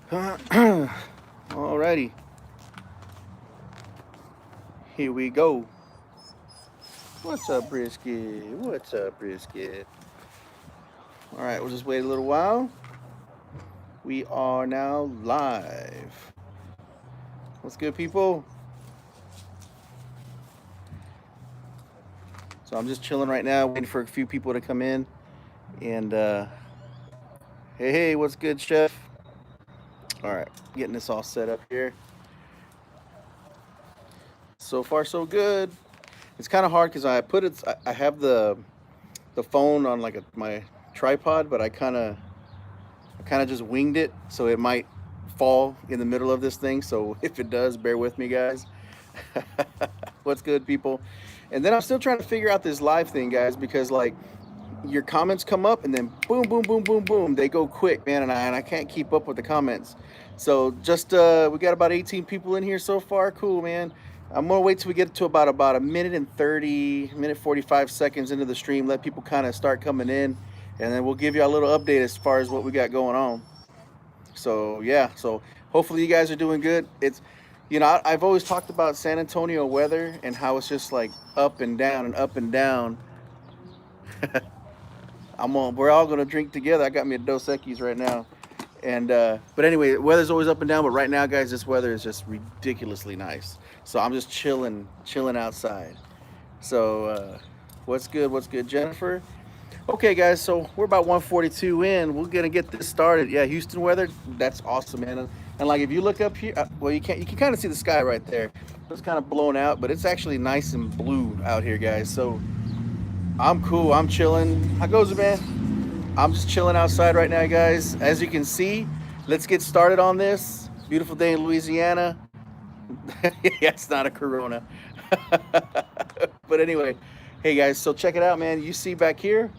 Alrighty, here we go. What's up, Brisket? What's up, Brisket? All right, we'll just wait a little while. We are now live. What's good, people? So I'm just chilling right now, waiting for a few people to come in. And hey, what's good, Chef? All right, getting this all set up here. So far, so good. It's kind of hard because I put it. I have the phone on like my tripod, but I kind of just winged it, so it might fall in the middle of this thing. So if it does, bear with me, guys. What's good, people? And then I'm still trying to figure out this live thing, guys, because like your comments come up and then boom, boom, boom, boom, boom, they go quick, man, and I can't keep up with the comments. So just we got about 18 people in here so far. Cool, man. I'm gonna wait till we get to about a minute and 30, minute 45 seconds into the stream. Let people kind of start coming in, and then we'll give you a little update as far as what we got going on. So yeah, so hopefully you guys are doing good. It's, I've always talked about San Antonio weather and how it's just like up and down and up and down. We're all gonna drink together. I got me a Dos Equis right now, and but anyway, weather's always up and down. But right now, guys, this weather is just ridiculously nice. So I'm just chilling outside. So what's good? What's good, Jennifer? Okay, guys, so we're about 142 in. We're gonna get this started. Yeah, Houston weather, that's awesome, man. And like if you look up here, well, you can kind of see the sky right there. It's kind of blown out, but it's actually nice and blue out here, guys. So I'm cool. I'm chilling. How goes it, man? I'm just chilling outside right now, guys. As you can see, let's get started on this beautiful day in Louisiana. Yeah, it's not a Corona. But anyway, hey guys, so check it out, man. You see back here,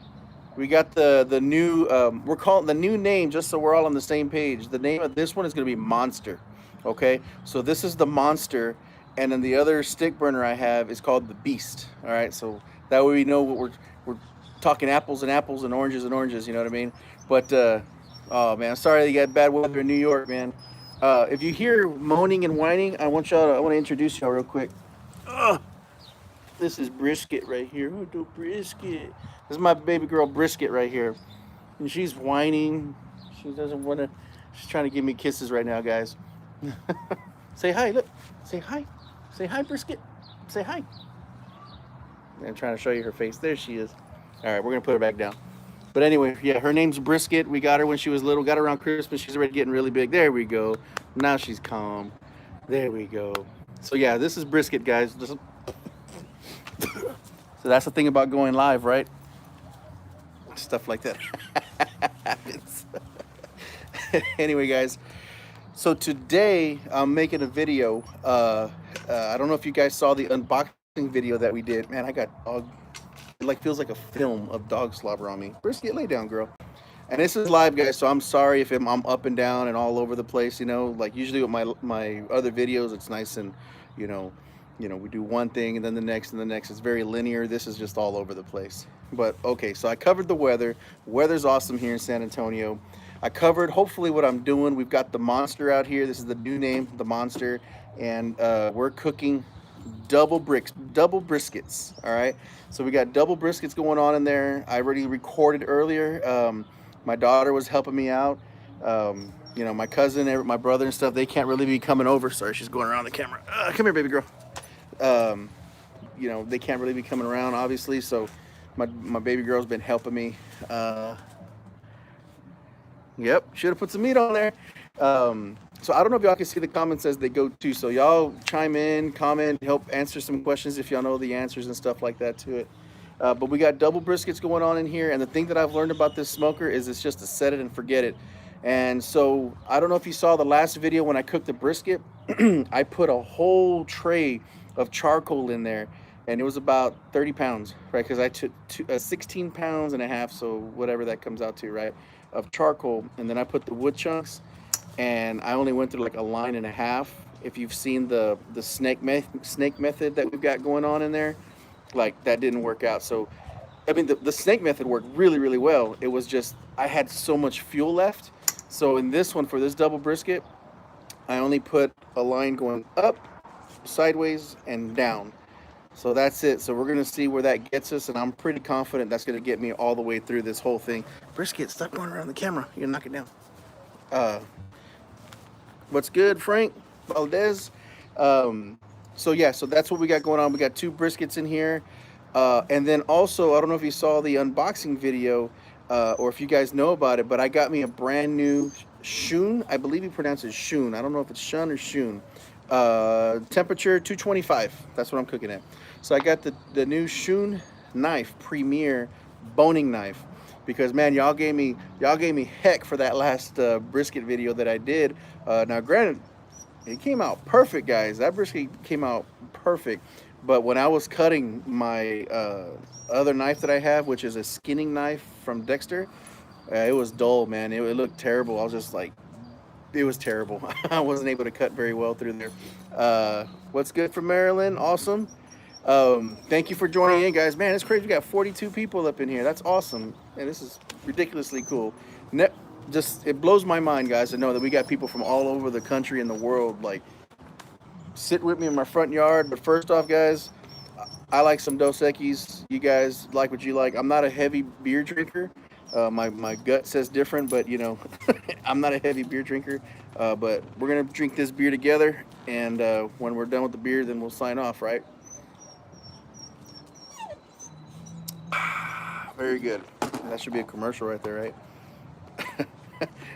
we got the new we're calling the new name just so we're all on the same page. The name of this one is going to be Monster. Okay, so this is the Monster, and then the other stick burner I have is called the Beast. All right, so that way we know what we're talking apples and apples and oranges and oranges. You know what I mean? But oh man, sorry you got bad weather in New York, man. If you hear moaning and whining, I want to introduce y'all real quick. Ugh. This is Brisket right here. Oh, do Brisket. This is my baby girl Brisket right here, and she's whining. She doesn't want to. She's trying to give me kisses right now, guys. Say hi. Look. Say hi. Say hi, Brisket. Say hi. I'm trying to show you her face. There she is. All right, we're gonna put her back down. But anyway, yeah, her name's Brisket. We got her when she was little. Got her around Christmas. She's already getting really big. There we go. Now she's calm. There we go. So yeah, this is Brisket, guys. So that's the thing about going live, right? Stuff like that happens. Anyway, guys. So today I'm making a video. I don't know if you guys saw the unboxing video that we did. Man, I got dog. It like feels like a film of dog slobber on me. Brisket, lay down, girl. And this is live, guys. So I'm sorry if I'm up and down and all over the place. Like usually with my other videos, it's nice and you know, we do one thing and then the next and the next. It's very linear. This is just all over the place. But okay, so I covered the weather. Weather's awesome here in San Antonio. I covered hopefully what I'm doing. We've got the Monster out here. This is the new name, the Monster, and we're cooking double briskets. All right. So we got double briskets going on in there. I already recorded earlier. My daughter was helping me out. My cousin, my brother and stuff, they can't really be coming over. Sorry, she's going around the camera. Come here, baby girl. Um, they can't really be coming around, obviously. So my baby girl's been helping me. Yep, should have put some meat on there. So I don't know if y'all can see the comments as they go too. So y'all chime in, comment, help answer some questions if y'all know the answers and stuff like that to it. But we got double briskets going on in here. And the thing that I've learned about this smoker is it's just to set it and forget it. And so I don't know if you saw the last video when I cooked the brisket. I put a whole tray of charcoal in there. And it was about 30 pounds, right? Because I took 16 pounds and a half, so whatever that comes out to, right, of charcoal. And then I put the wood chunks. And I only went through like a line and a half. If you've seen the snake method that we've got going on in there, like that didn't work out. So, I mean, the snake method worked really, really well. It was just I had so much fuel left So in this one, for this double brisket, I only put a line going up, sideways, and down. So that's it. So we're gonna see where that gets us, and I'm pretty confident that's gonna get me all the way through this whole thing. Brisket, stop going around the camera. You're gonna knock it down. Uh, what's good, Frank Valdez? Um, so yeah, so that's what we got going on. We got two briskets in here, and then also I don't know if you saw the unboxing video, or if you guys know about it, but I got me a brand new Shun. I believe you pronounce it Shun. I don't know if it's Shun or Shun. Temperature 225. That's what I'm cooking at. So I got the new Shun knife, Premier boning knife, because man, y'all gave me heck for that last brisket video that I did. Now, granted, it came out perfect, guys. That brisket came out perfect. But when I was cutting my other knife that I have, which is a skinning knife from Dexter, it was dull, man. It looked terrible. I was just like, it was terrible. I wasn't able to cut very well through there. What's good from Maryland? Awesome. Thank you for joining in, guys. Man, it's crazy. We got 42 people up in here. That's awesome. And this is ridiculously cool. Ne- just it blows my mind, guys, to know that we got people from all over the country and the world like sit with me in my front yard. But first off, guys, I like some Dos Equis. You guys like what you like. I'm not a heavy beer drinker. My gut says different, but you know, I'm not a heavy beer drinker. But we're gonna drink this beer together, and when we're done with the beer, then we'll sign off, right? Very good. That should be a commercial right there, right?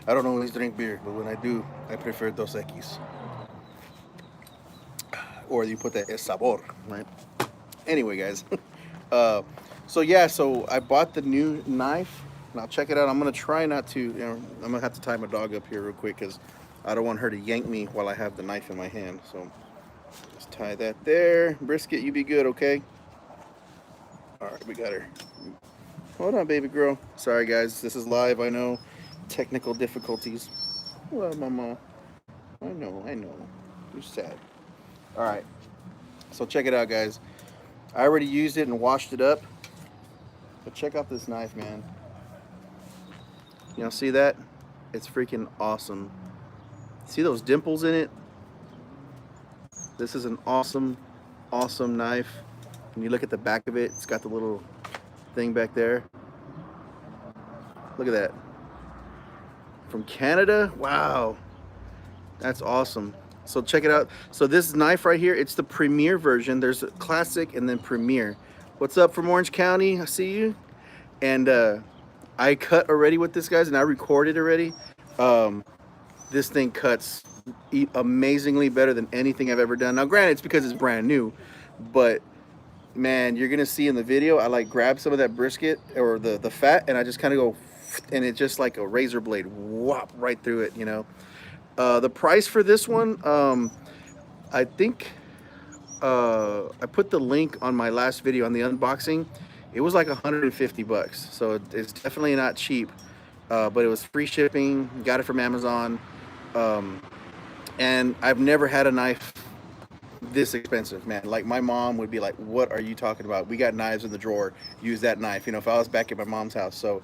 I don't always drink beer, but when I do, I prefer Dos Equis. Or you put that es sabor, right? Anyway, guys. uh, so yeah, so I bought the new knife. Now check it out. I'm gonna try not to. I'm gonna have to tie my dog up here real quick because I don't want her to yank me while I have the knife in my hand. So just tie that there. Brisket, you be good, okay? All right, we got her. Hold on, baby girl. Sorry, guys. This is live. I know. Technical difficulties. Well, mama. I know. I know. You're sad. All right. So check it out, guys. I already used it and washed it up. But check out this knife, man. You know, see that? It's freaking awesome. See those dimples in it? This is an awesome, awesome knife. When you look at the back of it, it's got the little thing back there. Look at that. From Canada? Wow. That's awesome. So check it out. So this knife right here, it's the Premier version. There's a Classic and then Premier. What's up from Orange County? I see you. And I cut already with this, guys, and I recorded already. This thing cuts amazingly better than anything I've ever done. Now, granted, it's because it's brand new, but man, you're gonna see in the video, I like grab some of that brisket or the fat, and I just kind of go, and it's just like a razor blade, whop right through it, you know. The price for this one, I think I put the link on my last video on the unboxing. It was like 150 bucks, so it's definitely not cheap. But it was free shipping. Got it from Amazon, and I've never had a knife this expensive, man. Like my mom would be like, "What are you talking about? We got knives in the drawer. Use that knife." You know, if I was back at my mom's house, so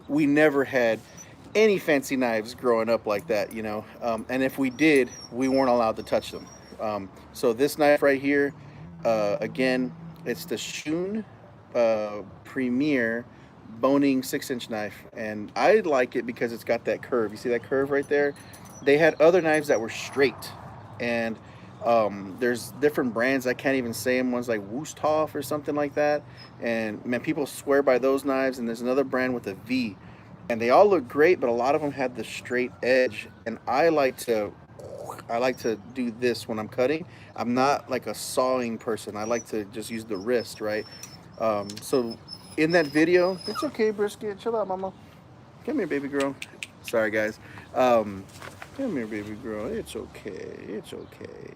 we never had any fancy knives growing up like that, you know. And if we did, we weren't allowed to touch them. So this knife right here, again, it's the Shun Premier boning 6-inch knife, and I like it because it's got that curve. You see that curve right there? They had other knives that were straight, and there's different brands. I can't even say them. One's like Wusthof or something like that. And man, people swear by those knives. And there's another brand with a V, and they all look great, but a lot of them had the straight edge. And I like to do this when I'm cutting. I'm not like a sawing person. I like to just use the wrist, right? So in that video, it's okay, Brisket. Chill out, mama. Come here, baby girl. Sorry, guys. Come here, baby girl. It's okay. It's okay.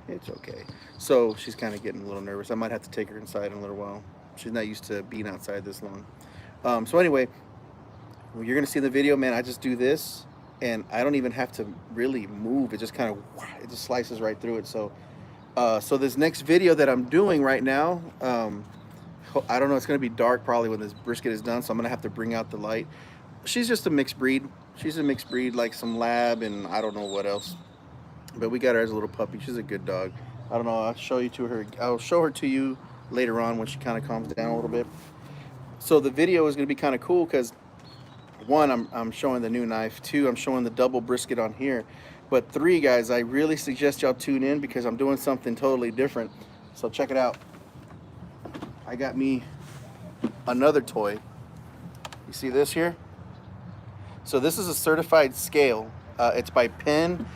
It's okay. So she's kind of getting a little nervous. I might have to take her inside in a little while. She's not used to being outside this long. So anyway, well, you're gonna see in the video, man. I just do this, and I don't even have to really move. It just kind of, it just slices right through it. So, so this next video that I'm doing right now, I don't know. It's gonna be dark probably when this brisket is done, so I'm gonna have to bring out the light. She's just a mixed breed. She's a mixed breed, like some lab and I don't know what else. But we got her as a little puppy. She's a good dog. I don't know. I'll show you to her. I'll show her to you later on when she kind of calms down a little bit. So the video is going to be kind of cool because one, I'm showing the new knife. Two, I'm showing the double brisket on here. But three, guys, I really suggest y'all tune in because I'm doing something totally different. So check it out. I got me another toy. You see this here? So this is a certified scale. It's by Penn,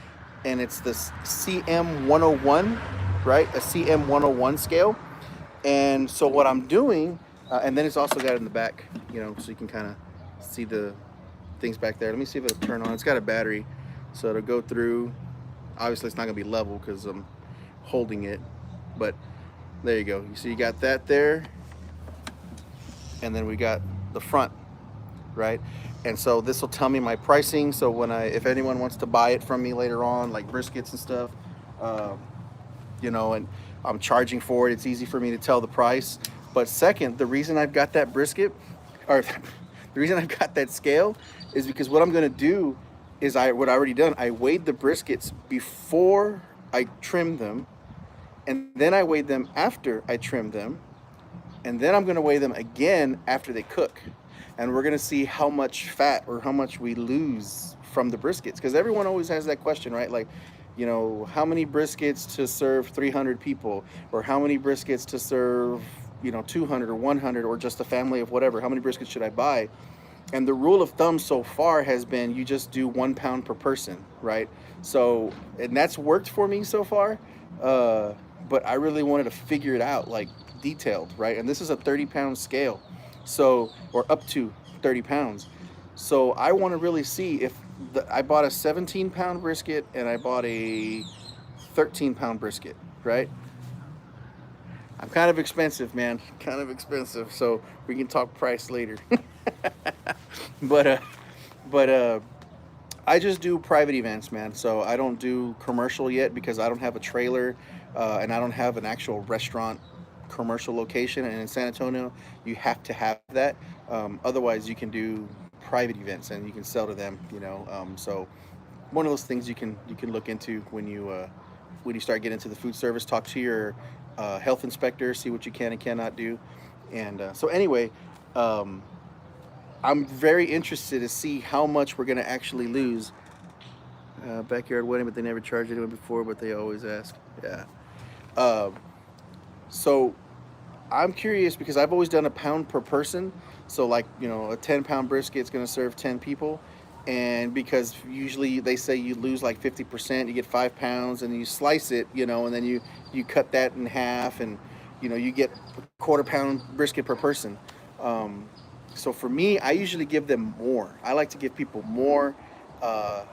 and it's this CM 101, right? A CM 101 scale. And so what I'm doing, and then it's also got it in the back, you know, so you can kind of see the things back there. Let me see if it'll turn on. It's got a battery, so it'll go through. Obviously, it's not gonna be level because I'm holding it, but there you go. You see, you got that there, and then we got the front, right? And so this will tell me my pricing. So when if anyone wants to buy it from me later on, like briskets and stuff, uh, you know, and I'm charging for it, it's easy for me to tell the price. But second, the reason I've got that brisket, or the reason I've got that scale, is because what I'm gonna do is what I already done. I weighed the briskets before I trimmed them, and then I weighed them after I trimmed them, and then I'm gonna weigh them again after they cook. And we're gonna see how much fat or how much we lose from the briskets. Because everyone always has that question, right? Like, you know, how many briskets to serve 300 people, or how many briskets to serve, you know, 200 or 100, or just a family of whatever. How many briskets should I buy? And the rule of thumb so far has been you just do 1 pound per person, right? So, and that's worked for me so far. But I really wanted to figure it out, like detailed, right? And this is a 30-pound scale. So, or up to 30 pounds. So I want to really see if I bought a 17-pound brisket and I bought a 13-pound brisket, right? I'm kind of expensive, man. Kind of expensive. So we can talk price later. but I just do private events, man. So I don't do commercial yet because I don't have a trailer, and I don't have an actual restaurant commercial location. And in San Antonio, you have to have that. Otherwise, you can do private events and you can sell to them. You know, so one of those things you can look into when you start getting into the food service. Talk to your health inspector, see what you can and cannot do. And so anyway. I'm very interested to see how much we're going to actually lose. Backyard wedding, but they never charged anyone before, but they always ask. Yeah. Um, so I'm curious because I've always done a pound per person. So like, you know, a 10-pound brisket is going to serve 10 people. And because usually they say you lose like 50%, you get 5 pounds and you slice it, you know, and then you cut that in half and, you know, you get a quarter-pound brisket per person. Um, so for me, I usually give them more. I like to give people more. Uh,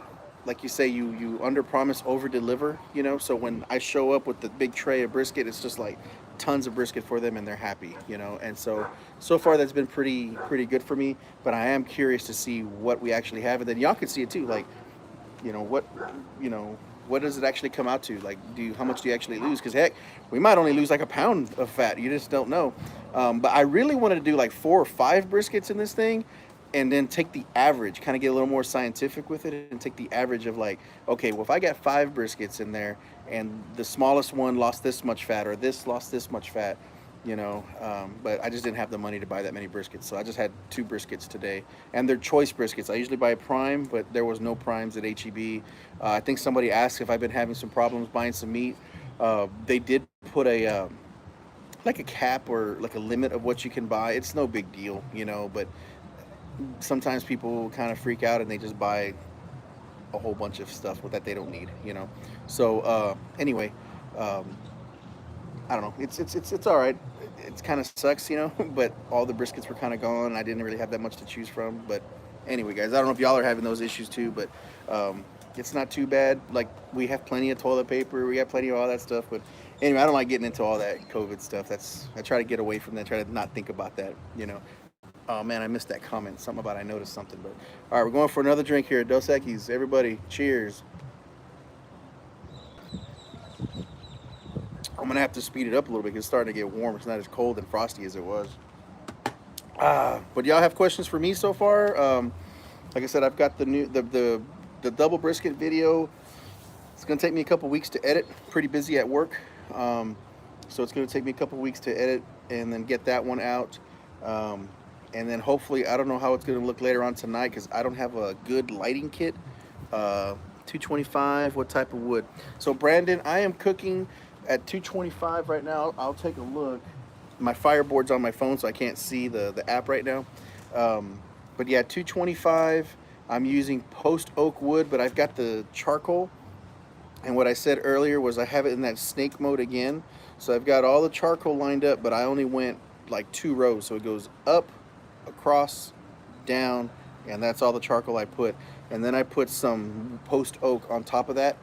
like you say, you under promise, over deliver. You know, so when I show up with the big tray of brisket, it's just like tons of brisket for them, and they're happy. You know, and so far that's been pretty good for me. But I am curious to see what we actually have, and then y'all can see it too. Like, you know what, you know what does it actually come out to? Like, how much do you actually lose? Because heck, we might only lose like a pound of fat. You just don't know. But I really wanted to do like 4 or 5 briskets in this thing, and then take the average, kind of get a little more scientific with it, and take the average of like, okay, well, if I got 5 briskets in there, and the smallest one lost this much fat, or this lost this much fat, you know, but I just didn't have the money to buy that many briskets, so I just had 2 briskets today, and they're choice briskets. I usually buy a prime, but there was no primes at HEB. I think somebody asked if I've been having some problems buying some meat. They did put a like a cap or like a limit of what you can buy. It's no big deal, you know, but sometimes people kind of freak out and they just buy a whole bunch of stuff that they don't need, you know. So anyway, um, I don't know. It's all right. It kind of sucks, you know, but all the briskets were kind of gone. And I didn't really have that much to choose from. But anyway, guys, I don't know if y'all are having those issues too, but it's not too bad. Like, we have plenty of toilet paper. We have plenty of all that stuff. But anyway, I don't like getting into all that COVID stuff. I try to get away from that. Try to not think about that, you know. Oh man, I missed that comment. Something about I noticed something. But all right, we're going for another drink here. Dos Equis. Everybody, cheers. I'm gonna have to speed it up a little bit because it's starting to get warm. It's not as cold and frosty as it was. But y'all have questions for me so far? like I said, I've got the double brisket video. It's gonna take me a couple weeks to edit. Pretty busy at work, um, so it's gonna take me a couple weeks to edit and then get that one out. Um, and then hopefully, I don't know how it's gonna look later on tonight because I don't have a good lighting kit. 225. What type of wood? So Brandon, I am cooking at 225 right now. I'll take a look. My fireboard's on my phone, so I can't see the app right now. Um, but yeah, 225. I'm using post oak wood, but I've got the charcoal. And what I said earlier was I have it in that snake mode again. So I've got all the charcoal lined up, but I only went like 2 rows. So it goes up, across, down, and that's all the charcoal I put. And then I put some post oak on top of that,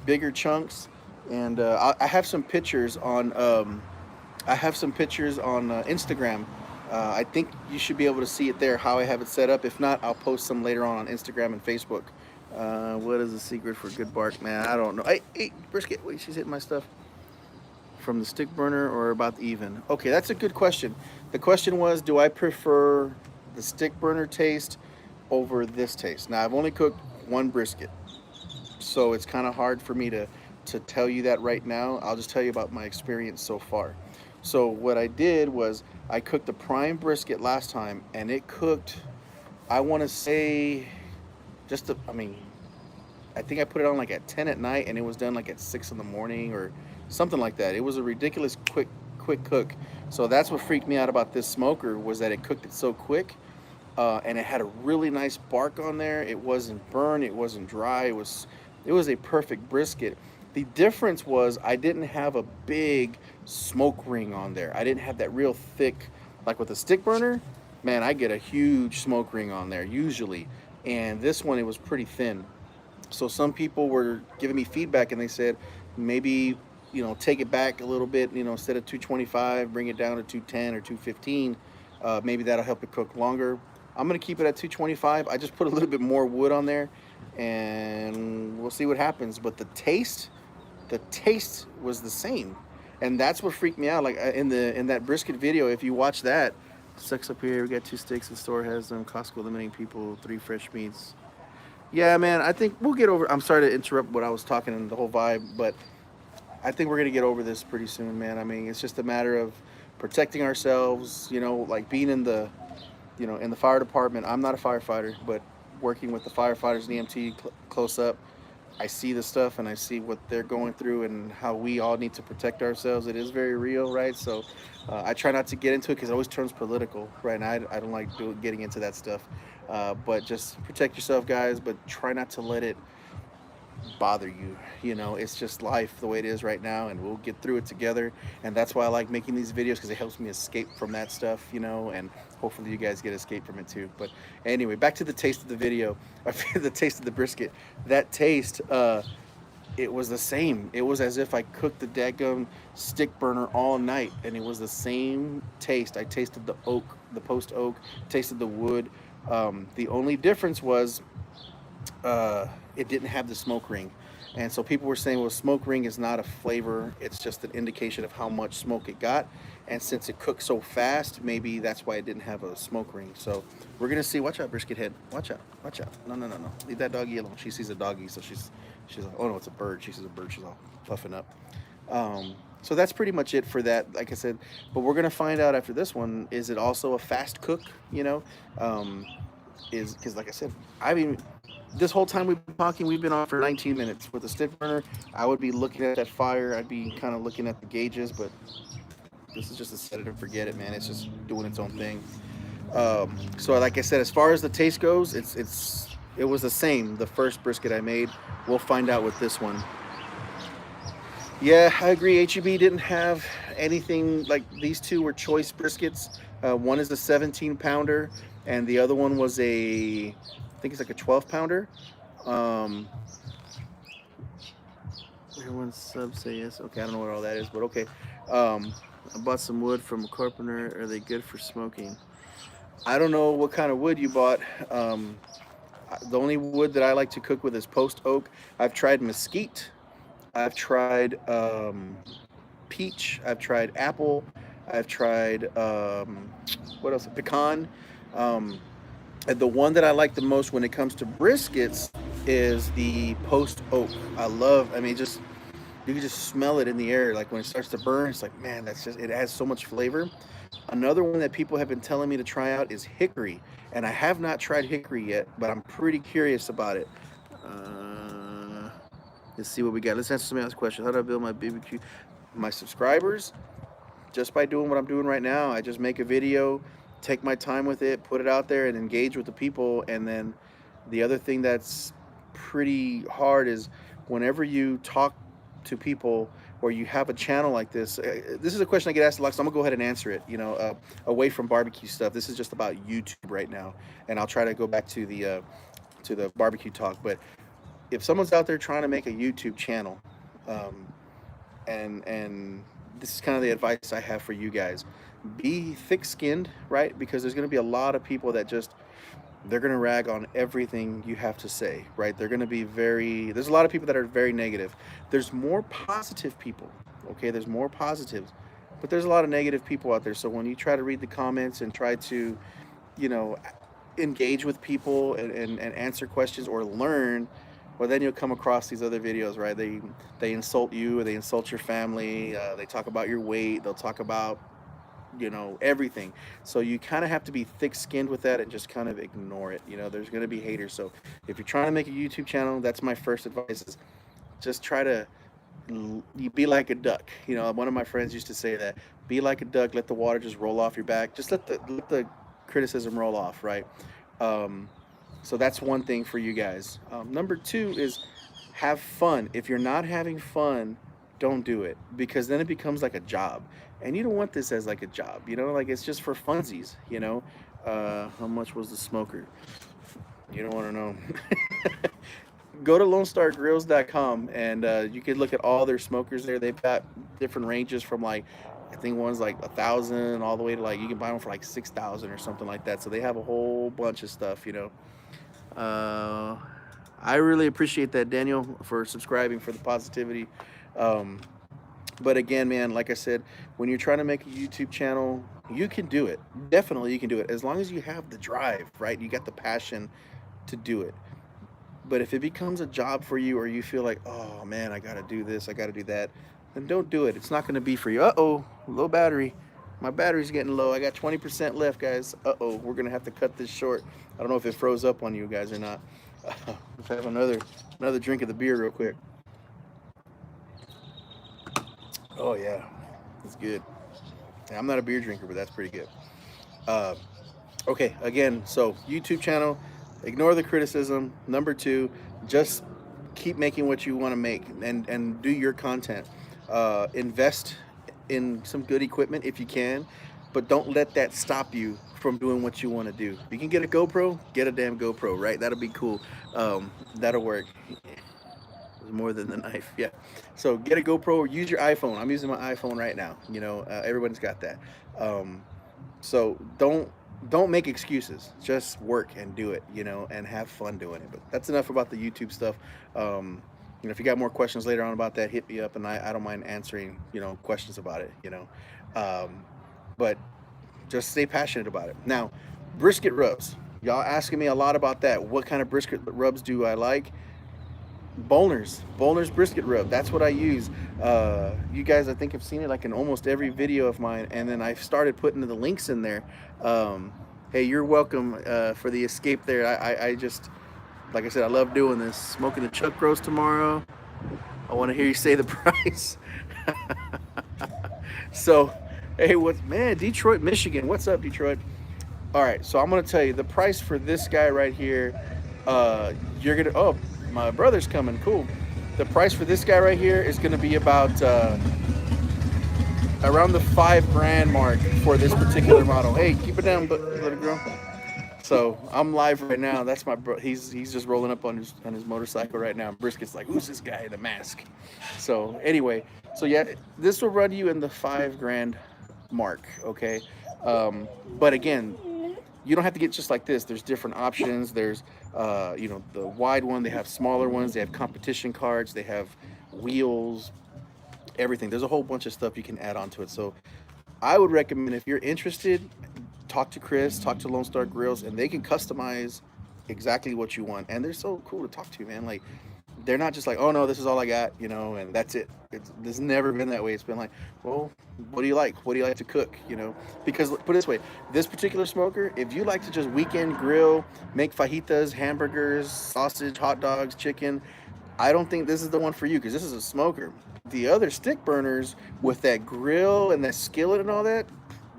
bigger chunks. And I have some pictures on Instagram. I think you should be able to see it there how I have it set up. If not, I'll post some later on Instagram and Facebook. What is the secret for good bark, man? I don't know. Hey, brisket! Wait, she's hitting my stuff. From the stick burner or about even? Okay, that's a good question. The question was, do I prefer the stick burner taste over this taste? Now, I've only cooked one brisket, so it's kind of hard for me to tell you that right now. I'll just tell you about my experience so far. So what I did was I cooked the prime brisket last time, and it cooked, I want to say, I mean, I think I put it on like at 10 at night, and it was done like at 6 in the morning or something like that. It was a ridiculous quick cook. So that's what freaked me out about this smoker, was that it cooked it so quick, and it had a really nice bark on there. It wasn't burned, it wasn't dry. It was a perfect brisket. The difference was I didn't have a big smoke ring on there. I didn't have that real thick, like with a stick burner. Man, I get a huge smoke ring on there usually, and this one, it was pretty thin. So some people were giving me feedback, and they said maybe, take it back a little bit, instead of 225, bring it down to 210 or 215. Maybe that'll help it cook longer. I'm gonna keep it at 225. I just put a little bit more wood on there, and we'll see what happens. But the taste was the same, and that's what freaked me out. Like in that brisket video, if you watch that, sucks up here. We got 2 sticks. The store has them. Costco limiting people 3 fresh meats. Yeah, man. I think we'll get over. I'm sorry to interrupt what I was talking and the whole vibe, but I think we're gonna get over this pretty soon, man. I mean, it's just a matter of protecting ourselves. Like being in the fire department. I'm not a firefighter, but working with the firefighters and EMT close up, I see the stuff and I see what they're going through and how we all need to protect ourselves. It is very real, right? So I try not to get into it because it always turns political, right? And I don't like getting into that stuff. But just protect yourself, guys, but try not to let it bother you. It's just life the way it is right now, and we'll get through it together. And that's why I like making these videos, because it helps me escape from that stuff, and hopefully you guys get escape from it too. But anyway, back to the taste of the video. The taste of the brisket. That taste, it was the same. It was as if I cooked the daggum stick burner all night, and it was the same taste. I tasted the oak, the post oak, tasted the wood. The only difference was it didn't have the smoke ring. And so people were saying, well, smoke ring is not a flavor. It's just an indication of how much smoke it got. And since it cooked so fast, maybe that's why it didn't have a smoke ring. So we're going to see. Watch out, brisket head. Watch out. Watch out. No, no, no, no. Leave that doggy alone. She sees a doggy, so she's like, oh no, it's a bird. She sees a bird. She's all puffing up. So that's pretty much it for that. Like I said, but we're going to find out after this one, is it also a fast cook, is because, like I said, I mean, this whole time we've been talking, we've been on for 19 minutes. With the stick burner, I would be looking at that fire. I'd be kind of looking at the gauges, but this is just a set it and forget it, man. It's just doing its own thing. So like I said, as far as the taste goes, it was the same. The first brisket I made. We'll find out with this one. Yeah, I agree. HEB didn't have anything like these two were choice briskets. One is a 17 pounder, and the other one was I think it's like a 12 pounder. Um, Everyone sub say yes. Okay, I don't know what all that is, but okay. I bought some wood from a carpenter. Are they good for smoking? I don't know what kind of wood you bought. Um, the only wood that I like to cook with is post oak. I've tried mesquite. I've tried peach. I've tried apple. I've tried what else? Pecan. Um, And the one that I like the most when it comes to briskets is the post oak. I love. I mean, just you can just smell it in the air. Like when it starts to burn, it's like, man, that's just it has so much flavor. Another one that people have been telling me to try out is hickory, and I have not tried hickory yet, but I'm pretty curious about it. Uh, let's see what we got. Let's answer somebody else's question. How do I build my BBQ? My subscribers, just by doing what I'm doing right now. I just make a video, take my time with it, put it out there, and engage with the people. And then the other thing that's pretty hard is whenever you talk to people or you have a channel like this. This is a question I get asked a lot, so I'm gonna go ahead and answer it. Away from barbecue stuff, this is just about YouTube right now, and I'll try to go back to the barbecue talk. But if someone's out there trying to make a YouTube channel, um, and this is kind of the advice I have for you guys. Be thick-skinned, right? Because there's going to be a lot of people that just they're going to rag on everything you have to say, right? They're going to be very there's a lot of people that are very negative. There's more positive people, okay? There's more positives, but there's a lot of negative people out there. So when you try to read the comments and try to, you know, engage with people and answer questions or learn, well, then you'll come across these other videos, right? They insult you, or they insult your family. They talk about your weight. They'll talk about everything. So you kind of have to be thick-skinned with that and just kind of ignore it. There's going to be haters. So if you're trying to make a YouTube channel, that's my first advice: is just try to you be like a duck. One of my friends used to say that: be like a duck, let the water just roll off your back. Just let the criticism roll off, right? Um, so that's one thing for you guys. Number two is have fun. If you're not having fun, don't do it, because then it becomes like a job, and you don't want this as like a job. Like it's just for funsies. How much was the smoker? You don't want to know. Go to LoneStarGrills.com, and you can look at all their smokers there. They've got different ranges from, like, I think one's like 1,000 all the way to, like, you can buy them for like 6,000 or something like that. So they have a whole bunch of stuff. Uh, I really appreciate that, Daniel, for subscribing, for the positivity. Um, but again, man, like I said, when you're trying to make a YouTube channel, you can do it. Definitely, you can do it as long as you have the drive, right? You got the passion to do it. But if it becomes a job for you, or you feel like, oh man, I got to do this, I got to do that, then don't do it. It's not going to be for you. Uh-oh, low battery. My battery's getting low. I got 20% left, guys. Uh-oh, we're going to have to cut this short. I don't know if it froze up on you guys or not. Let's have another drink of the beer real quick. Oh yeah, it's good. Yeah, I'm not a beer drinker, but that's pretty good. Uh, okay, again, so YouTube channel, ignore the criticism. Number two, just keep making what you want to make, and do your content. Invest in some good equipment if you can, but don't let that stop you from doing what you want to do. If you can get a GoPro, get a damn GoPro, right? That'll be cool. That'll work. It's more than the knife. Yeah. So get a GoPro or use your iPhone. I'm using my iPhone right now. Everyone's got that. Um, so don't make excuses. Just work and do it. And have fun doing it. But that's enough about the YouTube stuff. If you got more questions later on about that, hit me up, and I don't mind answering questions about it. But just stay passionate about it. Now, brisket rubs. Y'all asking me a lot about that. What kind of brisket rubs do I like? Bolner's brisket rub. That's what I use. You guys, I think, have seen it like in almost every video of mine, and then I've started putting the links in there. Hey, you're welcome for the escape there. I just, like I said, I love doing this. Smoking the chuck roast tomorrow. I want to hear you say the price. So, hey, man, Detroit, Michigan. What's up, Detroit? All right, so I'm gonna tell you the price for this guy right here. You're gonna my brother's coming. Cool. The price for this guy right here is gonna be about around the $5,000 mark for this particular model. Hey, keep it down, little girl. So I'm live right now. That's my bro. He's just rolling up on his motorcycle right now. Brisket's like, who's this guy in the mask? So anyway, so yeah, this will run you in the $5,000 mark. Okay, but again, you don't have to get just like this. There's different options. There's the wide one. They have smaller ones. They have competition cards. They have wheels. Everything. There's a whole bunch of stuff you can add onto it. So I would recommend, if you're interested, talk to Chris, talk to Lone Star Grills, and they can customize exactly what you want. And they're so cool to talk to, man. Like, they're not just like, oh no, this is all I got, and that's it. It's never been that way. It's been like, well, what do you like? What do you like to cook? Because put it this way, this particular smoker, if you like to just weekend grill, make fajitas, hamburgers, sausage, hot dogs, chicken, I don't think this is the one for you because this is a smoker. The other stick burners with that grill and that skillet and all that,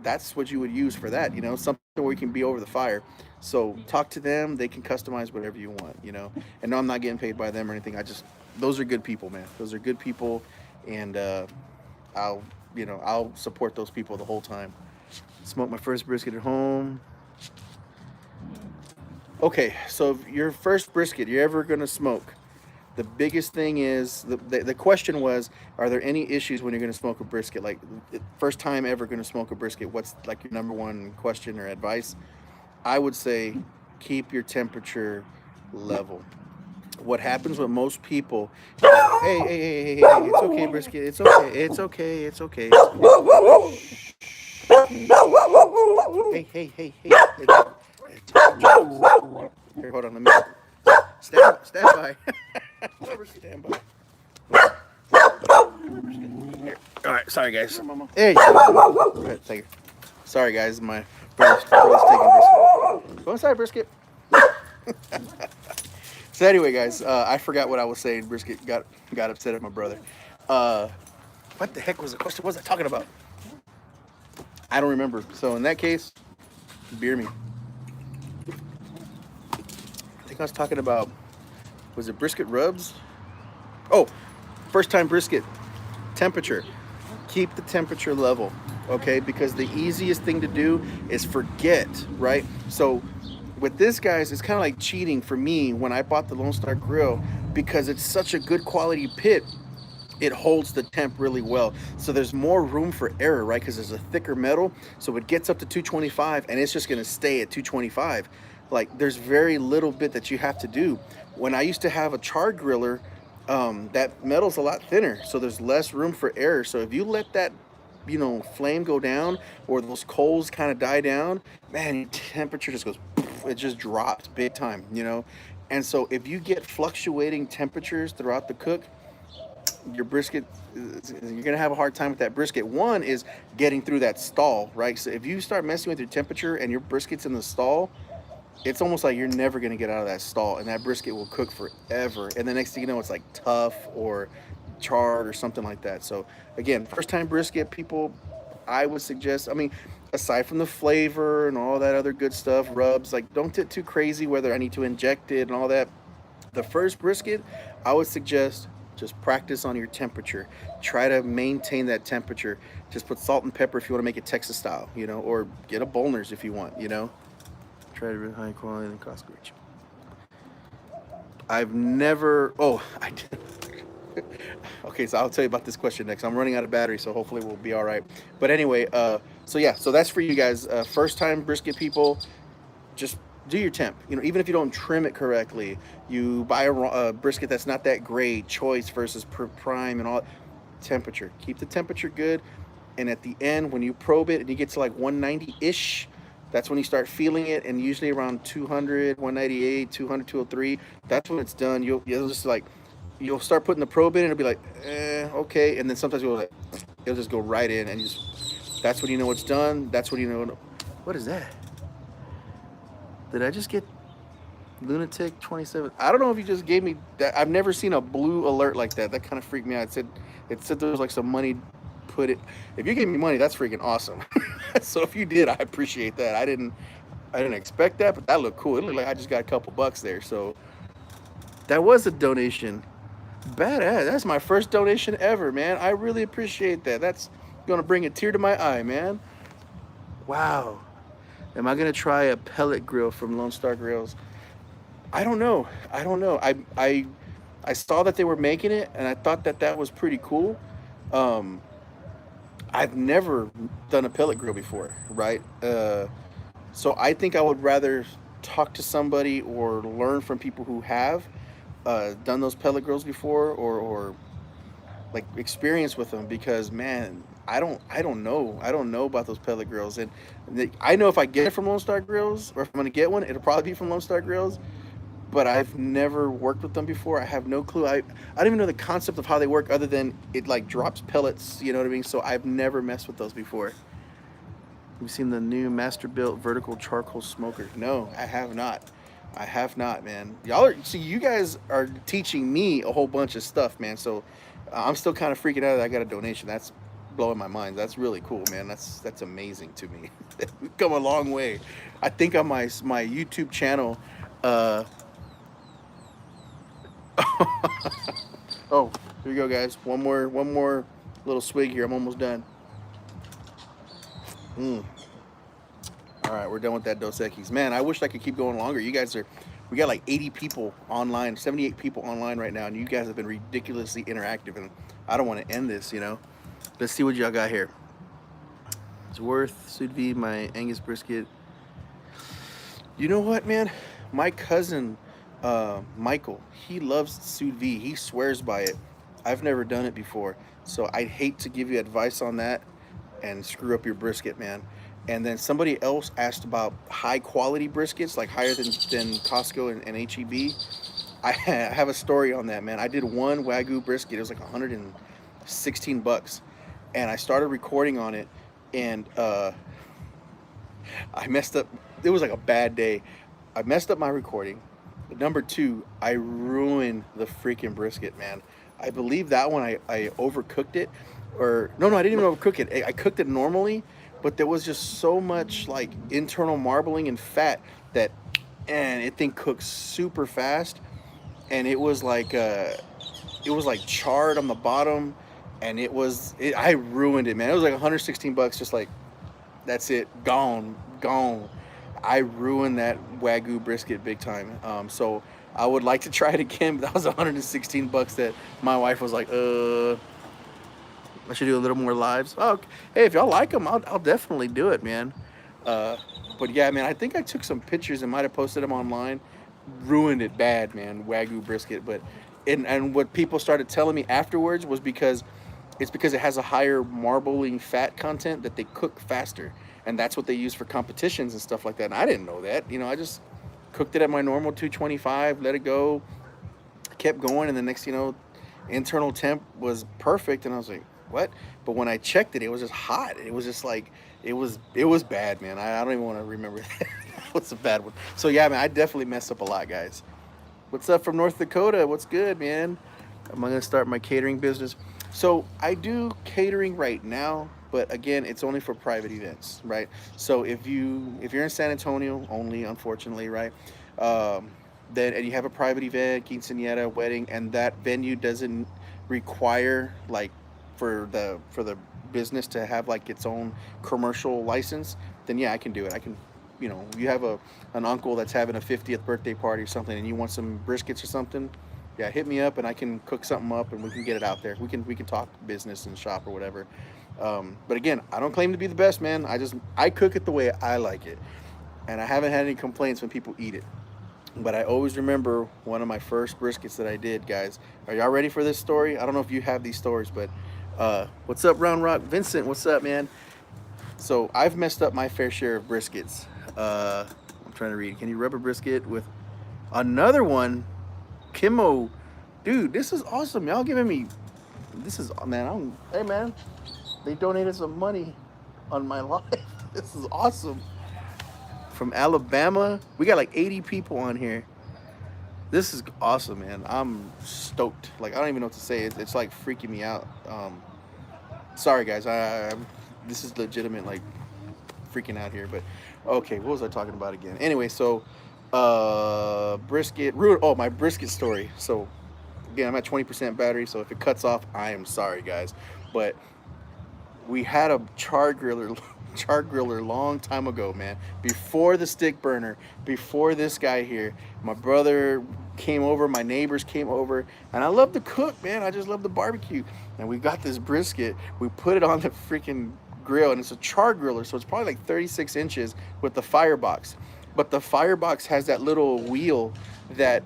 that's what you would use for that, something where you can be over the fire. So talk to them. They can customize whatever you want. And no, I'm not getting paid by them or anything. Those are good people, man. Those are good people. And I'll, I'll support those people the whole time. Smoke my first brisket at home. Okay, so your first brisket you're ever going to smoke, the biggest thing is the question was, are there any issues when you're going to smoke a brisket? Like, first time ever going to smoke a brisket, what's like your number one question or advice? I would say keep your temperature level. What happens with most people, hey, it's okay, brisket, it's okay, it's okay, it's okay. Hey. Here, hold on, let me stand by. Stand by. Here. All right, sorry guys. Hey, thank you. Sorry guys, my brother's taking brisket. Go inside, brisket. So anyway, guys, I forgot what I was saying. Brisket got upset at my brother. What the heck was the question? What was I talking about? I don't remember. So in that case, beer me. I think I was talking about, was it brisket rubs? Oh, first time brisket. Temperature. Keep the temperature level, okay? Because the easiest thing to do is forget, right? So with this, guys, it's kind of like cheating for me when I bought the Lone Star Grill, because it's such a good quality pit. It holds the temp really well. So there's more room for error, right? Because there's a thicker metal. So it gets up to 225 and it's just going to stay at 225. Like, there's very little bit that you have to do. When I used to have a char griller, that metal's a lot thinner. So there's less room for error. So if you let that, flame go down, or those coals kind of die down, man, your temperature just goes, it just drops big time, And so if you get fluctuating temperatures throughout the cook, your brisket, you're gonna have a hard time with that brisket. One is getting through that stall, right? So if you start messing with your temperature and your brisket's in the stall, it's almost like you're never gonna get out of that stall, and that brisket will cook forever. And the next thing you know, it's like tough or charred or something like that. So again, first time brisket people, I would suggest, aside from the flavor and all that other good stuff, rubs, like, don't get too crazy whether I need to inject it and all that. The first brisket, I would suggest just practice on your temperature. Try to maintain that temperature. Just put salt and pepper if you want to make it Texas style, or get a Bolner's if you want, Try to be high quality and cost rich. I've never, I did. Okay, so I'll tell you about this question next. I'm running out of battery, so hopefully we'll be all right. But anyway, so that's for you guys. First time brisket people, just do your temp. Even if you don't trim it correctly, you buy a brisket that's not that great, choice versus prime and all. Temperature. Keep the temperature good. And at the end, when you probe it and you get to like 190-ish, that's when you start feeling it. And usually around 200, 198, 200, 203, that's when it's done. You'll just like, you'll start putting the probe in and it'll be like, okay. And then sometimes it'll just go right in, and that's when you know it's done. That's when you know. What is that? Did I just get Lunatic 27? I don't know if you just gave me that. I've never seen a blue alert like that. That kind of freaked me out. It said there was like some money put it. If you gave me money, that's freaking awesome. So if you did, I appreciate that. I didn't expect that, but that looked cool. It looked like I just got a couple bucks there. So that was a donation. Badass. That's my first donation ever, man. I really appreciate that. That's gonna bring a tear to my eye, man. Wow. Am I gonna try a pellet grill from Lone Star Grills? I don't know. I saw that they were making it, and I thought that was pretty cool. I've never done a pellet grill before, right? So I think I would rather talk to somebody or learn from people who have done those pellet grills before, or like experience with them, because man, I don't know about those pellet grills. And I know if I get it from Lone Star Grills, or if I'm gonna get one, it'll probably be from Lone Star Grills. But I've never worked with them before. I have no clue. I don't even know the concept of how they work, other than it like drops pellets. You know what I mean? So I've never messed with those before. You've seen the new master built vertical charcoal smoker? No, I have not. I have not, man. Y'all are, see, you guys are teaching me a whole bunch of stuff, man. So I'm still kind of freaking out that I got a donation. That's blowing my mind. That's really cool, man. That's amazing to me. We've come a long way. I think on my YouTube channel. Uh, oh, here we go, guys. One more little swig here. I'm almost done. Mm. All right, we're done with that Dos Equis. Man, I wish I could keep going longer. We got like 80 people online, 78 people online right now, and you guys have been ridiculously interactive, and I don't want to end this, you know. Let's see what y'all got here. It's worth sous vide my Angus brisket. You know what, man? My cousin, Michael, he loves sous vide. He swears by it. I've never done it before, so I'd hate to give you advice on that and screw up your brisket, man. And then somebody else asked about high quality briskets, like higher than Costco and HEB. I have a story on that, man. I did one Wagyu brisket. It was like 116 bucks, and I started recording on it, and I messed up. It was like a bad day. I messed up my recording. But number two, I ruined the freaking brisket, man. I believe that one I overcooked it, or no, I didn't even overcook it. I cooked it normally, but there was just so much like internal marbling and fat that, and it thing cooked super fast, and it was like charred on the bottom, and I ruined it, man. It was like 116 bucks, just like that's it, gone. I ruined that Wagyu brisket big time. So I would like to try it again, but that was 116 bucks that my wife was like, I should do a little more lives. Oh, okay. Hey, if y'all like them, I'll definitely do it, man. But yeah, man, I think I took some pictures and might have posted them online. Ruined it bad, man, Wagyu brisket. But and what people started telling me afterwards was because it has a higher marbling fat content, that they cook faster, and that's what they use for competitions and stuff like that. And I didn't know that. You know, I just cooked it at my normal 225, let it go, kept going, and the next, you know, internal temp was perfect, and I was like, what? But when I checked it, it was just hot. It was just like it was bad, man. I don't even want to remember that. What's a bad one? So yeah, man, I definitely messed up a lot, guys. What's up from North Dakota? What's good, man? Am I gonna start my catering business? So I do catering right now, but again, it's only for private events, right? So if you're in San Antonio only, unfortunately, right? Then and you have a private event, quinceañera, wedding, and that venue doesn't require like for the business to have like its own commercial license, then yeah, I can do it. I can, you know, you have an uncle that's having a 50th birthday party or something, and you want some briskets or something, yeah, hit me up and I can cook something up and we can get it out there. We can talk business and shop or whatever. But again, I don't claim to be the best, man. I cook it the way I like it, and I haven't had any complaints when people eat it. But I always remember one of my first briskets that I did, guys. Are y'all ready for this story? I don't know if you have these stories, but what's up, Round Rock? Vincent, what's up, man? So I've messed up my fair share of briskets. I'm trying to read. Can you rub a brisket with another one? Kimmo, dude, this is awesome. Y'all giving me, this is, man, hey, man, they donated some money on my life. This is awesome. From Alabama, we got like 80 people on here. This is awesome, man. I'm stoked. Like, I don't even know what to say. It's like freaking me out. Sorry, guys. This is legitimate, like freaking out here. But okay, what was I talking about again? Anyway, so brisket. Oh, my brisket story. So again, I'm at 20% battery. So if it cuts off, I am sorry, guys. But we had a char griller long time ago, man, before the stick burner, before this guy here. My brother came over, my neighbors came over, and I love to cook, man. I just love the barbecue. And we got this brisket, we put it on the freaking grill, and it's a char griller, so it's probably like 36 inches with the firebox. But the firebox has that little wheel that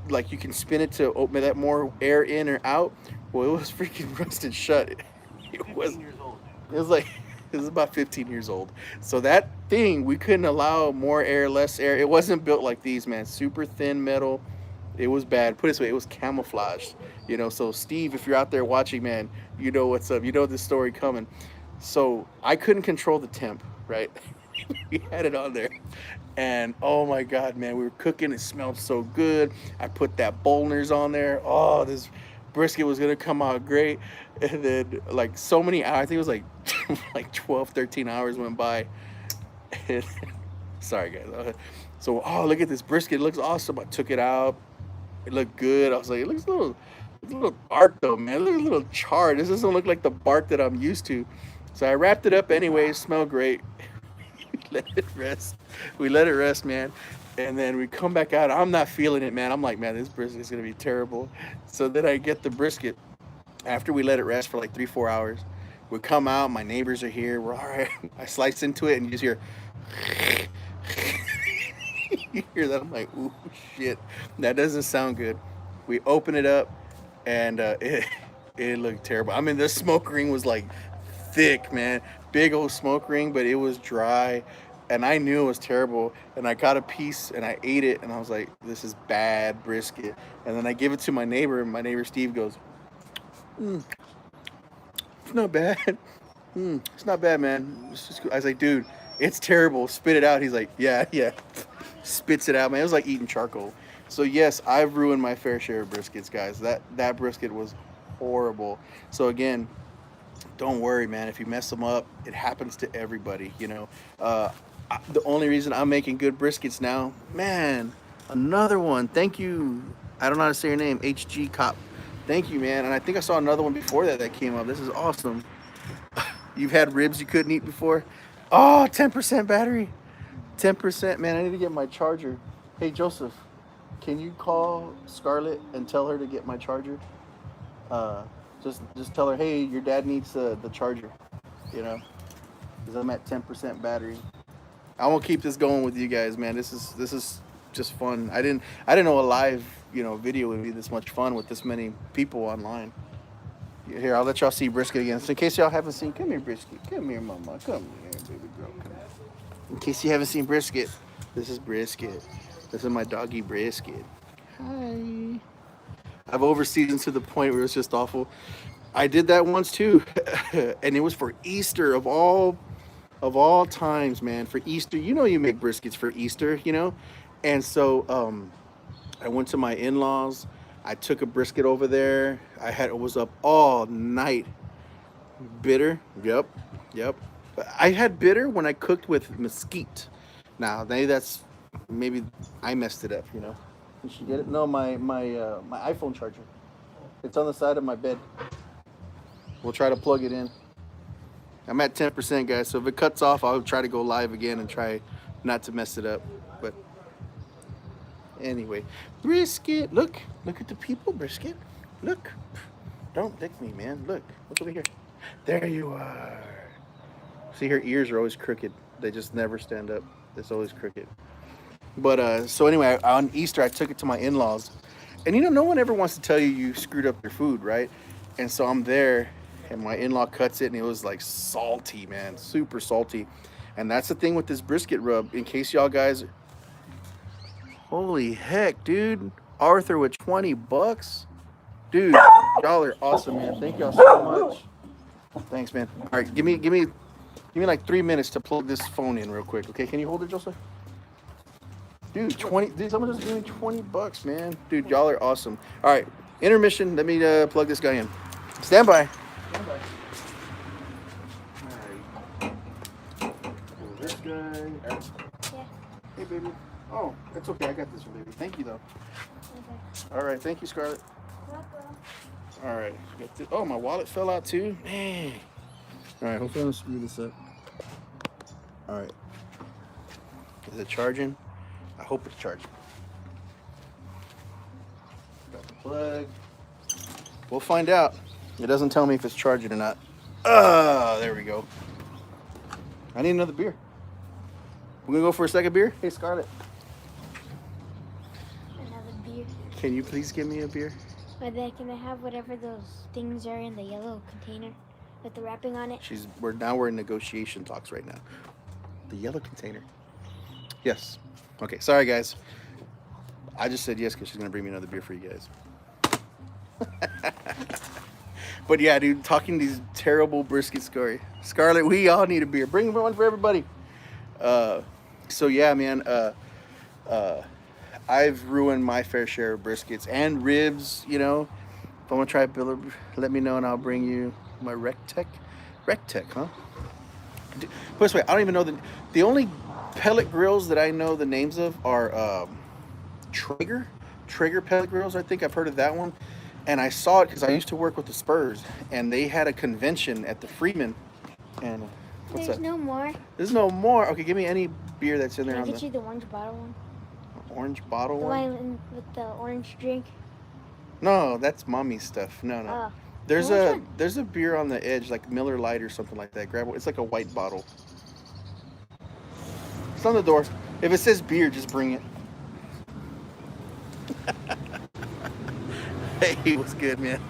like you can spin it to open that more air in or out. Well, it was freaking rusted shut. It was. 15 years old. It was like it was about 15 years old. So that thing we couldn't allow more air, less air. It wasn't built like these, man. Super thin metal. It was bad. Put it this way, it was camouflaged. You know, so Steve, if you're out there watching, man, you know what's up. You know this story coming. So I couldn't control the temp, right? We had it on there. And oh my god, man, we were cooking. It smelled so good. I put that Bolners on there. Oh, this brisket was gonna come out great. And then like so many hours, I think it was like like 12, 13 hours went by. And, sorry guys. So oh, look at this brisket. It looks awesome. I took it out. It looked good. I was like, it looks a little bark though, man. It looks a little charred. This doesn't look like the bark that I'm used to. So I wrapped it up anyway. Smelled great. Let it rest. We let it rest, man. And then we come back out. I'm not feeling it, man. I'm like, man, this brisket is gonna be terrible. So then I get the brisket after we let it rest for like 3, 4 hours. We come out. My neighbors are here. We're all right. I slice into it, and you just hear. You hear that? I'm like, ooh, shit. That doesn't sound good. We open it up, and it looked terrible. I mean, the smoke ring was like thick, man. Big old smoke ring, but it was dry. And I knew it was terrible. And I got a piece and I ate it. And I was like, this is bad brisket. And then I give it to my neighbor. And my neighbor Steve goes, it's not bad. It's not bad, man. I was like, dude, it's terrible. Spit it out. He's like, yeah, yeah. Spits it out, man. It was like eating charcoal. So yes, I've ruined my fair share of briskets, guys. That brisket was horrible. So again, don't worry, man. If you mess them up, it happens to everybody. You know, the only reason I'm making good briskets now, man. Another one. Thank you. I don't know how to say your name. HG Cop. Thank you, man. And I think I saw another one before that came up. This is awesome. You've had ribs you couldn't eat before. Oh, 10% battery. 10%, man. I need to get my charger. Hey, Joseph, can you call Scarlett and tell her to get my charger? Just tell her, hey, your dad needs the charger. You know, because I'm at 10% battery. I won't keep this going with you guys, man. This is just fun. I didn't know a live video would be this much fun with this many people online. Here, I'll let y'all see brisket again. So in case y'all haven't seen, come here, brisket. Come here, mama. Come here, baby girl. Come here. In case you haven't seen brisket, this is brisket. This is my doggy brisket. Hi. I've overseasoned to the point where it's just awful. I did that once too, and it was for Easter of all times, man. For Easter, you make briskets for Easter, and so I went to my in-laws. I took a brisket over there. It was up all night. Bitter, yep. But I had bitter when I cooked with mesquite. Now maybe I messed it up, You should get it. No, my iPhone charger. It's on the side of my bed. We'll try to plug it in. I'm at 10%, guys. So if it cuts off, I'll try to go live again and try not to mess it up. But anyway, brisket. Look at the people, brisket. Look. Don't lick me, man. Look over here. There you are. See, her ears are always crooked. They just never stand up. It's always crooked. But so anyway, on Easter, I took it to my in-laws. And no one ever wants to tell you screwed up their food, right? And so I'm there, and my in-law cuts it, and it was like salty, man. Super salty. And that's the thing with this brisket rub. In case y'all guys... Holy heck, dude. Arthur with $20. Dude, y'all are awesome, man. Thank y'all so much. Thanks, man. All right, give me like 3 minutes to plug this phone in real quick. Okay, can you hold it, Joseph? Dude, someone just gave me $20, man. Dude, y'all are awesome. All right, intermission. Let me plug this guy in. Stand by. Stand by. All right. This guy. Yeah. Hey, baby. Oh, that's okay. I got this one, baby. Thank you, though. Okay. All right. Thank you, Scarlett. All right. Oh, my wallet fell out, too? Man. All right. Hopefully I don't screw this up. All right. Is it charging? I hope it's charging. Got the plug. We'll find out. It doesn't tell me if it's charging or not. There we go. I need another beer. We're gonna go for a second beer? Hey, Scarlett. Another beer. Can you please give me a beer? Or they can I have whatever those things are in the yellow container with the wrapping on it? We're in negotiation talks right now. The yellow container. Yes. Okay. Sorry, guys. I just said yes because she's gonna bring me another beer for you guys. But yeah, dude, talking these terrible brisket story. Scarlett, we all need a beer. Bring one for everybody. Uh, so yeah, man. Uh, I've ruined my fair share of briskets and ribs. You know, if I want to try a billet, let me know and I'll bring you my Rectech. Rectech, huh? Put this way, I don't even know the only pellet grills that I know the names of are Traeger. Traeger pellet grills. I think I've heard of that one. And I saw it because I used to work with the Spurs, and they had a convention at the Freeman. And what's There's that? no more. There's no more. Okay, give me any beer that's in Can there I on get the you the orange bottle one? orange bottle The one. one with the orange drink? No, that's mommy stuff. No, no. Oh. There's Well, which a one? there's a beer on the edge like Miller Lite or something like that. Grab it. It's like a white bottle. It's on the door. If it says beer, just bring it. Hey, what's good, man?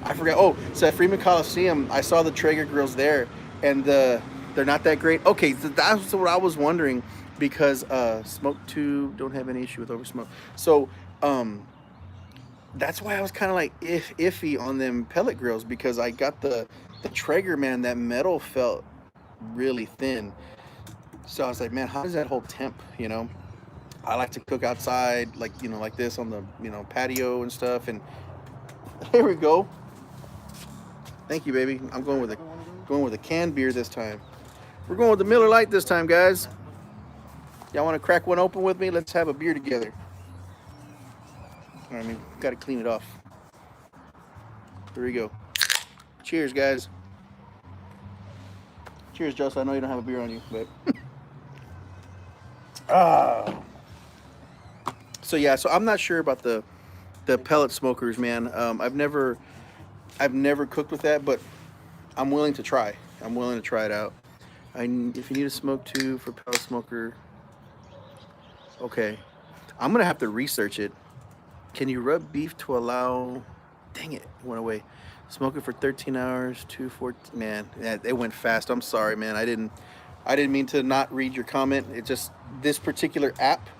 I forgot. Oh, so at Freeman Coliseum, I saw the Traeger grills there, and they're not that great. Okay, so that's what I was wondering because smoke tube don't have any issue with oversmoke. So um, that's why I was kind of like iffy on them pellet grills because I got the Traeger, man. That metal felt really thin. So I was like, man, how does that hold temp? You know, I like to cook outside, like like this on the patio and stuff. And here we go. Thank you, baby. I'm going with a canned beer this time. We're going with the Miller Lite this time, guys. Y'all want to crack one open with me? Let's have a beer together. I mean, got to clean it off. Here we go. Cheers, guys. Cheers, Joseph. I know you don't have a beer on you, but ah. So yeah, so I'm not sure about the pellet smokers, man. I've never cooked with that, but I'm willing to try. I'm willing to try it out. If you need a smoke tube for pellet smoker, okay. I'm gonna have to research it. Can you rub beef to allow? Dang it, it went away. Smoke it for 13 hours. 214. Man, yeah, it went fast. I'm sorry, man. I didn't mean to not read your comment. It just this particular app.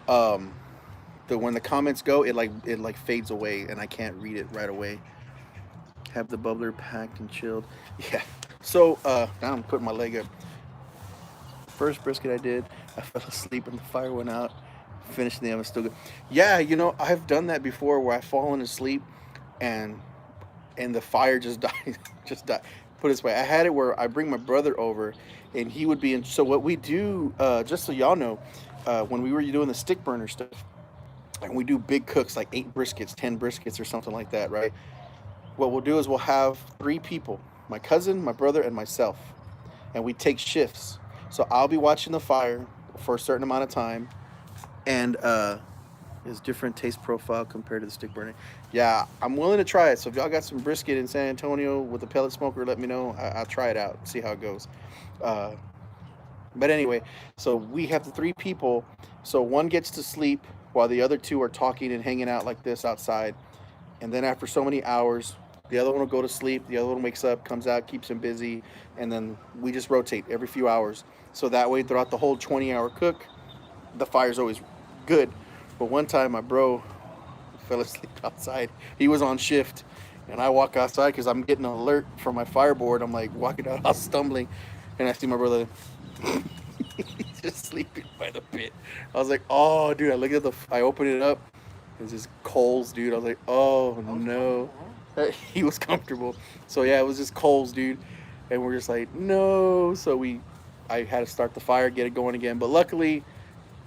Um, when the comments go, it like fades away, and I can't read it right away. Have the bubbler packed and chilled. Yeah. So now I'm putting my leg up. First brisket I did, I fell asleep and the fire went out. Finished the oven still good. Yeah, I've done that before where I've fallen asleep and the fire just died. Just died. Put it this way, I had it where I bring my brother over, and he would be in. So what we do, just so y'all know, when we were doing the stick burner stuff, and we do big cooks like 8 briskets, 10 briskets, or something like that, right? What we'll do is we'll have 3 people: my cousin, my brother, and myself, and we take shifts. So I'll be watching the fire for a certain amount of time, and is different taste profile compared to the stick burning. Yeah, I'm willing to try it. So if y'all got some brisket in San Antonio with a pellet smoker, let me know. I'll try it out, see how it goes. Uh, but anyway, so we have the 3 people. So one gets to sleep while the other 2 are talking and hanging out like this outside. And then after so many hours, the other one will go to sleep. The other one wakes up, comes out, keeps him busy, and then we just rotate every few hours. So that way, throughout the whole 20-hour cook, the fire's always good. But one time, my bro fell asleep outside. He was on shift, and I walk outside because I'm getting an alert from my fireboard. I'm like walking out, I was stumbling, and I see my brother. He's just sleeping by the pit. I was like, oh, dude. I opened it up. It was just coals, dude. I was like, oh no. He was comfortable. So yeah, it was just coals, dude. And we're just like, no. I had to start the fire, get it going again. But luckily,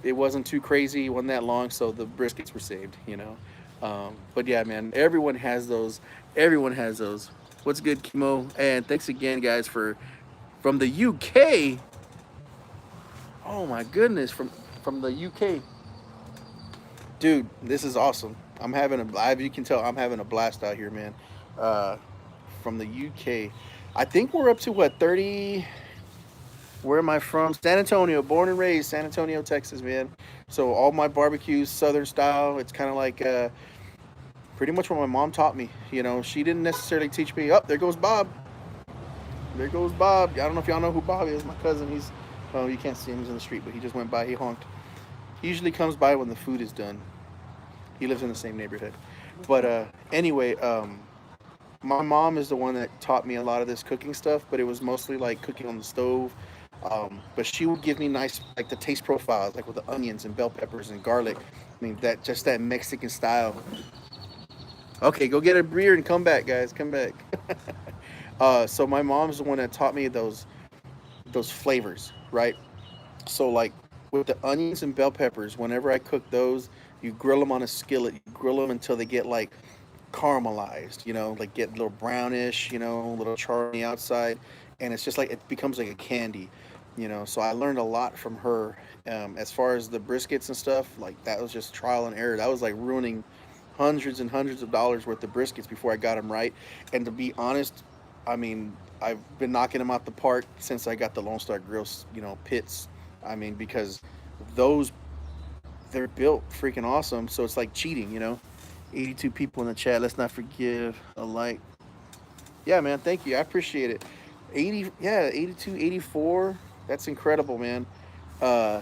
it wasn't too crazy. It wasn't that long, so the briskets were saved. But yeah, man, everyone has those. Everyone has those. What's good, Kimo? And thanks again, guys, from the UK. Oh my goodness, from the UK, dude. This is awesome. As you can tell, I'm having a blast out here, man. Uh, from the UK, I think we're up to what 30. Where am I from? San Antonio, born and raised, San Antonio, Texas, man. So all my barbecues, Southern style. It's kind of like pretty much what my mom taught me. You know, she didn't necessarily teach me. Oh, there goes Bob. There goes Bob. I don't know if y'all know who Bob is. My cousin. He's, well, you can't see him. He's in the street, but he just went by. He honked. He usually comes by when the food is done. He lives in the same neighborhood. But anyway, my mom is the one that taught me a lot of this cooking stuff, but it was mostly like cooking on the stove. But she would give me nice, like the taste profiles, like with the onions and bell peppers and garlic. I mean, that just that Mexican style. Okay, go get a beer and come back, guys. Come back. So my mom's the one that taught me those flavors, right? So like with the onions and bell peppers, whenever I cook those, you grill them on a skillet. You grill them until they get like caramelized, you know, like get a little brownish, you know, a little char on the outside, and it's just like it becomes like a candy, you know. So I learned a lot from her. As far as the briskets and stuff, like that was just trial and error. That was like ruining hundreds and hundreds of dollars worth of briskets before I got them right. And to be honest, I mean, I've been knocking them out the park since I got the Lone Star Grills, you know, pits. I mean, because those they're built freaking awesome. So it's like cheating, you know. 82 people in the chat. Let's not forgive a like. Yeah, man. Thank you. I appreciate it. 80, yeah, 82, 84. That's incredible, man. Uh,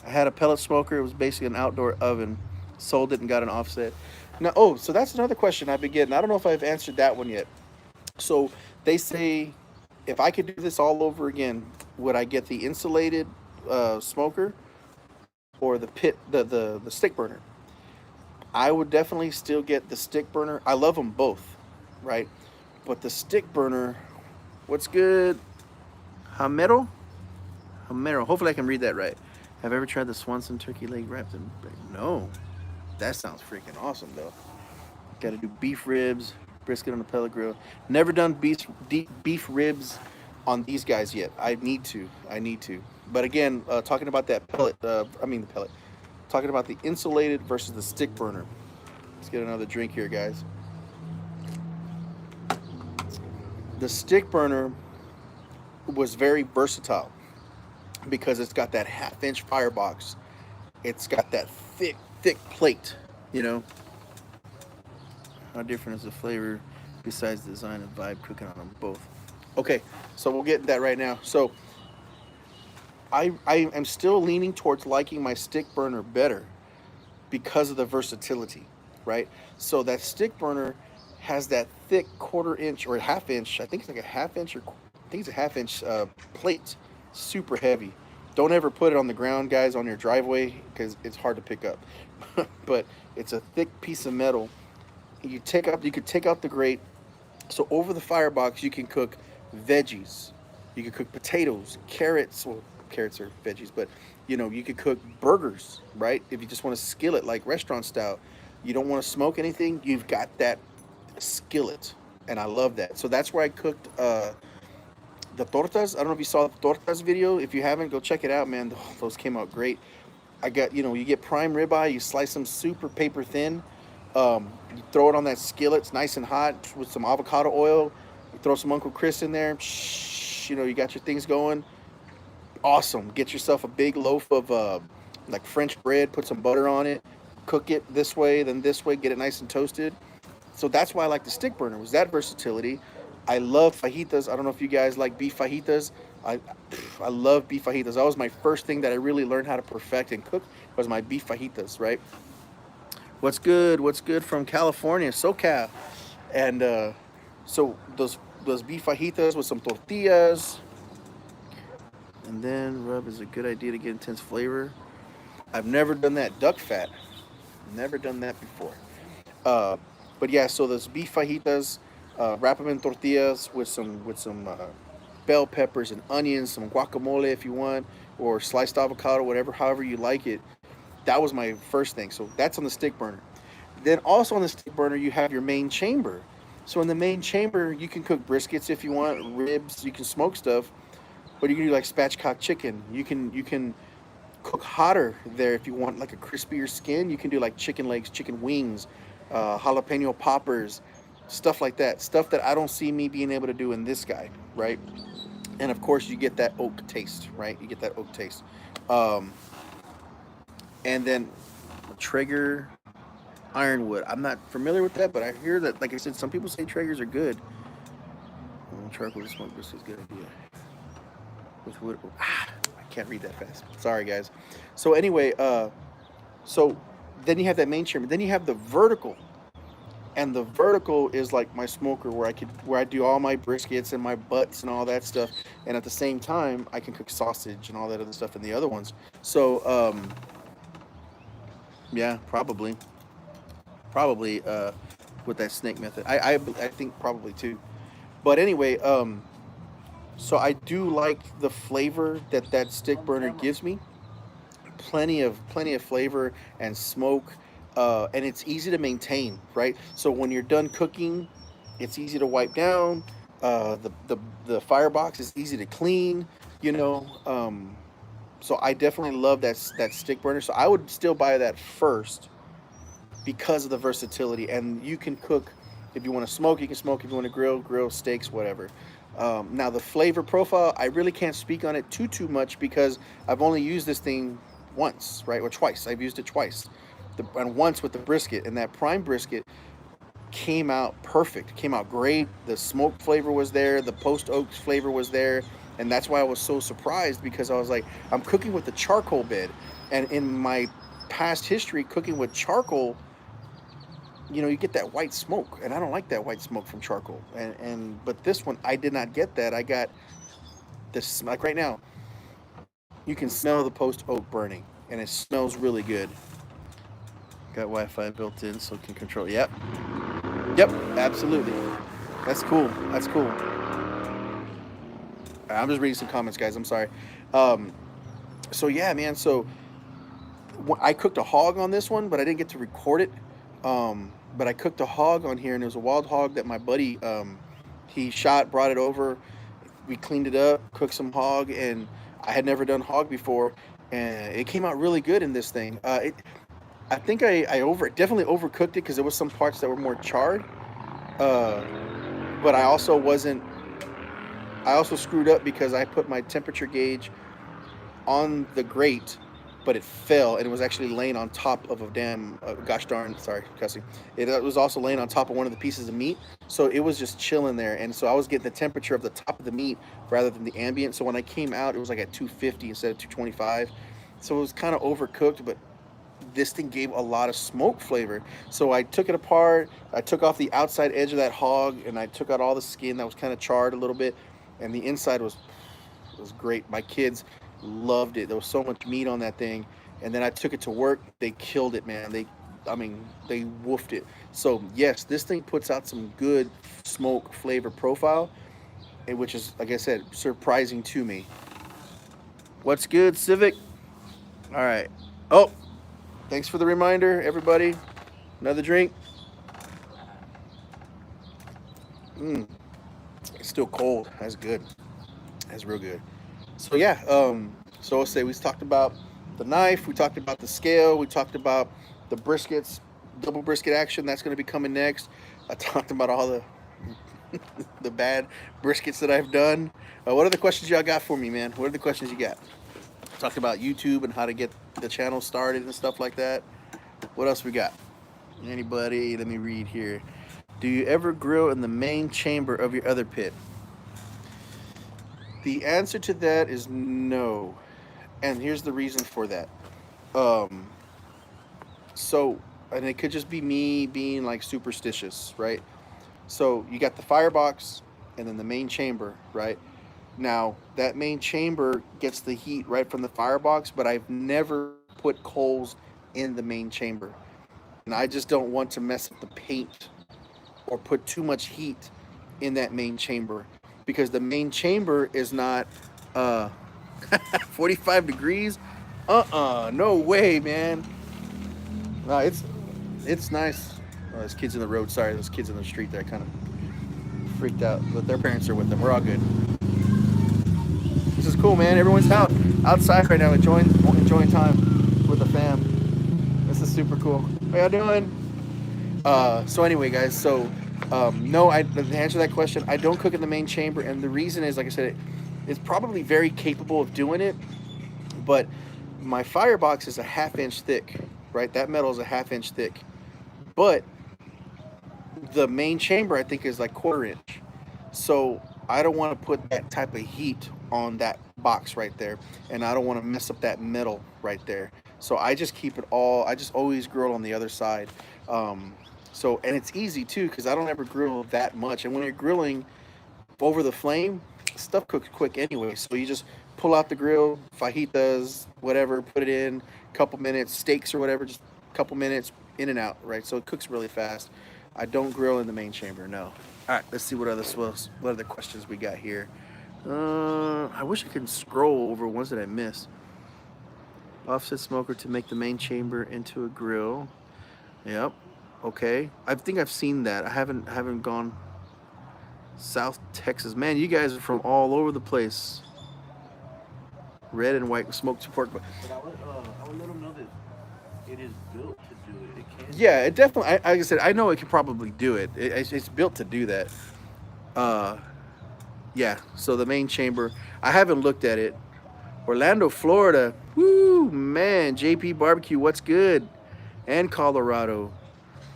I had a pellet smoker. It was basically an outdoor oven. Sold it and got an offset. Now, oh, so that's another question I've been getting. I don't know if I've answered that one yet. So they say if I could do this all over again, would I get the insulated smoker or the pit, the stick burner? I would definitely still get the stick burner. I love them both, right? But the stick burner, what's good? Hamero? Hamero. Hopefully I can read that right. Have you ever tried the Swanson turkey leg wrapped in? No. That sounds freaking awesome, though. Got to do beef ribs, brisket on the pellet grill. Never done beef ribs on these guys yet. I need to. I need to. But again, talking about that pellet, I mean the pellet. Talking about the insulated versus the stick burner. Let's get another drink here, guys. The stick burner was very versatile because it's got that half-inch firebox. It's got that thick plate. You know, how different is the flavor besides the design and vibe cooking on them both? Okay, so we'll get that right now. So I am still leaning towards liking my stick burner better because of the versatility, right? So that stick burner has that thick quarter inch or half inch. I think it's like a half inch or I think it's a half inch plate, super heavy. Don't ever put it on the ground, guys, on your driveway because it's hard to pick up. But it's a thick piece of metal. You could take out the grate. So over the firebox, you can cook veggies. You could cook potatoes, carrots. Well, carrots are veggies, but you know you could cook burgers, right? If you just want to skillet like restaurant style, you don't want to smoke anything. You've got that skillet, and I love that. So that's where I cooked the tortas. I don't know if you saw the tortas video. If you haven't, go check it out, man. Those came out great. I got, you know, you get prime ribeye, you slice them super paper thin. You throw it on that skillet, it's nice and hot with some avocado oil. You throw some Uncle Chris in there. You know, you got your things going. Awesome. Get yourself a big loaf of like French bread, put some butter on it, cook it this way, then this way, get it nice and toasted. So that's why I like the stick burner, was that versatility. I love fajitas. I don't know if you guys like beef fajitas. I I love beef fajitas. That was my first thing that I really learned how to perfect and cook was my beef fajitas, right? What's good? What's good from California, SoCal? And so those beef fajitas with some tortillas, and then rub is a good idea to get intense flavor. I've never done that duck fat. Never done that before. Uh, but yeah, so those beef fajitas, wrap them in tortillas with some bell peppers and onions, some guacamole if you want, or sliced avocado, whatever, however you like it. That was my first thing. So that's on the stick burner. Then also on the stick burner, you have your main chamber. So in the main chamber, you can cook briskets if you want, ribs. You can smoke stuff, but you can do like spatchcock chicken. You can cook hotter there if you want like a crispier skin. You can do like chicken legs, chicken wings, jalapeno poppers, stuff like that. Stuff that I don't see me being able to do in this guy, right? And of course, you get that oak taste, right? You get that oak taste. Um, and then Traeger. ironwood. I'm not familiar with that, but I hear that, like I said, some people say Traegers are good. Charcoal to smoke brisket is a good idea. With wood. I can't read that fast. Sorry, guys. So anyway, so then you have that main chamber. Then you have the vertical, and the vertical is like my smoker where I do all my briskets and my butts and all that stuff, and at the same time I can cook sausage and all that other stuff in the other ones. So yeah, probably with that snake method. I think probably too. But anyway, so I do like the flavor that that stick burner gives me. Plenty of flavor and smoke, and it's easy to maintain. Right. So when you're done cooking, it's easy to wipe down. The firebox is easy to clean. You know. So I definitely love that stick burner. So I would still buy that first because of the versatility. And you can cook if you want to smoke, you can smoke. If you want to grill steaks, whatever. Now the flavor profile, I really can't speak on it too much because I've only used this thing once, right, or twice. I've used it twice, and once with the brisket, and that prime brisket came out perfect, came out great. The smoke flavor was there, the post oak flavor was there, and that's why I was so surprised because I was like, I'm cooking with the charcoal bed, and in my past history cooking with charcoal, you get that white smoke, and I don't like that white smoke from charcoal. And but this one, I did not get that. I got this, like right now, you can smell the post oak burning, and it smells really good. Got Wi-Fi built in, so it can control. Yep, absolutely. That's cool. That's cool. I'm just reading some comments, guys. I'm sorry. Um, so yeah, man. So I cooked a hog on this one, but I didn't get to record it. But I cooked a hog on here, and it was a wild hog that my buddy he shot, brought it over. We cleaned it up, cooked some hog, and I had never done hog before, and it came out really good in this thing. I think I definitely overcooked it because there was some parts that were more charred. Uh, but I also wasn't. I also screwed up because I put my temperature gauge on the grate, but it fell and it was actually laying on top of a damn gosh darn, sorry cussing. It was also laying on top of one of the pieces of meat, so it was just chilling there, and so I was getting the temperature of the top of the meat rather than the ambient. So when I came out, it was like at 250 instead of 225. So it was kind of overcooked, but this thing gave a lot of smoke flavor. So I took it apart. I took off the outside edge of that hog, and I took out all the skin that was kind of charred a little bit, and the inside was great. My kids loved it. There was so much meat on that thing, and then I took it to work. They killed it, man. They woofed it. So yes, this thing puts out some good smoke flavor profile, which is, like I said, surprising to me. What's good, Civic? All right. Oh, thanks for the reminder, everybody. Another drink. It's still cold. That's good. That's real good. So yeah, so I'll say we talked about the knife, we talked about the scale, we talked about the briskets, double brisket action that's going to be coming next. I talked about all the the bad briskets that I've done. What are the questions y'all got for me, man? What are the questions you got? Talked about YouTube and how to get the channel started and stuff like that. What else we got? Anybody? Let me read here. Do you ever grill in the main chamber of your other pit? The answer to that is no. And here's the reason for that. Um, so, and it could just be me being like superstitious, right? So you got the firebox and then the main chamber, right? Now, that main chamber gets the heat right from the firebox, but I've never put coals in the main chamber. And I just don't want to mess up the paint or put too much heat in that main chamber because the main chamber is not uh 45 degrees. No way, man. No, it's nice. Oh, there's kids in the road. Sorry, there's kids in the street that kind of freaked out, but their parents are with them. We're all good. This is cool, man. Everyone's outside right now, enjoying time with the fam. This is super cool. How y'all doing? So anyway, guys. So no, to answer that question, I don't cook in the main chamber, and the reason is, like I said, it's probably very capable of doing it, but my firebox is a half inch thick, right? That metal is a half inch thick. But the main chamber I think is like 1/4 inch. So I don't want to put that type of heat on that box right there, and I don't want to mess up that metal right there. So I just keep it all. I just always grill on the other side. Um, so and it's easy too because I don't ever grill that much. And when you're grilling over the flame, stuff cooks quick anyway. So you just pull out the grill, fajitas, whatever, put it in, couple minutes, steaks or whatever, just a couple minutes, in and out, right? So it cooks really fast. I don't grill in the main chamber, no. All right, let's see what other questions we got here. I wish I could scroll over ones that I missed. Offset smoker to make the main chamber into a grill. Yep. Okay. I think I've seen that. I haven't gone South Texas. Man, you guys are from all over the place. Red and white smoked pork. But I would let them know that it is built to do it. It can. Yeah, it definitely. Like I said, I know it can probably do it. It's built to do that. Uh, yeah. So the main chamber, I haven't looked at it. Orlando, Florida. Woo, man. JP Barbecue, what's good? And Colorado.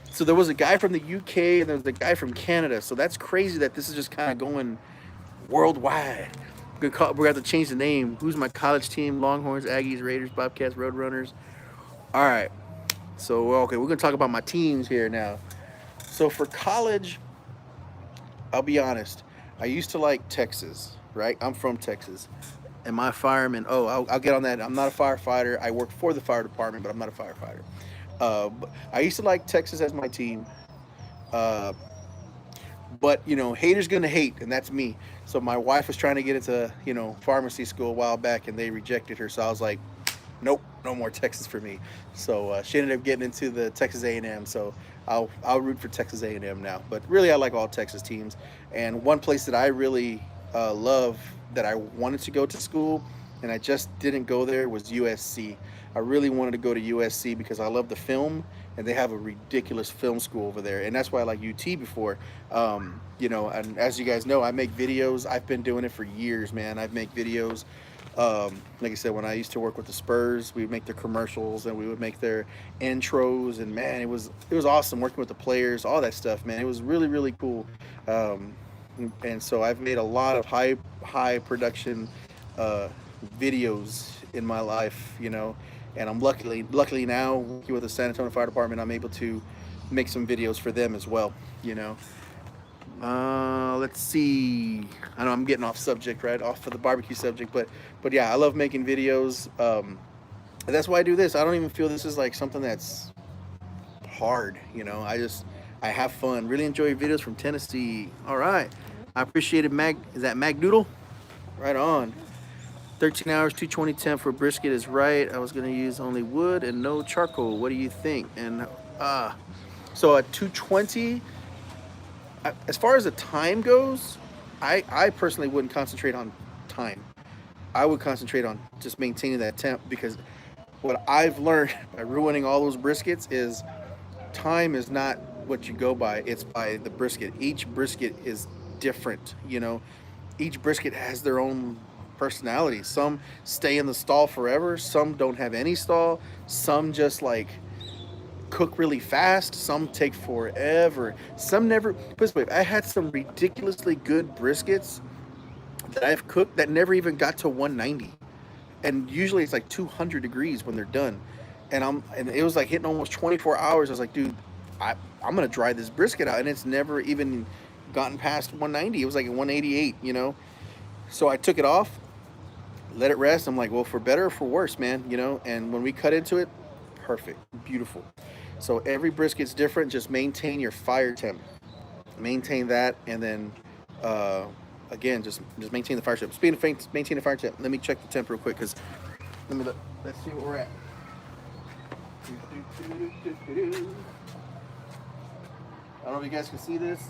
So there was a guy from the UK and there was a guy from Canada. So that's crazy that this is just kind of going worldwide. We're going to have to change the name. Who's my college team? Longhorns, Aggies, Raiders, Bobcats, Roadrunners. All right. So, okay, we're going to talk about my teams here now. So for college, I'll be honest. I used to like Texas, right? I'm from Texas. And my fireman, I'll get on that. I'm not a firefighter. I work for the fire department, but I'm not a firefighter. I used to like Texas as my team. Uh, but, haters going to hate, and that's me. So my wife was trying to get into, pharmacy school a while back, and they rejected her. So I was like, nope, no more Texas for me. So she ended up getting into the Texas A&M. So I'll root for Texas A&M now. But really, I like all Texas teams. And one place that I really love that I wanted to go to school, and I just didn't go there, was USC. I really wanted to go to USC because I love the film, and they have a ridiculous film school over there. And that's why I like UT before. And as you guys know, I make videos. I've been doing it for years, man. I make videos. Like I said, when I used to work with the Spurs, we would make their commercials and we would make their intros, and man, it was awesome working with the players, all that stuff, man. It was really, really cool. And so I've made a lot of high production videos in my life, and I'm luckily now working with the San Antonio Fire Department, I'm able to make some videos for them as well. Let's see. I know I'm getting off subject, right? Off of the barbecue subject, but yeah, I love making videos. And that's why I do this. I don't even feel this is like something that's hard. I have fun. Really enjoy your videos from Tennessee. All right. I appreciate it, Mag. Is that Mag Noodle? Right on. 13 hours, 220 temp for brisket is right. I was gonna use only wood and no charcoal. What do you think? And so at 220. As far as the time goes, I personally wouldn't concentrate on time. I would concentrate on just maintaining that temp, because what I've learned by ruining all those briskets is time is not what you go by, it's by the brisket. Each brisket is different, Each brisket has their own personality. Some stay in the stall forever, some don't have any stall, some just like cook really fast, some take forever, some never. Put this way, I had some ridiculously good briskets that I've cooked that never even got to 190, and usually it's like 200 degrees when they're done, and it was like hitting almost 24 hours. I was like, dude, I'm gonna dry this brisket out, and it's never even gotten past 190. It was like 188, so I took it off, let it rest. I'm like, well, for better or for worse, man, and when we cut into it, perfect, beautiful. So every brisket's different. Just maintain your fire temp. Maintain that, and then again, just maintain the fire temp. Speaking of maintain the fire temp, let me check the temp real quick, because let's see what we're at. I don't know if you guys can see this.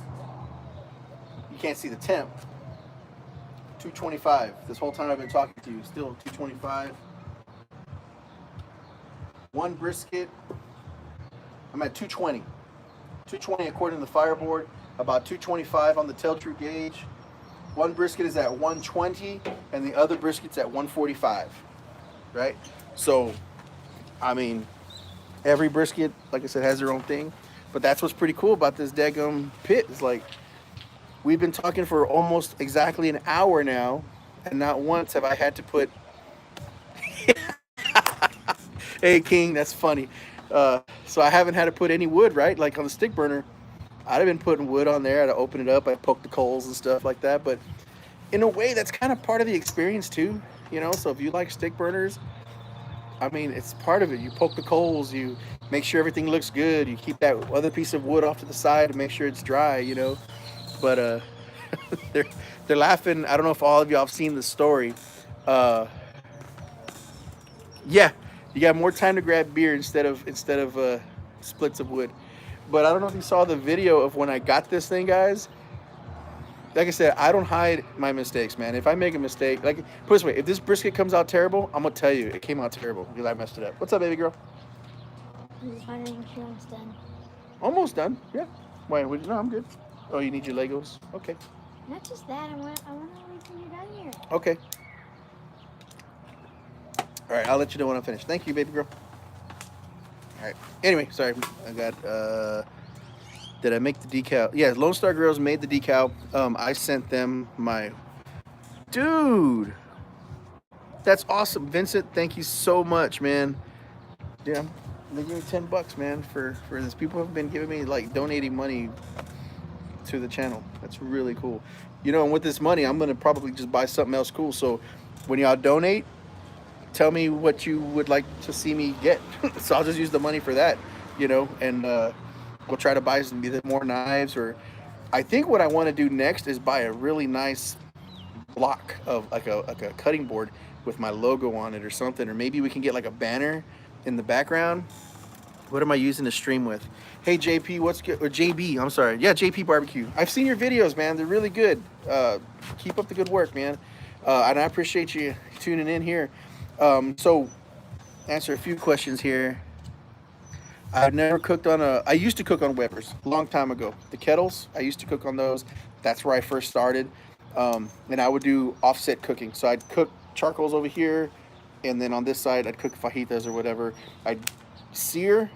You can't see the temp. 225. This whole time I've been talking to you, still 225. One brisket, I'm at 220. 220 according to the fireboard, about 225 on the tell-true gauge. One brisket is at 120, and the other brisket's at 145, right? So, I mean, every brisket, like I said, has their own thing. But that's what's pretty cool about this daggum pit. It's like we've been talking for almost exactly an hour now, and not once have I had to put. Hey King, that's funny. So I haven't had to put any wood, right? Like on the stick burner, I'd have been putting wood on there. I'd open it up, I'd poke the coals and stuff like that. But in a way, that's kind of part of the experience too, you know. So if you like stick burners, I mean, it's part of it. You poke the coals, you make sure everything looks good. You keep that other piece of wood off to the side to make sure it's dry, you know. But they're they're laughing. I don't know if all of y'all have seen the story. Uh, yeah, you got more time to grab beer instead of splits of wood. But I don't know if you saw the video of when I got this thing, guys. Like I said, I don't hide my mistakes, man. If I make a mistake, like put it this way, if this brisket comes out terrible, I'm gonna tell you it came out terrible because I messed it up. What's up, baby girl? I'm just wondering if you're almost done. Almost done. Yeah. Wait, no, I'm good. Oh, you need your Legos? Okay. Not just that, I want to wait till you're done here. Okay. All right, I'll let you know when I'm finished. Thank you, baby girl. All right. Anyway, sorry, I got. Did I make the decal? Yeah, Lone Star Grills made the decal. I sent them my. Dude, that's awesome, Vincent. Thank you so much, man. Yeah, they gave me $10, man, for this. People have been giving me like donating money to the channel. That's really cool. You know, and with this money, I'm gonna probably just buy something else cool. So when y'all donate, tell me what you would like to see me get. So I'll just use the money for that, you know, and we'll try to buy some either more knives or I think what I want to do next is buy a really nice block of like a cutting board with my logo on it or something, or maybe we can get like a banner in the background. What am I using to stream with? Hey JP, what's good? Or JB, I'm sorry. Yeah, JP Barbecue. I've seen your videos, man. They're really good. Keep up the good work, man. And I appreciate you tuning in here. So answer a few questions here. I've never cooked on I used to cook on Weber's a long time ago. The kettles, I used to cook on those. That's where I first started. And I would do offset cooking. So I'd cook charcoals over here, and then on this side, I'd cook fajitas or whatever. I'd sear,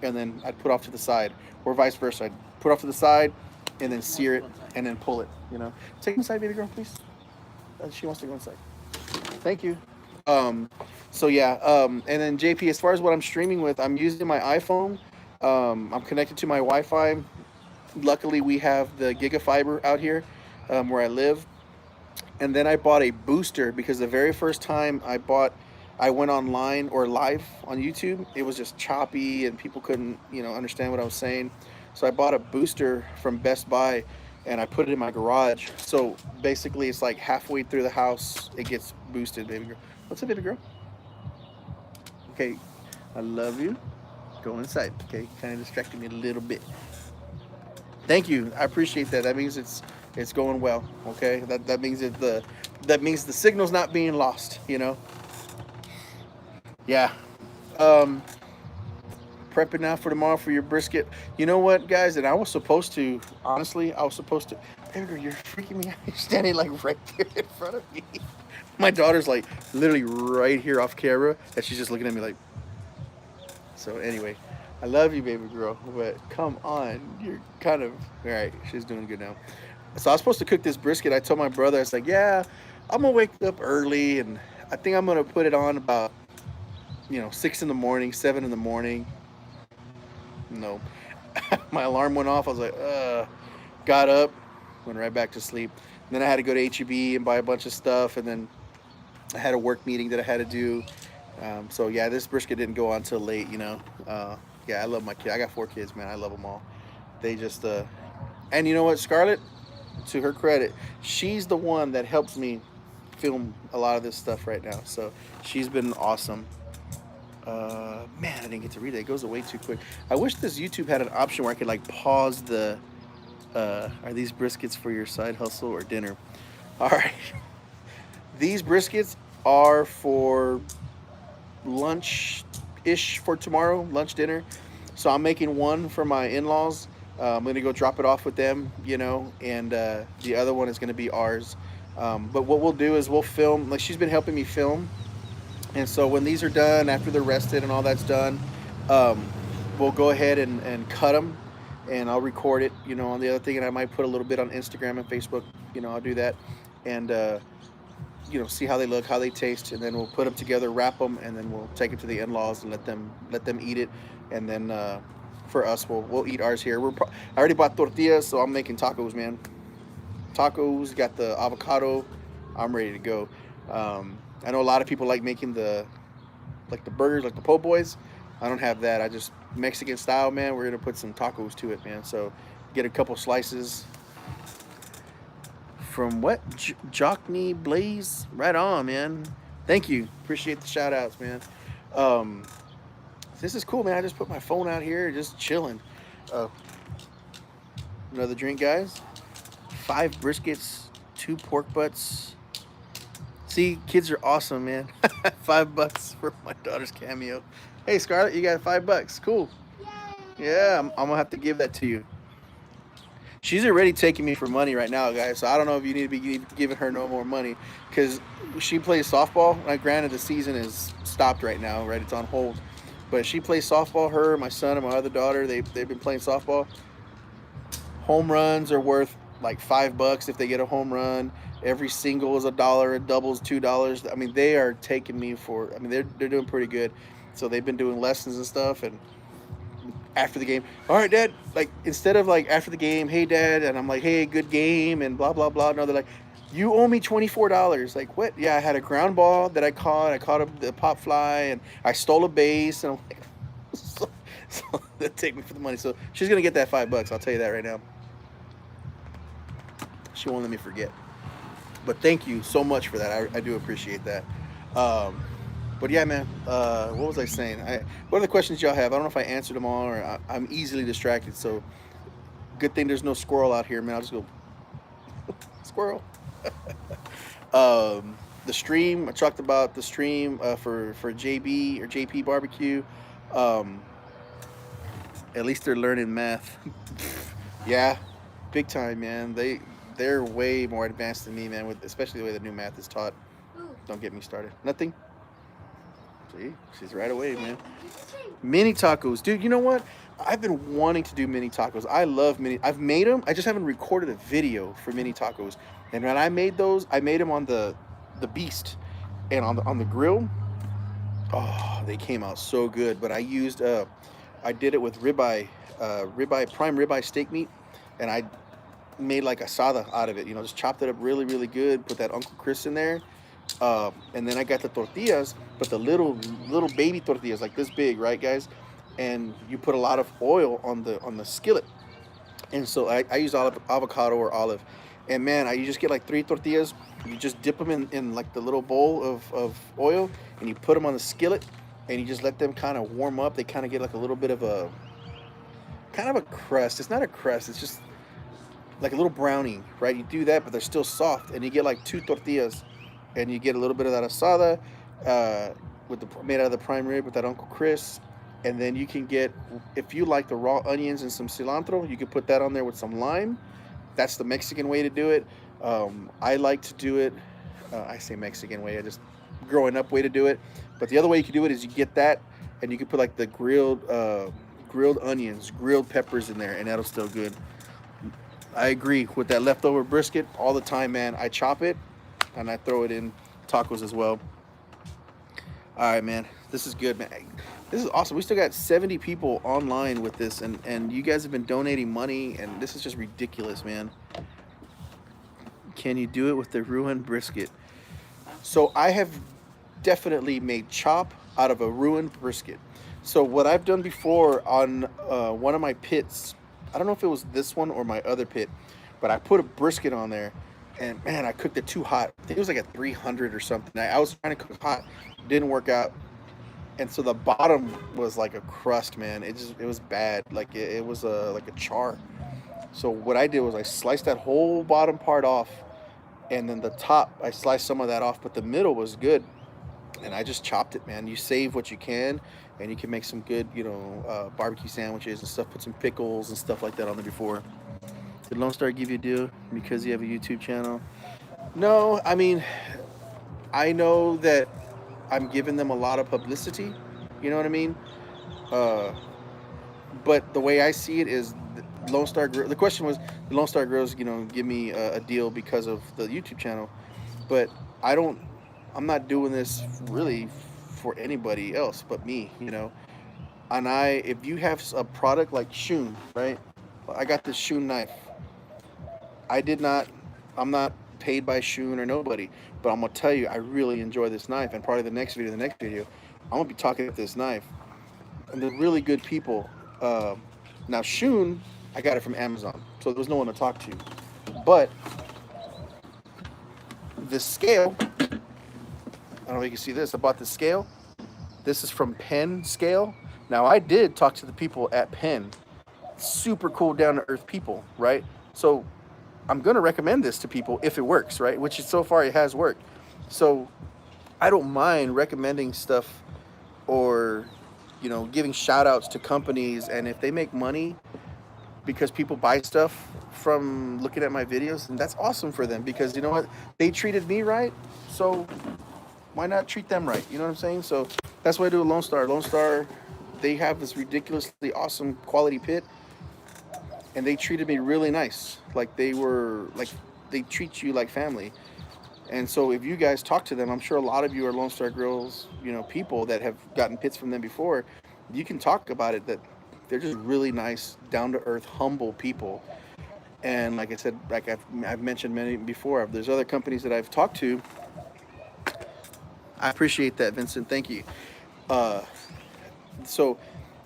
and then I'd put off to the side, or vice versa. I'd put off to the side, and then sear it, and then pull it, you know. Take inside, baby girl, please. She wants to go inside. Thank you. So yeah, and then JP, as far as what I'm streaming with, I'm using my iPhone. I'm connected to my Wi-Fi. Luckily, we have the Gigafiber out here where I live. And then I bought a booster because the very first time I went online or live on YouTube, it was just choppy and people couldn't, you know, understand what I was saying. So I bought a booster from Best Buy and I put it in my garage. So basically, it's like halfway through the house, it gets boosted, baby girl. What's up, baby girl? Okay, I love you. Go inside. Okay, kind of distracted me a little bit. Thank you. I appreciate that. That means it's going well. Okay, that means that means the signal's not being lost. You know. Yeah. Prepping now for tomorrow for your brisket. You know what, guys? And I was supposed to. Honestly, I was supposed to. Baby girl, you're freaking me out. You're standing like right there in front of me. My daughter's like literally right here off camera, and she's just looking at me like. So anyway, I love you, baby girl, but come on, you're kind of all right. She's doing good now. So I was supposed to cook this brisket. I told my brother, I was like, yeah, I'm gonna wake up early, and I think I'm gonna put it on about 6 in the morning, 7 in the morning. No, my alarm went off. I was like, got up, went right back to sleep. And then I had to go to H-E-B and buy a bunch of stuff, and then I had a work meeting that I had to do. So yeah, this brisket didn't go on until late, Yeah, I love my kids. I got 4 kids, man. I love them all. They just, and you know what, Scarlett, to her credit, she's the one that helps me film a lot of this stuff right now. So she's been awesome. Man, I didn't get to read it. It goes away too quick. I wish this YouTube had an option where I could like pause the, are these briskets for your side hustle or dinner? All right. These briskets are for lunch-ish for tomorrow, lunch, dinner. So I'm making one for my in-laws. I'm going to go drop it off with them, and the other one is going to be ours. But what we'll do is we'll film, like she's been helping me film. And so when these are done, after they're rested and all that's done, we'll go ahead and cut them, and I'll record it, on the other thing, and I might put a little bit on Instagram and Facebook. I'll do that, and see how they look, how they taste, and then we'll put them together, wrap them, and then we'll take it to the in-laws and let them eat it, and then for us, we'll eat ours here. I already bought tortillas, so I'm making tacos, man. Tacos, got the avocado. I'm ready to go. I know a lot of people like making the burgers, like the po' boys. I don't have that. I just Mexican style, man. We're gonna put some tacos to it, man. So get a couple slices from what? Jockney Blaze? Right on, man. Thank you. Appreciate the shout outs, man. Um, this is cool, man. I just put my phone out here, just chilling. Uh, Another drink, guys. 5 briskets, 2 pork butts. See, kids are awesome, man. $5 for my daughter's cameo. Hey, Scarlett, you got $5. Cool. Yeah, I'm gonna have to give that to you. She's already taking me for money right now, guys. So I don't know if you need to be giving her no more money, because she plays softball. Granted, the season is stopped right now, right? It's on hold. But she plays softball. Her, my son, and my other daughter, they've been playing softball. Home runs are worth like $5 if they get a home run. Every single is $1. A double's $2. I mean, they are taking me for. I mean, they're doing pretty good. So they've been doing lessons and stuff, and after the game, all right, Dad. Like, instead of like after the game, hey, Dad, and I'm like, hey, good game, and blah blah blah. No, they're like, you owe me $24. Like, what? Yeah, I had a ground ball that I caught. I caught the pop fly, and I stole a base, and I'm like, so they take me for the money. So she's gonna get that $5. I'll tell you that right now. She won't let me forget. But thank you so much for that. I do appreciate that. But yeah, man. What was I saying? What are the questions y'all have? I don't know if I answered them all, or I'm easily distracted. So good thing there's no squirrel out here, man. I'll just go squirrel. The stream. I talked about the stream for JB or JP barbecue. At least they're learning math. Yeah, big time, man. They're way more advanced than me, man. With especially the way the new math is taught. Don't get me started. Nothing. See, she's right away, man. Mini tacos, dude. You know what? I've been wanting to do mini tacos. I love mini. I've made them. I just haven't recorded a video for mini tacos. And when I made those, I made them on the Beast and on the grill. Oh, they came out so good. But I did it with prime ribeye steak meat, and I made like asada out of it. Just chopped it up really, really good. Put that Uncle Chris in there. And then I got the tortillas, but the little baby tortillas, like this big, right, guys? And you put a lot of oil on the skillet, and so I use avocado or olive, and man, you just get like 3 tortillas. You just dip them in like the little bowl of oil, and you put them on the skillet, and you just let them kind of warm up. They kind of get like a little bit of a crust. It's not a crust. It's just like a little brownie, right? You do that, but they're still soft, and you get like 2 tortillas. And you get a little bit of that asada made out of the prime rib with that Uncle Chris. And then you can get, if you like the raw onions and some cilantro, you can put that on there with some lime. That's the Mexican way to do it. I like to do it, I say Mexican way, I just growing up way to do it. But the other way you can do it is you get that, and you can put like the grilled onions, grilled peppers in there, and that'll still good. I agree with that leftover brisket all the time, man. I chop it, and I throw it in tacos as well. All right, man. This is good, man. This is awesome. We still got 70 people online with this, and you guys have been donating money, and this is just ridiculous, man. Can you do it with the ruined brisket? So I have definitely made chop out of a ruined brisket. So what I've done before on one of my pits, I don't know if it was this one or my other pit, but I put a brisket on there. And man, I cooked it too hot. I think it was like at 300 or something. I was trying to cook hot, didn't work out, and so the bottom was like a crust, man. It was bad. Like it was like a char. So what I did was I sliced that whole bottom part off, and then the top I sliced some of that off, but the middle was good, and I just chopped it, man. You save what you can, and you can make some good, barbecue sandwiches and stuff. Put some pickles and stuff like that on there before. Did Lone Star give you a deal because you have a YouTube channel? No, I mean, I know that I'm giving them a lot of publicity. You know what I mean? But the way I see it is, Lone Star Grill. The question was, the Lone Star Grills, give me a deal because of the YouTube channel, but I don't. I'm not doing this really for anybody else but me. And if you have a product like Shun, right? I got this Shun knife. I did not. I'm not paid by Shun or nobody, but I'm gonna tell you, I really enjoy this knife. And probably the next video, I'm gonna be talking about this knife. And they're really good people. Now Shun, I got it from Amazon, so there was no one to talk to. But the scale, I don't know if you can see this. I bought the scale. This is from Penn Scale. Now I did talk to the people at Penn. Super cool, down to earth people, right? So I'm gonna recommend this to people if it works, right? Which is, so far it has worked. So I don't mind recommending stuff, or giving shout outs to companies, and if they make money because people buy stuff from looking at my videos, and that's awesome for them, because you know what, they treated me right, so why not treat them right? You know what I'm saying? So that's what I do with Lone Star. Lone Star, they have this ridiculously awesome quality pit, and they treated me really nice. Like they treat you like family. And so if you guys talk to them, I'm sure a lot of you are Lone Star Grills, people that have gotten pits from them before. You can talk about it, that they're just really nice, down to earth, humble people. And like I said, like I've mentioned many before, there's other companies that I've talked to. I appreciate that, Vincent. Thank you. Uh, so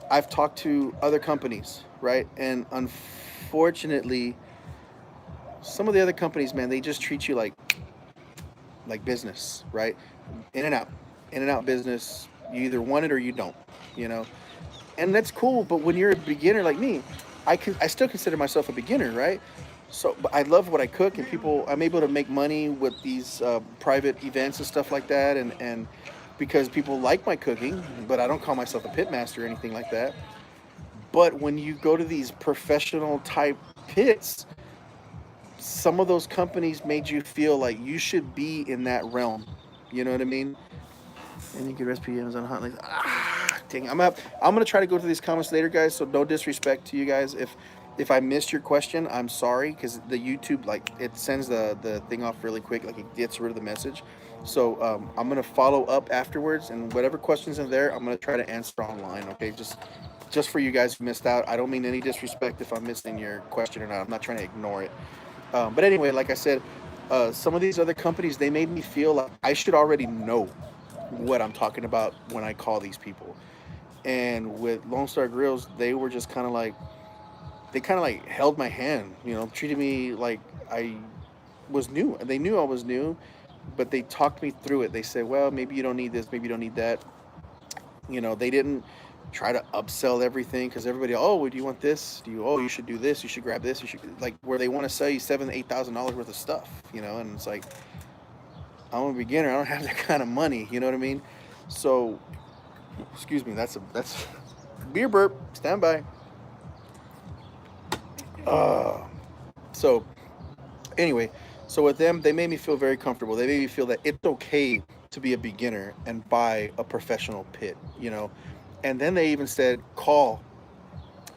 I've talked to other companies, right? And unfortunately, some of the other companies, man, they just treat you like business, right? In and out business. You either want it or you don't, you know. And that's cool. But when you're a beginner like me, I still consider myself a beginner, right? So, but I love what I cook, and I'm able to make money with these private events and stuff like that, and because people like my cooking, but I don't call myself a pit master or anything like that. But when you go to these professional type pits, some of those companies made you feel like you should be in that realm. You know what I mean? And you can recipe Amazon hot links. Dang, I'm gonna try to go to these comments later, guys. So no disrespect to you guys. If I missed your question, I'm sorry, because the YouTube, like, it sends the thing off really quick, like it gets rid of the message. So I'm gonna follow up afterwards, and whatever questions are there, I'm gonna try to answer online. Okay, just for you guys who missed out. I don't mean any disrespect if I'm missing your question or not. I'm not trying to ignore it. But anyway, like I said, some of these other companies, they made me feel like I should already know what I'm talking about when I call these people. And with Lone Star Grills, they were just kind of like held my hand, treated me like I was new. They knew I was new, but they talked me through it. They said, well, maybe you don't need this, maybe you don't need that. They didn't try to upsell everything, because everybody, oh, do you want this? You should do this, you should grab this, you should, like, where they want to sell you $7,000-8,000 worth of stuff, and it's like, I'm a beginner, I don't have that kind of money, you know what I mean? So, excuse me, that's beer burp, stand by. So anyway, so with them, they made me feel very comfortable. They made me feel that it's okay to be a beginner and buy a professional pit. And then they even said, call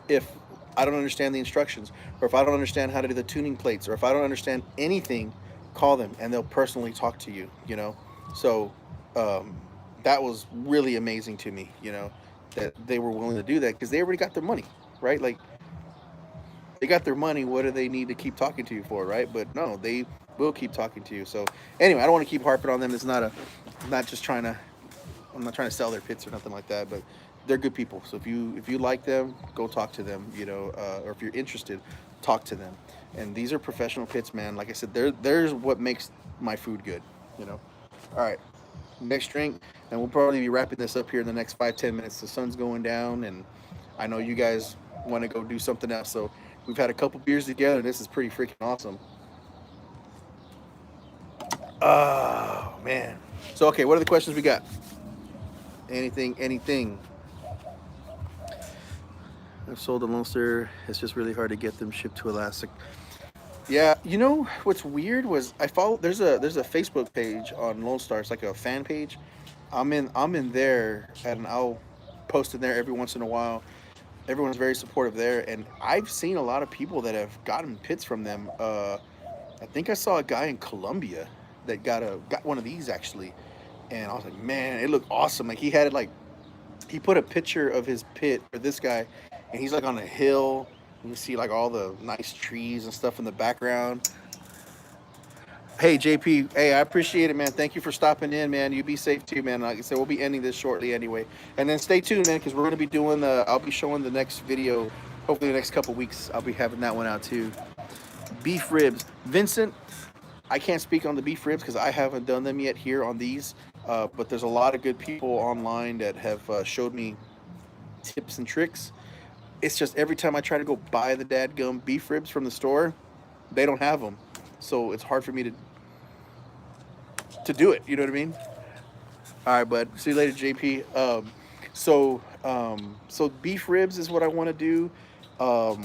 if I don't understand the instructions, or if I don't understand how to do the tuning plates, or if I don't understand anything, call them and they'll personally talk to you. So um, that was really amazing to me, that they were willing to do that, because they already got their money, right? Like, they got their money. What do they need to keep talking to you for, right? But no, they will keep talking to you. So anyway, I don't want to keep harping on them. It's not not just trying to. I'm not trying to sell their pits or nothing like that. But they're good people. So if you like them, go talk to them. Or if you're interested, talk to them. And these are professional pits, man. Like I said, there's what makes my food good. All right, next drink, and we'll probably be wrapping this up here in the next 5-10 minutes. The sun's going down, and I know you guys want to go do something else. So we've had a couple beers together, and this is pretty freaking awesome. Oh, man. So, okay, what are the questions we got? Anything. I've sold a Lone Star. It's just really hard to get them shipped to Alaska. Yeah, what's weird was I follow. There's a Facebook page on Lone Star. It's like a fan page. I'm in there, and I'll post in there every once in a while. everyone's very supportive there, and I've seen a lot of people that have gotten pits from them. I think I saw a guy in Colombia that got one of these actually, and I was like, man, it looked awesome. Like he had it like he put a picture of his pit for this guy, and he's like on a hill. You see like all the nice trees and stuff in the background. Hey JP, hey, I appreciate it, man. Thank you for stopping in, man. You be safe too, man. Like I said, we'll be ending this shortly anyway, and then stay tuned, man, because we're gonna be doing the. I'll be showing the next video. Hopefully, the next couple weeks, I'll be having that one out too. Beef ribs, Vincent. I can't speak on the beef ribs because I haven't done them yet here on these. But there's a lot of good people online that have showed me tips and tricks. It's just every time I try to go buy the dadgum beef ribs from the store, they don't have them, so it's hard for me to do it. You know what I mean? All right, bud. See you later, JP. So beef ribs is what I want to do. Um,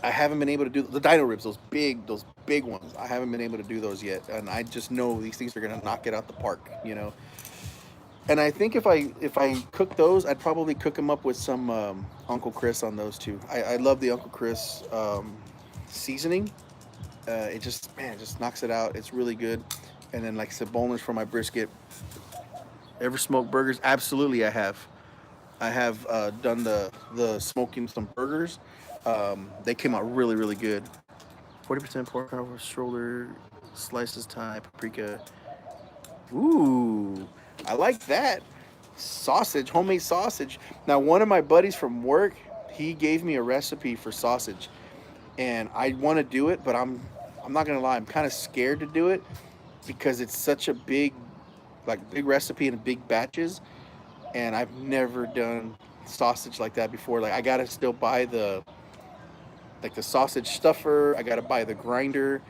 I haven't been able to do the dino ribs, those big ones. I haven't been able to do those yet, and I just know these things are gonna knock it out the park. You know. And I think if I cook those, I'd probably cook them up with some Uncle Chris on those too. I love the Uncle Chris seasoning. It just man, it just knocks it out. It's really good. And then like I said, boneless for my brisket. Ever smoked burgers? Absolutely, I have. I have done the smoking some burgers. They came out really good. 40% pork over shoulder, slices, Thai, paprika. Ooh, I like that. Sausage, homemade sausage. Now, one of my buddies from work, he gave me a recipe for sausage, and I want to do it, but I'm not gonna lie, I'm kind of scared to do it because it's such a big recipe in big batches, and I've never done sausage like that before. Like I gotta still buy the sausage stuffer. I gotta buy the grinder,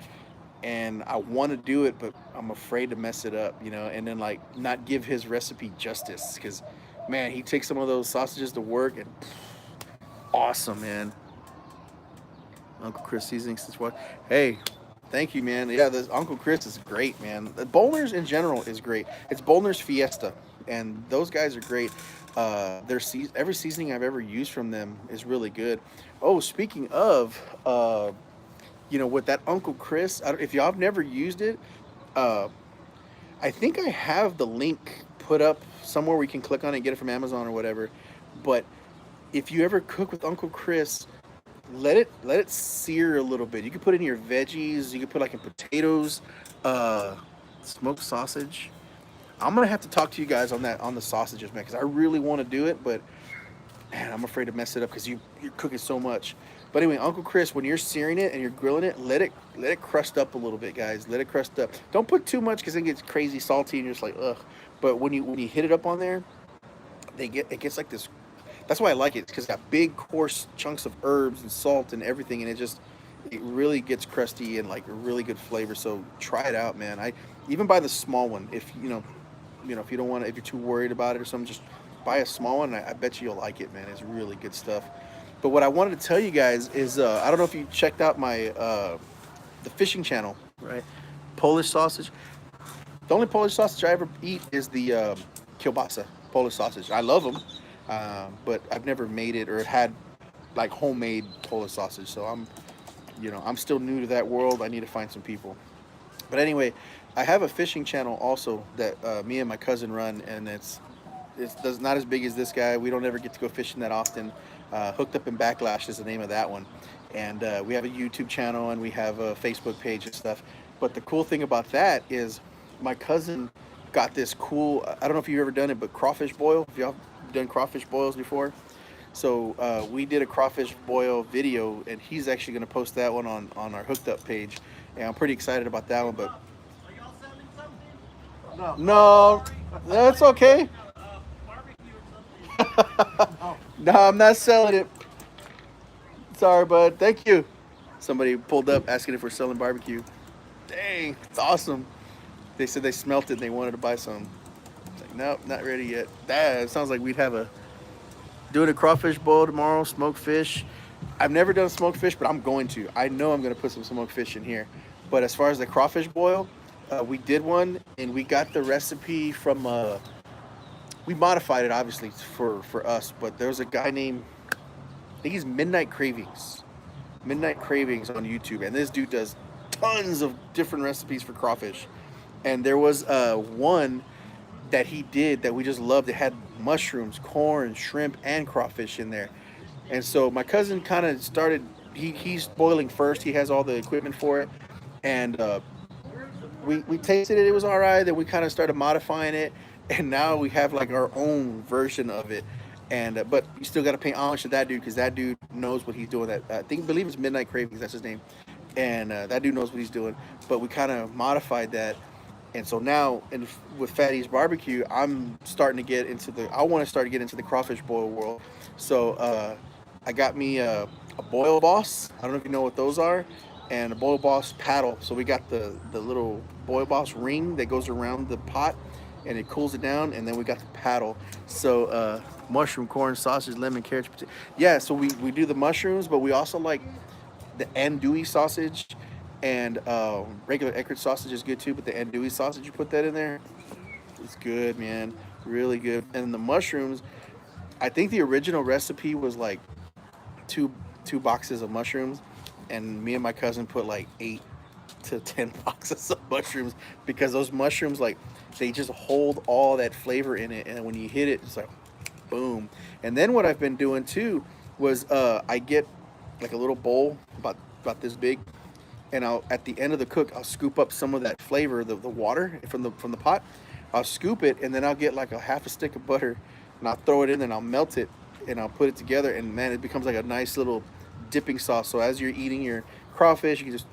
and I want to do it, but I'm afraid to mess it up, you know, and then like not give his recipe justice because, man, he takes some of those sausages to work and awesome, man. Uncle Chris seasoning since what? Hey, thank you, man. Yeah, this Uncle Chris is great, man. The Bolner's in general is great. It's Bolner's Fiesta, and those guys are great. Every seasoning I've ever used from them is really good. Oh, speaking of, with that Uncle Chris, if y'all have never used it, uh, I think I have the link put up somewhere where you can click on it and get it from Amazon or whatever. But if you ever cook with Uncle Chris, let it sear a little bit. You can put it in your veggies. You can put like in potatoes, smoked sausage. I'm gonna have to talk to you guys on the sausages, man, because I really want to do it, but man, I'm afraid to mess it up because you're cooking so much. But anyway, Uncle Chris, when you're searing it and you're grilling it, let it crust up a little bit, guys. Let it crust up. Don't put too much because it gets crazy salty and you're just like ugh. But when you hit it up on there, it gets like this. That's why I like it because it's got big coarse chunks of herbs and salt and everything, and it really gets crusty and like a really good flavor. So try it out, man. I even buy the small one if if you don't want to, if you're too worried about it or something, just buy a small one. I bet you'll like it, man. It's really good stuff. But what I wanted to tell you guys is I don't know if you checked out my the fishing channel, right? Polish sausage. The only Polish sausage I ever eat is the kielbasa Polish sausage. I love them, but I've never made it or had like homemade Polish sausage. So I'm still new to that world. I need to find some people. But anyway, I have a fishing channel also that me and my cousin run, and it's not as big as this guy. We don't ever get to go fishing that often. Hooked Up in Backlash is the name of that one, and we have a YouTube channel and we have a Facebook page and stuff. But the cool thing about that is my cousin got this cool. I don't know if you've ever done it, but crawfish boil. If y'all done crawfish boils before, so we did a crawfish boil video, and he's actually going to post that one on our Hooked Up page, and I'm pretty excited about that one. But Are y'all selling something? no, that's okay. Barbecue or something? No, I'm not selling it. Sorry, bud. Thank you. Somebody pulled up asking if we're selling barbecue. Dang, it's awesome. They said they smelt it and they wanted to buy some. It's like, nope, not ready yet. That sounds like we'd have doing a crawfish boil tomorrow, smoked fish. I've never done smoked fish, but I'm going to. I know I'm going to put some smoked fish in here. But as far as the crawfish boil, we did one, and we got the recipe from we modified it obviously for us, but there was a guy named think he's Midnight Cravings. Midnight Cravings on YouTube, and this dude does tons of different recipes for crawfish. And there was one that he did that we just loved. It had mushrooms, corn, shrimp, and crawfish in there. And so my cousin kind of started. He's boiling first. He has all the equipment for it, and we tasted it. It was all right. Then we kind of started modifying it, and now we have like our own version of it. And but you still got to pay homage to that dude because that dude knows what he's doing. That I think believe it's Midnight Cravings. That's his name, and that dude knows what he's doing. But we kind of modified that, and so now with Fat Es BBQ, I'm starting to get into the. I want to start to get into the crawfish boil world. So I got me a boil boss. I don't know if you know what those are, and a boil boss paddle. So we got the little boil boss ring that goes around the pot, and it cools it down, and then we got the paddle. So mushroom, corn, sausage, lemon, carrots, potato. Yeah. So we do the mushrooms, but we also like the andouille sausage, and regular Eckrich sausage is good too. But the andouille sausage, you put that in there, it's good, man. Really good. And the mushrooms, I think the original recipe was like two two boxes of mushrooms, and me and my cousin put like 8 to 10 boxes of mushrooms because those mushrooms like they just hold all that flavor in it, and when you hit it, it's like boom. And then what I've been doing too was I get like a little bowl about this big, and I'll at the end of the cook I'll scoop up some of that flavor, the water from the pot. I'll scoop it, and then I'll get like a half a stick of butter, and I'll throw it in, and I'll melt it, and I'll put it together, and man, it becomes like a nice little dipping sauce. So as you're eating your crawfish, you can just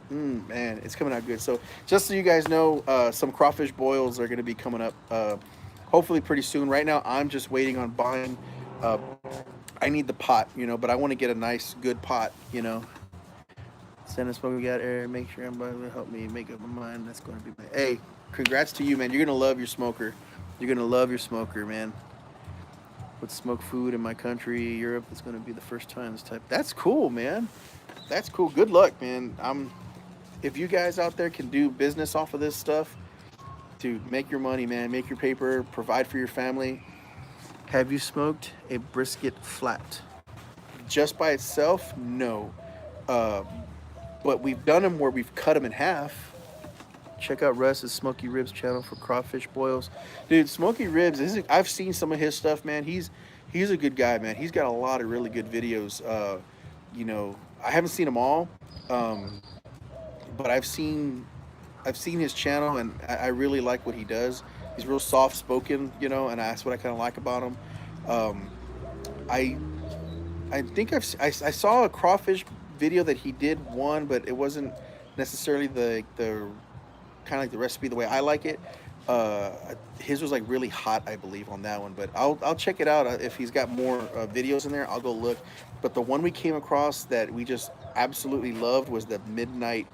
man, it's coming out good. So just so you guys know, some crawfish boils are going to be coming up hopefully pretty soon. Right now I'm just waiting on buying uh, I need the pot, but I want to get a nice good pot. Send us what we got, Eric. Make sure everybody will help me make up my mind. That's going to be my. Hey, congrats to you, man. You're going to love your smoker. You're going to love your smoker, man. With smoked food in my country, Europe, it's going to be the first time this type. That's cool, man. That's cool. Good luck, man. If you guys out there can do business off of this stuff, to make your money, man, make your paper, provide for your family. Have you smoked a brisket flat? Just by itself? No. But we've done them where we've cut them in half. Check out Russ's Smoky Ribs channel for crawfish boils. Dude, Smoky Ribs, I've seen some of his stuff, man. He's a good guy, man. He's got a lot of really good videos. I haven't seen them all, but I've seen his channel, and I really like what he does. He's real soft spoken, and that's what I kind of like about him. I think I saw a crawfish video that he did one, but it wasn't necessarily the kind of like the recipe the way I like it. His was like really hot, I believe, on that one. But I'll check it out if he's got more videos in there. I'll go look. But the one we came across that we just absolutely loved was the Midnight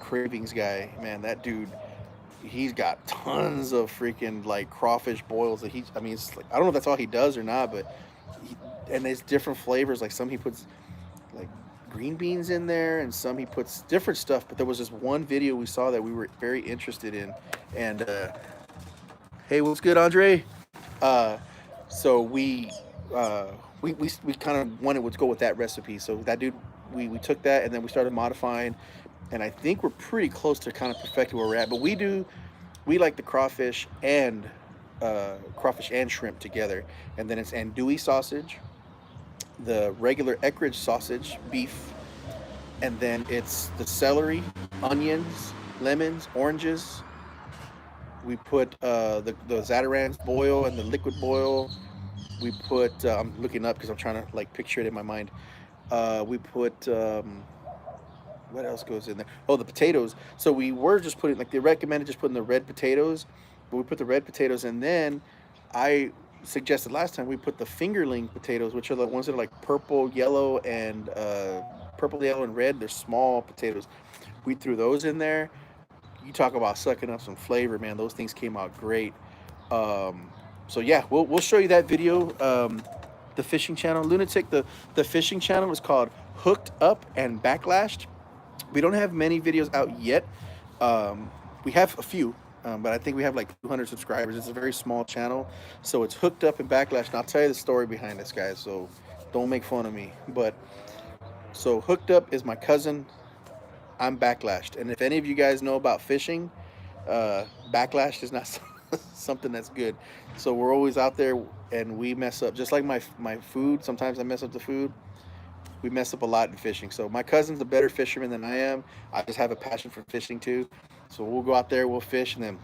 Cravings guy. Man, that dude, he's got tons of freaking like crawfish boils that it's like, I don't know if that's all he does or not, but and there's different flavors. Like some he puts like green beans in there, and some he puts different stuff. But there was this one video we saw that we were very interested in, and hey, what's good, Andre? So we kind of wanted to go with that recipe. So that dude, we took that, and then we started modifying, and I think we're pretty close to kind of perfecting where we're at. But we like the crawfish and shrimp together, and then it's andouille sausage, the regular Eckrich sausage, beef, and then it's the celery, onions, lemons, oranges. We put the Zatarans boil and the liquid boil. We put I'm looking up because I'm trying to like picture it in my mind. We put what else goes in there? Oh, the potatoes. So we were just putting, like, they recommended just putting the red potatoes, but we put the red potatoes, and then I suggested last time we put the fingerling potatoes, which are the ones that are like purple, yellow, and red. They're small potatoes. We threw those in there. You talk about sucking up some flavor, man. Those things came out great. So yeah, we'll show you that video. The fishing channel, Lunatic. The fishing channel is called Hooked Up and Backlashed. We don't have many videos out yet. We have a few, but I think we have like 200 subscribers. It's a very small channel, so it's Hooked Up and Backlashed. And I'll tell you the story behind this, guys. So Don't make fun of me. But so Hooked Up is my cousin. I'm Backlashed. And if any of you guys know about fishing, Backlashed is not something that's good. So we're always out there and we mess up. Just like my food, sometimes I mess up the food. We mess up a lot in fishing. So my cousin's a better fisherman than I am. I just have a passion for fishing too. So we'll go out there, we'll fish, and then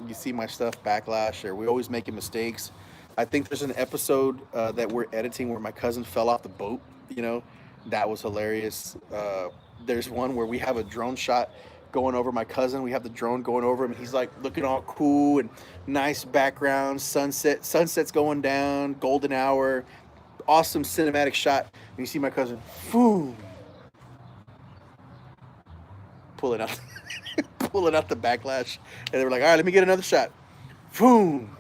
you see my stuff backlash, or we're always making mistakes. I think there's an episode that we're editing where my cousin fell off the boat. You know, that was hilarious. There's one where we have a drone shot going over my cousin. We have the drone going over him, and he's like looking all cool and nice background, sunset's going down, golden hour, awesome cinematic shot. And you see my cousin, boom, pulling out, pulling out the backlash, and they were like, "All right, let me get another shot." Boom,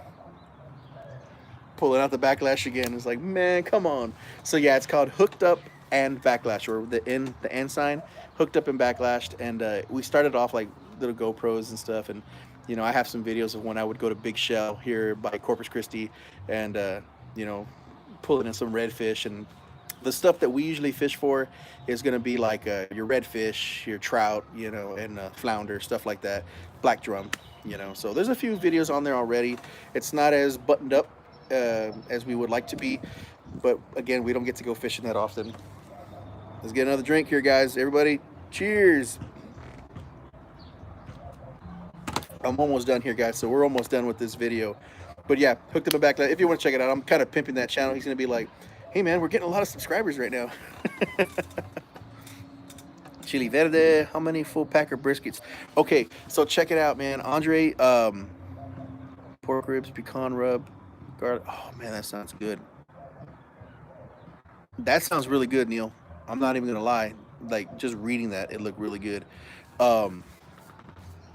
pulling out the backlash again. It's like, man, come on. So yeah, it's called Hooked Up and Backlash, or the N sign, Hooked Up and Backlashed. And we started off like little GoPros and stuff, and you know, I have some videos of when I would go to Big Shell here by Corpus Christi, and you know, pulling in some redfish. And the stuff that we usually fish for is going to be like your redfish, your trout, you know, and flounder, stuff like that, black drum, you know. So there's a few videos on there already. It's not as buttoned up as we would like to be, but again, we don't get to go fishing that often. Let's get another drink here, guys. Everybody, cheers. I'm almost done here, guys. So we're almost done with this video. But yeah, Hooked Up and Backlashed. If you want to check it out, I'm kind of pimping that channel. He's going to be like, hey, man, we're getting a lot of subscribers right now. Chili Verde. How many full packer briskets? Okay, so check it out, man. Andre, pork ribs, pecan rub, garlic. Oh, man, that sounds good. That sounds really good, Neil. I'm not even going to lie. Like, just reading that, it looked really good.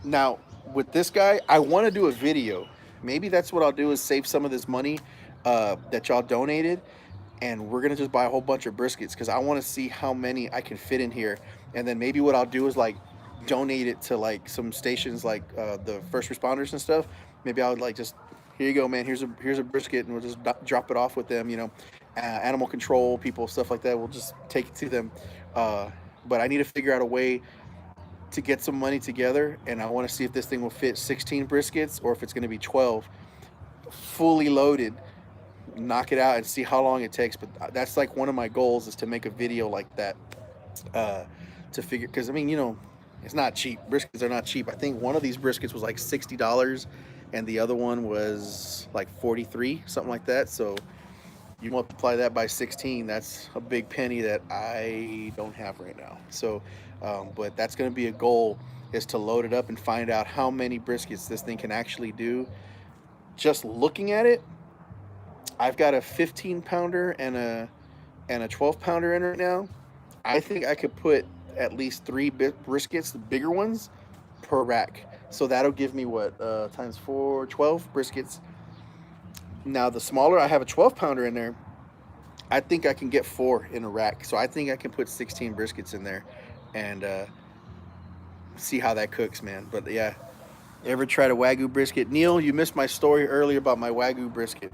Now, with this guy, I want to do a video. Maybe that's what I'll do, is save some of this money that y'all donated, and we're going to just buy a whole bunch of briskets, because I want to see how many I can fit in here. And then maybe what I'll do is like donate it to like some stations, like the first responders and stuff. Maybe I would like just, here you go, man, here's a brisket, and we'll just drop it off with them, you know. Animal control people, stuff like that, we'll just take it to them. But I need to figure out a way to get some money together, and I want to see if this thing will fit 16 briskets or if it's going to be 12 fully loaded, knock it out and see how long it takes. But that's like one of my goals, is to make a video like that, to figure, because I mean, you know, it's not cheap. Briskets are not cheap. I think one of these briskets was like $60 and the other one was like 43, something like that. So you multiply that by 16, that's a big penny that I don't have right now. So but that's going to be a goal, is to load it up and find out how many briskets this thing can actually do. Just looking at it, I've got a 15 pounder and a 12 pounder in right now. I think I could put at least 3 briskets, the bigger ones, per rack. So that'll give me what, times 4, 12 briskets. Now the smaller, I have a 12 pounder in there. I think I can get 4 in a rack. So I think I can put 16 briskets in there and see how that cooks, man. But yeah, ever tried a Wagyu brisket? Neil, you missed my story earlier about my Wagyu brisket.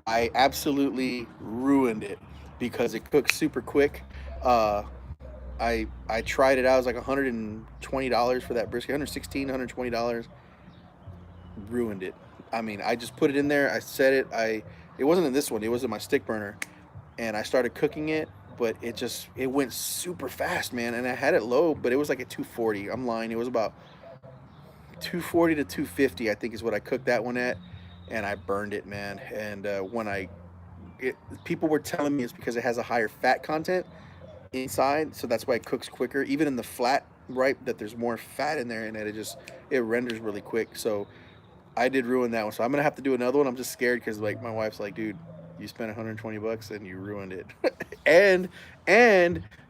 I absolutely ruined it because it cooks super quick. I tried it out. It was like $120 for that brisket, $116, $120. Ruined it. I mean, I just put it in there. I set it. It wasn't in this one. It was in my stick burner, and I started cooking it. But it went super fast, man. And I had it low, but it was like at 240. I'm lying. It was about 240 to 250, I think, is what I cooked that one at, and I burned it, man. And people were telling me it's because it has a higher fat content inside, so that's why it cooks quicker. Even in the flat, right, that there's more fat in there, and it renders really quick. So I did ruin that one. So I'm gonna have to do another one. I'm just scared because like my wife's like, dude, you spent $120 and you ruined it, and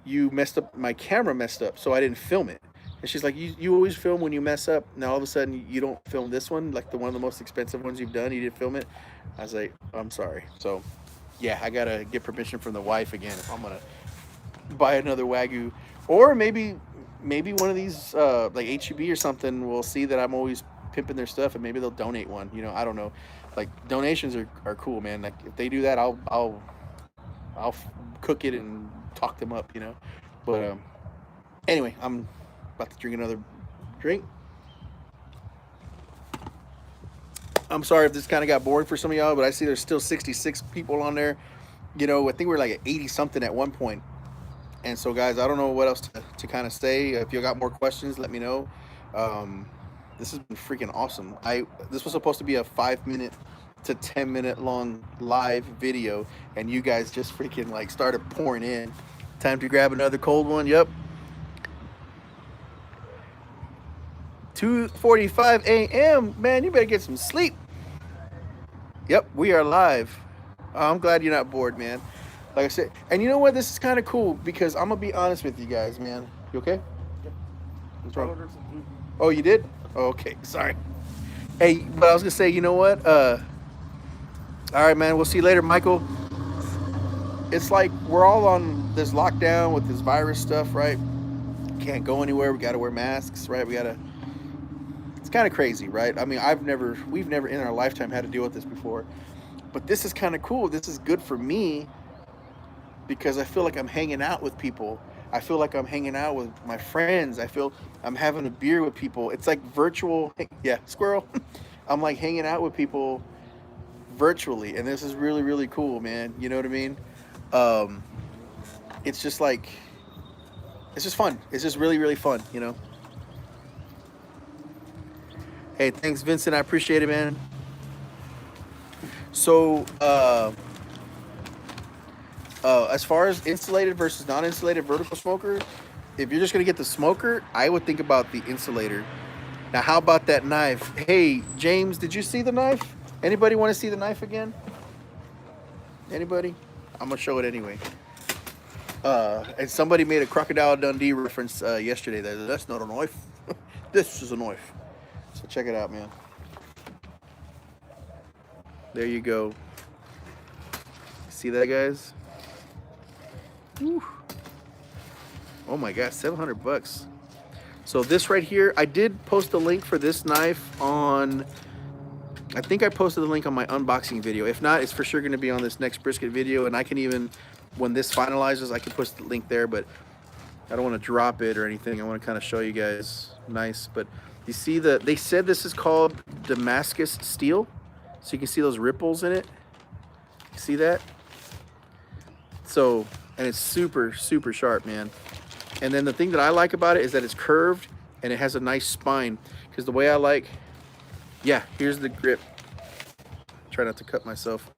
you messed up. My camera messed up, so I didn't film it. And she's like, you always film when you mess up. Now all of a sudden you don't film this one, like the one of the most expensive ones you've done. You didn't film it. I was like, I'm sorry. So yeah, I gotta get permission from the wife again if I'm gonna buy another Wagyu, or maybe one of these like HEB or something will see that I'm always pimping their stuff, and maybe they'll donate one. You know, I don't know. Like donations are cool, man. Like if they do that, I'll I'll cook it and talk them up, you know. But anyway, I'm about to drink another drink. I'm sorry if this kind of got boring for some of y'all, but I see there's still 66 people on there. You know, I think we're like at 80 something at one point. And so, guys, I don't know what else to kind of say. If you got more questions, let me know. Um, this has been freaking awesome. This was supposed to be a 5 minute to 10 minute long live video, and you guys just freaking like started pouring in. Time to grab another cold one. Yep. 2:45 a.m. Man, you better get some sleep. Yep, we are live. I'm glad you're not bored, man. Like I said, and you know what? This is kind of cool because I'm gonna be honest with you guys, man. You okay? What's wrong? Oh, you did? Oh, okay, sorry. Hey, but I was gonna say, you know what? All right, man. We'll see you later, Michael. It's like we're all on this lockdown with this virus stuff, right? Can't go anywhere. We gotta wear masks, right? It's kind of crazy, right? I mean, we've never in our lifetime had to deal with this before, but this is kind of cool. This is good for me because I feel like I'm hanging out with people. I feel like I'm hanging out with my friends. I feel I'm having a beer with people. It's like virtual, yeah, squirrel. I'm like hanging out with people virtually, and this is really, really cool, man. You know what I mean? Um, it's just like, it's just fun. It's just really, really fun, you know? Hey, thanks, Vincent. I appreciate it, man. So, as far as insulated versus non-insulated vertical smoker, if you're just gonna get the smoker, I would think about the insulator. Now, how about that knife? Hey, James, did you see the knife? Anybody want to see the knife again? Anybody? I'm gonna show it anyway. And somebody made a Crocodile Dundee reference yesterday. That's not a knife. This is a knife. So check it out, man. There you go. See that, guys? Whew. Oh my gosh, 700 bucks. So this right here, I did post a link for this knife on, I think I posted the link on my unboxing video. If not, it's for sure going to be on this next brisket video, and I can even, when this finalizes, I can post the link there, but I don't want to drop it or anything. I want to kind of show you guys nice, but you see they said this is called Damascus steel, so you can see those ripples in it. You see that? So, and it's super, super sharp, man. And then the thing that I like about it is that it's curved and it has a nice spine. Because the way I like, yeah, here's the grip. Try not to cut myself.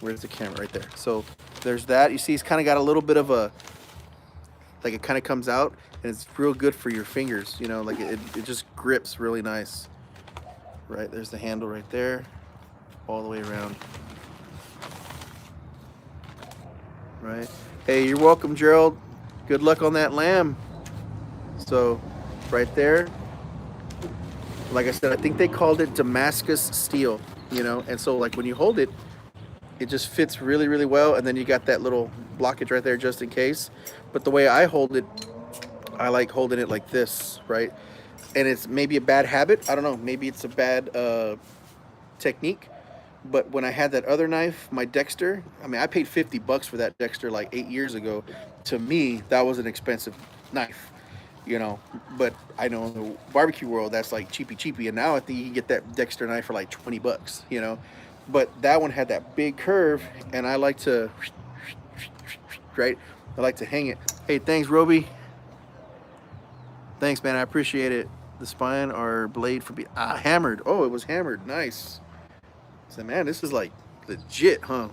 Where's the camera? Right there. So there's that. You see, it's kind of got a little bit of a, like it kind of comes out, and it's real good for your fingers. You know, like it just grips really nice. Right, there's the handle right there, all the way around. Right. Hey, you're welcome, Gerald. Good luck on that lamb. So, right there. Like I said, I think they called it Damascus steel, you know, and so like when you hold it, it just fits really, really well, and then you got that little blockage right there just in case. But the way I hold it, I like holding it like this, right? And it's maybe a bad habit. I don't know. Maybe it's a bad technique. But when I had that other knife, my Dexter, I mean, I paid 50 bucks for that Dexter like 8 years ago. To me, that was an expensive knife, you know. But I know in the barbecue world, that's like cheapy. And now I think you can get that Dexter knife for like 20 bucks, you know. But that one had that big curve, and I like to, right? I like to hang it. Hey, thanks, Roby. Thanks, man. I appreciate it. The spine or blade for hammered. Oh, it was hammered. Nice. So, man, this is like legit, huh?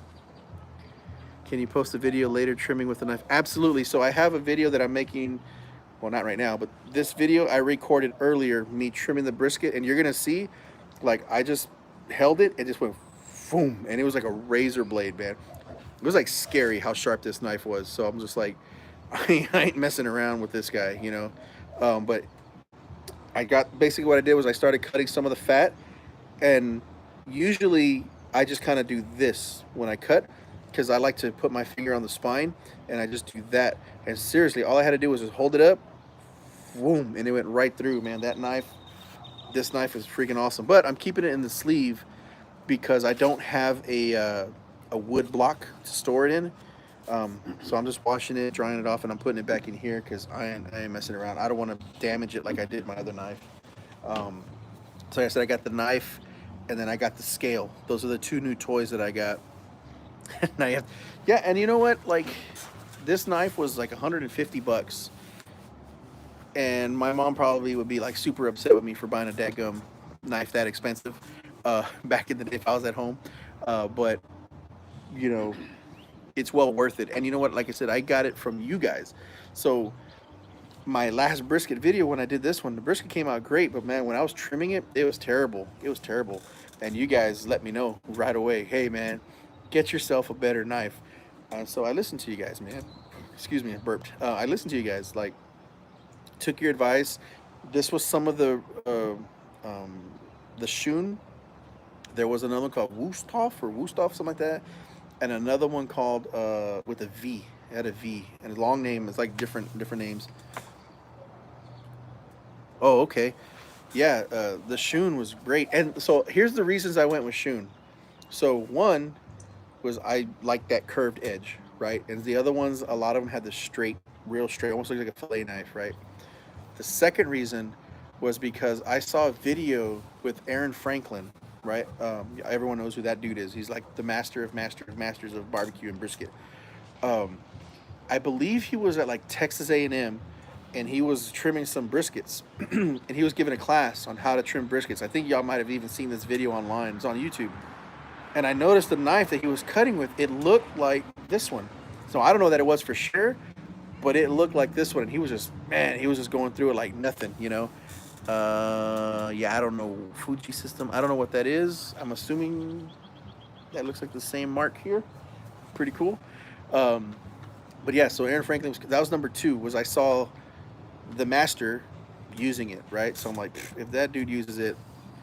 Can you post a video later trimming with a knife? Absolutely. So I have a video that I'm making. Well, not right now, but this video I recorded earlier, me trimming the brisket, and you're gonna see, like, I just held it and just went boom, and it was like a razor blade, man. It was like scary how sharp this knife was. So I'm just like, I ain't messing around with this guy, you know. But I got, basically what I did was I started cutting some of the fat, and usually I just kind of do this when I cut, because I like to put my finger on the spine, and I just do that. And seriously, all I had to do was just hold it up, boom, and it went right through, man. That knife, this knife is freaking awesome. But I'm keeping it in the sleeve because I don't have a wood block to store it in. So I'm just washing it, drying it off, and I'm putting it back in here because I ain't messing around. I don't want to damage it like I did my other knife. Um, so like I said, I got the knife, and then I got the scale. Those are the two new toys that I got. And I have, yeah, and you know what? Like, this knife was like 150 bucks, and my mom probably would be like super upset with me for buying a dadgum knife that expensive back in the day if I was at home. But you know, it's well worth it. And you know what? Like I said, I got it from you guys. So my last brisket video, when I did this one, the brisket came out great, but man, when I was trimming it, it was terrible. It was terrible. And you guys let me know right away, hey man, get yourself a better knife. So I listened to you guys, man. Excuse me, I burped. I listened to you guys. Like, took your advice. This was some of um, the Shun. There was another one called Wusthof or Wusthof, something like that, and another one called with a V. It had a V and a long name. It's like different names. Oh, okay. Yeah, the Shun was great. And so here's the reasons I went with Shun. So one was I like that curved edge, right? And the other ones, a lot of them had the straight, real straight, almost looks like a fillet knife, right? The second reason was because I saw a video with Aaron Franklin, right? Everyone knows who that dude is. He's like the master of masters of barbecue and brisket. Um, I believe he was at like Texas A&M, and he was trimming some briskets, and he was giving a class on how to trim briskets. I think y'all might have even seen this video online. It's on YouTube. And I noticed the knife that he was cutting with, it looked like this one. So I don't know that it was for sure, but it looked like this one. And he was just, man, he was just going through it like nothing, you know? Yeah, I don't know. Fuji system. I don't know what that is. I'm assuming that looks like the same mark here. Pretty cool. Um, but yeah, so Aaron Franklin that was number two. Was I saw the master using it, right? So I'm like, if that dude uses it,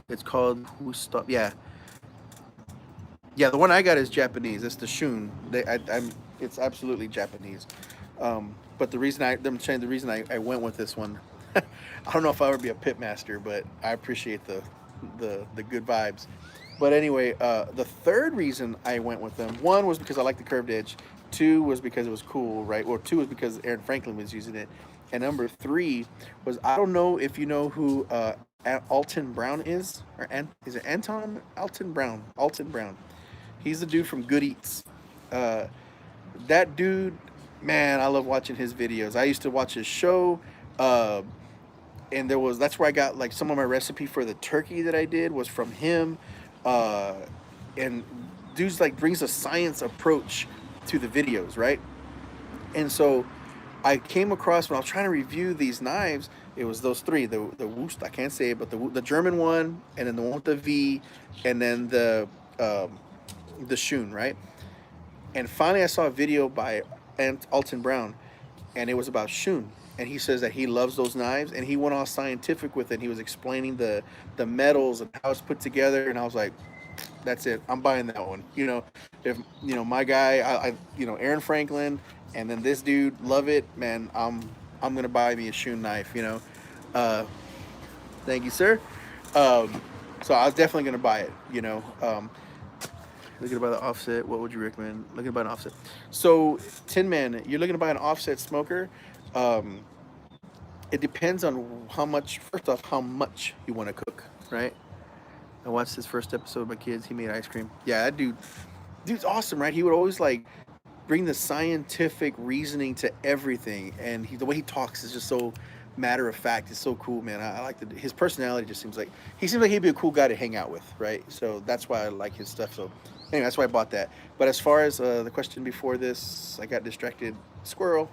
it's called who stop? Yeah, yeah. The one I got is Japanese. It's the Shun. It's absolutely Japanese. But the reason I'm saying the reason I went with this one, I don't know if I would be a pit master, but I appreciate the good vibes. But anyway, the third reason I went with them, one was because I like the curved edge. Two was because it was cool, right? Well, two was because Aaron Franklin was using it. And number three was I don't know if you know who Alton Brown is, or is it Anton Alton Brown? Alton Brown. He's the dude from Good Eats. Uh, that dude, man, I love watching his videos. I used to watch his show. Uh, and that's where I got like some of my recipe for the turkey that I did was from him. Uh, and dude's like brings a science approach to the videos, right? And so I came across when I was trying to review these knives, it was those three, the Wust, I can't say it, but the German one, and then the one with the V, and then the Shun, right? And finally, I saw a video by Alton Brown, and it was about Shun. And he says that he loves those knives, and he went all scientific with it. He was explaining the metals and how it's put together, and I was like, that's it. I'm buying that one. You know, if my guy, Aaron Franklin, and then this dude love it, man. I'm gonna buy me a Shun knife. Uh, thank you, sir. Um, so I was definitely gonna buy it. Looking to buy the offset. What would you recommend? Looking to buy an offset. So, Tin Man, you're looking to buy an offset smoker. Um, it depends on how much. First off, how much you want to cook, right? I watched his first episode with my kids. He made ice cream. Yeah, dude's awesome, right? He would always like bring the scientific reasoning to everything, and the way he talks is just so matter of fact. It's so cool, man. I like his personality. Just seems like he'd be a cool guy to hang out with, right? So that's why I like his stuff. So anyway, that's why I bought that. But as far as the question before this, I got distracted. Squirrel.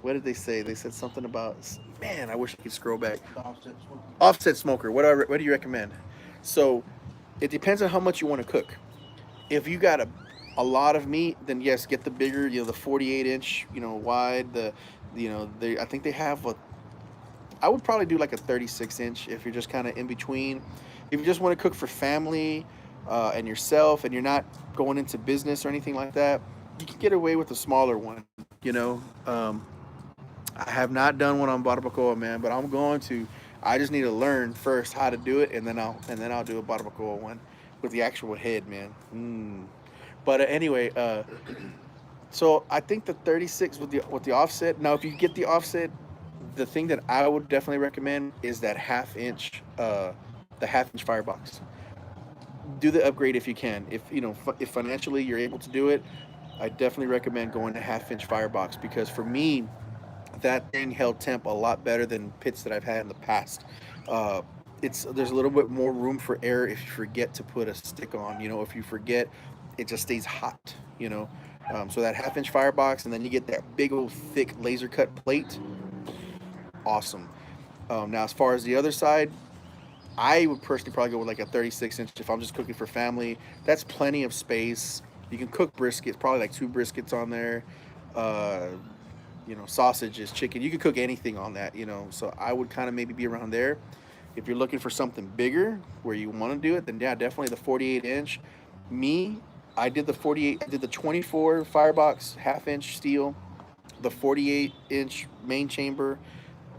What did they say? They said something about, man, I wish I could scroll back. Offset smoker. What do you recommend? So it depends on how much you want to cook. If you got a lot of meat, then yes, get the bigger, the 48 inch, wide. I think they have I would probably do like a 36 inch if you're just kind of in between. If you just want to cook for family and yourself, and you're not going into business or anything like that, you can get away with a smaller one. You know, I have not done one on barbacoa, man, but I'm going to. I just need to learn first how to do it, and then I'll do a barbacoa one with the actual head, man. But anyway, So I think the 36 with the offset. Now, if you get the offset, the thing that I would definitely recommend is that the half inch firebox. Do the upgrade if you can. If you know, if financially you're able to do it, I definitely recommend going to half inch firebox because for me, that thing held temp a lot better than pits that I've had in the past. Uh, it's there's a little bit more room for error if you forget to put a stick on. You know, if you forget, it just stays hot. You know, so that half inch firebox, and then you get that big old thick laser cut plate. Awesome. Now, as far as the other side, I would personally probably go with like a 36 inch if I'm just cooking for family. That's plenty of space. You can cook briskets, probably like two briskets on there. Uh, you know, sausages, chicken. You could cook anything on that, you know. So I would kind of maybe be around there. If you're looking for something bigger where you want to do it, then yeah, definitely the 48 inch. Me, I did the 48, I did the 24 firebox half inch steel, the 48-inch main chamber,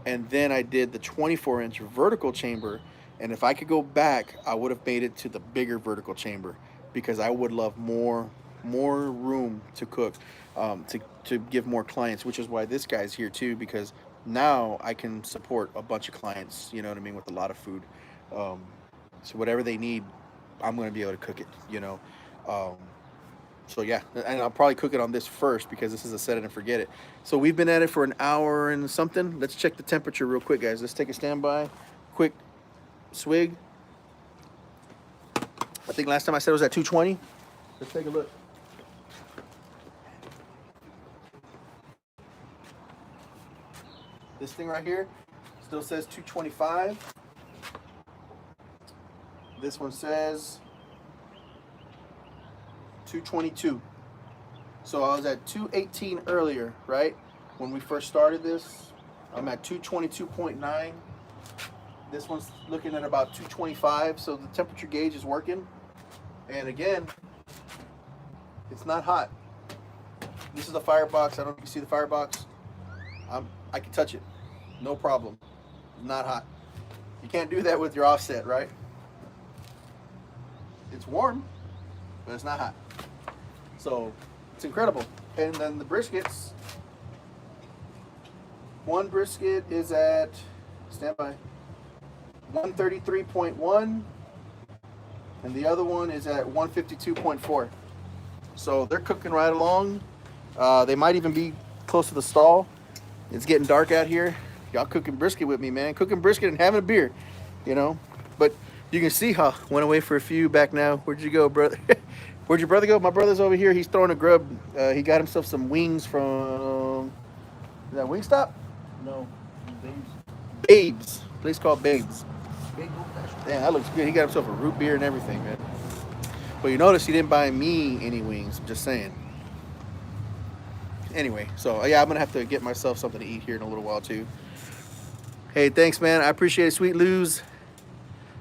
and then I did the 24-inch vertical chamber. And if I could go back, I would have made it to the bigger vertical chamber because I would love more room to cook, to give more clients, which is why this guy's here too because now I can support a bunch of clients. You know what I mean, with a lot of food. Um, so whatever they need, I'm going to be able to cook it. You know. Um, so yeah, and I'll probably cook it on this first because this is a set it and forget it. So we've been at it for an hour and something. Let's check the temperature real quick, guys. Let's take a standby, quick swig. I think last time I said it was at 220. Let's take a look. This thing right here still says 225. This one says 222. So I was at 218 earlier, right? When we first started this, I'm at 222.9. This one's looking at about 225, so the temperature gauge is working. And again, it's not hot. This is the firebox. I don't know if you see the firebox. I can touch it, no problem. It's not hot. You can't do that with your offset, right? It's warm, but it's not hot. So it's incredible. And then the briskets. One brisket is at, standby, 133.1, and the other one is at 152.4. So they're cooking right along. They might even be close to the stall. It's getting dark out here. Y'all cooking brisket with me, man. Cooking brisket and having a beer, you know. But you can see how went away for a few back now. Where'd you go, brother? Where'd your brother go? My brother's over here. He's throwing a grub. He got himself some wings from, is that Wingstop? No, babes. Babes. Place called Babes. Big old fashioned. Damn, that looks good. He got himself a root beer and everything, man. But you notice he didn't buy me any wings. I'm just saying. Anyway, so yeah, I'm gonna have to get myself something to eat here in a little while too. Hey, thanks, man. I appreciate it, Sweet Luz.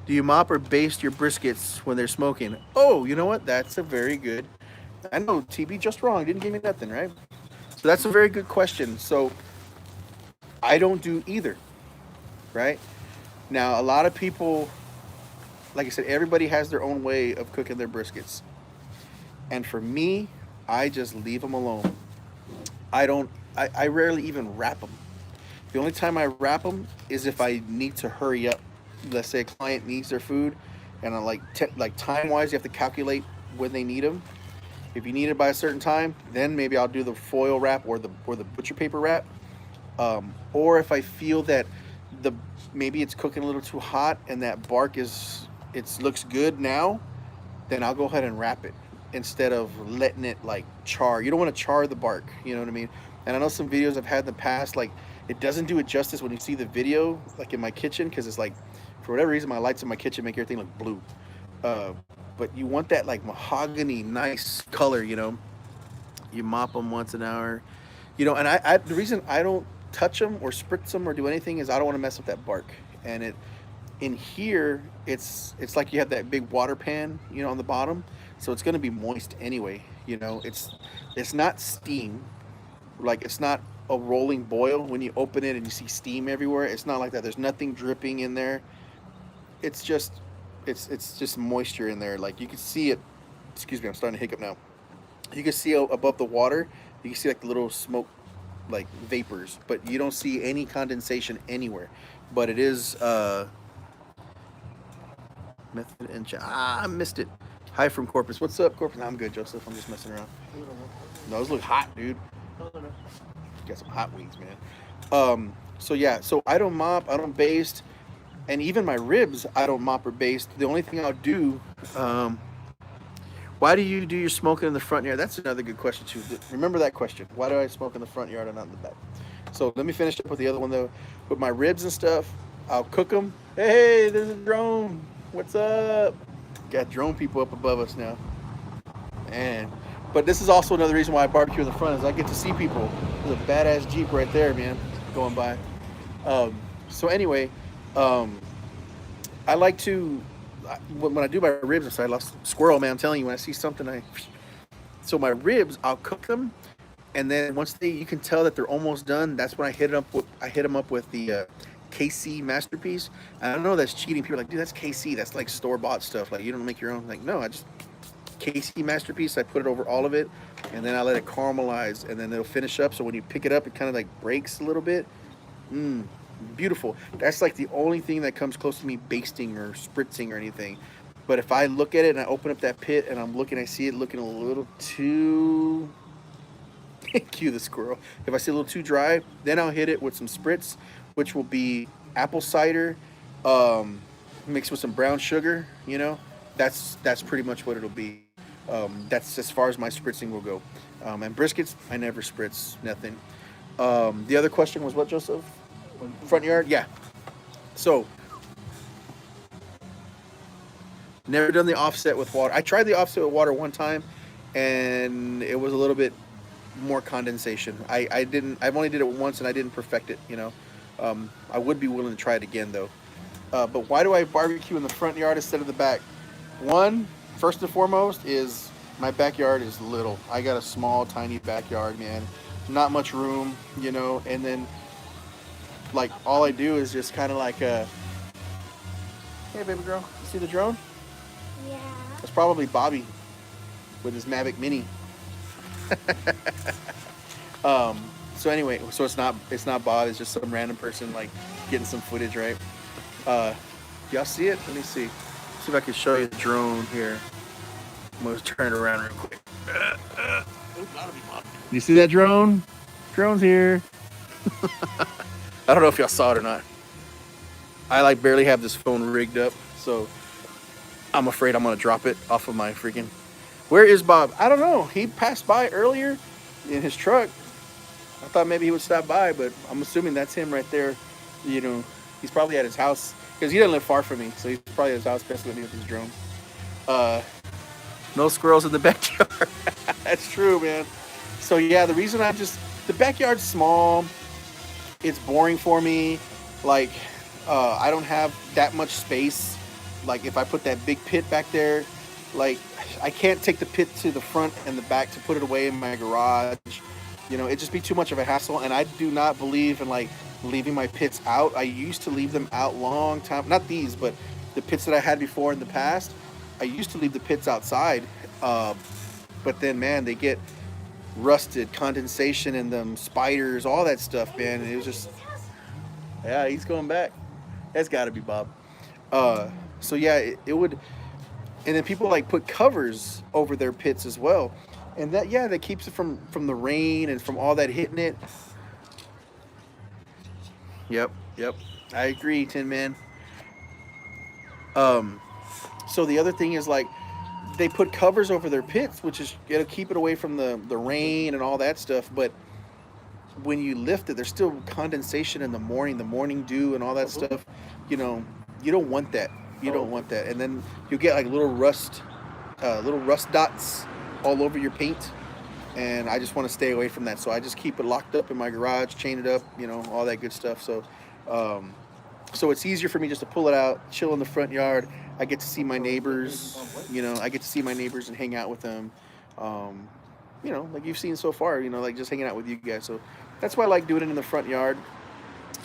Do you mop or baste your briskets when they're smoking? Oh, you know what? That's a very good. I know TB just wrong. Didn't give me nothing, right? So that's a very good question. So I don't do either, right? Now, a lot of people, like I said, everybody has their own way of cooking their briskets. And for me, I just leave them alone. I rarely even wrap them. The only time I wrap them is if I need to hurry up. Let's say a client needs their food, and I like time wise, you have to calculate when they need them. If you need it by a certain time, then maybe I'll do the foil wrap or the butcher paper wrap. Or if I feel that the maybe it's cooking a little too hot and that bark looks good now, then I'll go ahead and wrap it instead of letting it like char. You don't want to char the bark, you know what I mean? And I know some videos I've had in the past, like it doesn't do it justice when you see the video, like in my kitchen, because it's like, for whatever reason, my lights in my kitchen make everything look blue. But you want that like mahogany, nice color, you know? You mop them once an hour, you know, and the reason I don't touch them or spritz them or do anything is I don't want to mess with that bark. And in here, it's like you have that big water pan, you know, on the bottom. So it's going to be moist anyway, you know. It's not steam. Like it's not a rolling boil when you open it and you see steam everywhere. It's not like that. There's nothing dripping in there. It's just moisture in there. Like you can see it. Excuse me, I'm starting to hiccup now. You can see above the water You can see like the little smoke, like vapors, but you don't see any condensation anywhere. But it is method and I missed it. Hi from Corpus. What's up, Corpus? No, I'm good, Joseph. I'm just messing around. No, those look hot, dude. Got some hot wings, man. So yeah, so I don't mop, I don't baste, and even my ribs I don't mop or baste. The only thing I'll do, why do you do your smoking in the front yard? That's another good question too. Remember that question. Why do I smoke in the front yard and not in the back? So let me finish up with the other one though. With my ribs and stuff, I'll cook them. Hey, there's a drone. What's up? Got drone people up above us now. And but this is also another reason why I barbecue in the front is I get to see people. There's a badass Jeep right there, man, going by. So anyway, I like to when I do my ribs inside, I love squirrel, man. I'm telling you, when I see something, so my ribs, I'll cook them, and then once you can tell that they're almost done. That's when I hit them up with the KC masterpiece. I don't know that's cheating. People are like, dude, that's KC. That's like store bought stuff. Like you don't make your own. Like no, I just KC masterpiece. I put it over all of it, and then I let it caramelize, and then it'll finish up. So when you pick it up, it kind of like breaks a little bit. Beautiful. That's like the only thing that comes close to me basting or spritzing or anything. But if I look at it and I open up that pit and I see it looking a little too cue the squirrel. If I see a little too dry, then I'll hit it with some spritz, which will be apple cider, mixed with some brown sugar. You know, that's pretty much what it'll be. That's as far as my spritzing will go. And briskets, I never spritz, nothing. The other question was what, Joseph? Front yard? Yeah. So, never done the offset with water. I tried the offset with water one time, and it was a little bit more condensation. I've only did it once, and I didn't perfect it, you know. I would be willing to try it again, though. But why do I barbecue in the front yard instead of the back? First and foremost, is my backyard is little. I got a small, tiny backyard, man. Not much room, you know, and then like all I do is just kind of like hey baby girl, you see the drone? Yeah. That's probably Bobby with his Mavic Mini. So anyway, so it's not Bob, it's just some random person like getting some footage, right? Y'all see it? Let me see if I can show you the drone here. I'm gonna turn it around real quick. You see that drone? Drone's here. I don't know if y'all saw it or not. I like barely have this phone rigged up, so I'm afraid I'm gonna drop it off of my freaking. Where is Bob? I don't know. He passed by earlier in his truck. I thought maybe he would stop by, but I'm assuming that's him right there. You know, he's probably at his house because he doesn't live far from me, so he's probably at his house messing with me with his drone. No squirrels in the backyard. That's true, man. So yeah, the reason the backyard's small. It's boring for me. Like, I don't have that much space. Like, if I put that big pit back there, like, I can't take the pit to the front and the back to put it away in my garage. You know, it'd just be too much of a hassle. And I do not believe in, like, leaving my pits out. I used to leave them out long time. Not these, but the pits that I had before in the past. I used to leave the pits outside. But then, man, they get rusted, condensation in them, spiders, all that stuff, man. And it was just, yeah, he's going back. That's got to be Bob. So yeah, it would, and then people like put covers over their pits as well, and that keeps it from the rain and from all that hitting it. Yep, I agree, Tin Man. So the other thing is like, they put covers over their pits, which is it'll keep it away from the rain and all that stuff. But when you lift it, there's still condensation in the morning dew and all that stuff. You know, you don't want that. You don't want that. And then you get like little rust dots all over your paint. And I just want to stay away from that. So I just keep it locked up in my garage, chain it up, you know, all that good stuff. So, so it's easier for me just to pull it out, chill in the front yard. I get to see my neighbors, you know, and hang out with them. You know, like you've seen so far, you know, like just hanging out with you guys. So that's why I like doing it in the front yard.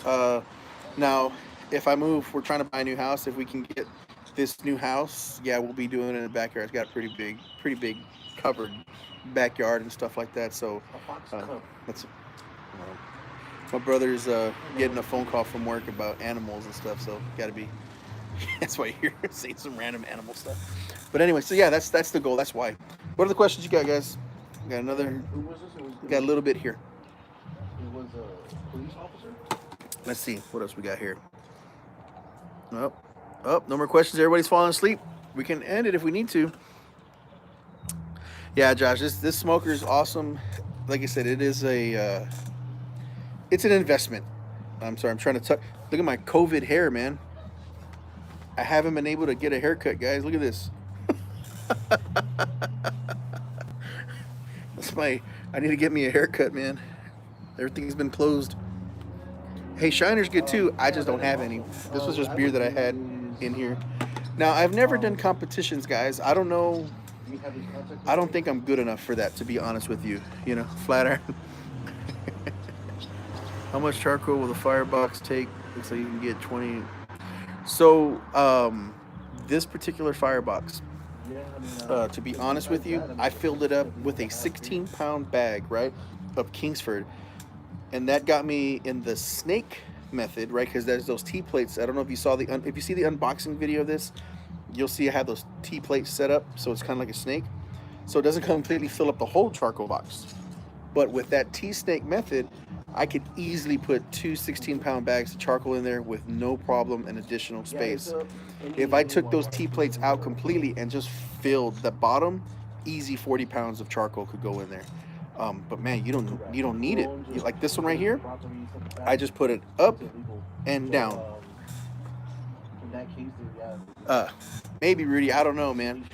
Now, if I move, we're trying to buy a new house. If we can get this new house, yeah, we'll be doing it in the backyard. It's got pretty big covered backyard and stuff like that. So A fox uh, cub. that's my brother's getting a phone call from work about animals and stuff. So got to be that's why you're saying some random animal stuff. But anyway, so yeah, that's the goal. That's why. What are the questions you got, guys? Got another. Who was this? Got a little bit here. It was a police officer. Let's see what else we got here. Oh, no more questions. Everybody's falling asleep. We can end it if we need to. Yeah, Josh, this smoker is awesome. Like I said, it is a it's an investment. I'm sorry, I'm trying to tuck. Look at my COVID hair, man. I haven't been able to get a haircut, guys. Look at this. That's my. I need to get me a haircut, man. Everything's been closed. Hey, Shiner's good too. I just don't have any. This was just beer that I had in here. Now, I've never done competitions, guys. I don't know. I don't think I'm good enough for that, to be honest with you. You know, flat iron. How much charcoal will the firebox take? Looks like you can get 20. So, this particular firebox, to be honest with you, I filled it up with a 16-pound bag, right, of Kingsford. And that got me in the snake method, right? Because there's those T plates. I don't know if you saw if you see the unboxing video of this, you'll see I have those T plates set up, so it's kind of like a snake. So it doesn't completely fill up the whole charcoal box. But with that T snake method, I could easily put two 16-pound bags of charcoal in there with no problem and additional space. If I took those T plates out completely and just filled the bottom, easy 40 pounds of charcoal could go in there. But man, you don't need it. Like this one right here, I just put it up and down. Maybe Rudy, I don't know, man.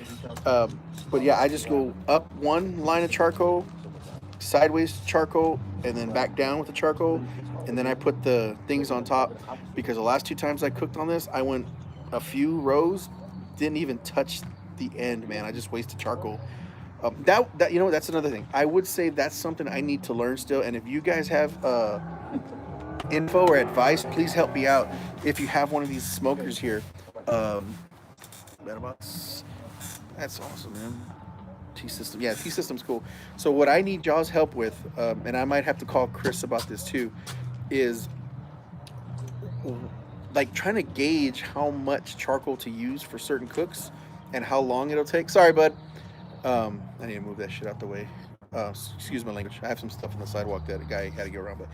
But yeah, I just go up one line of charcoal, sideways charcoal, and then back down with the charcoal, and then I put the things on top. Because the last 2 times I cooked on this, I went a few rows, didn't even touch the end, man. I just wasted charcoal. That you know, that's another thing. I would say that's something I need to learn still. And if you guys have info or advice, please help me out. If you have one of these smokers here, that's awesome, man. T-System, yeah, T-System's cool. So what I need y'all's help with, and I might have to call Chris about this too, is like trying to gauge how much charcoal to use for certain cooks and how long it'll take. Sorry, bud. I need to move that shit out the way. Excuse my language. I have some stuff on the sidewalk that a guy had to go around. But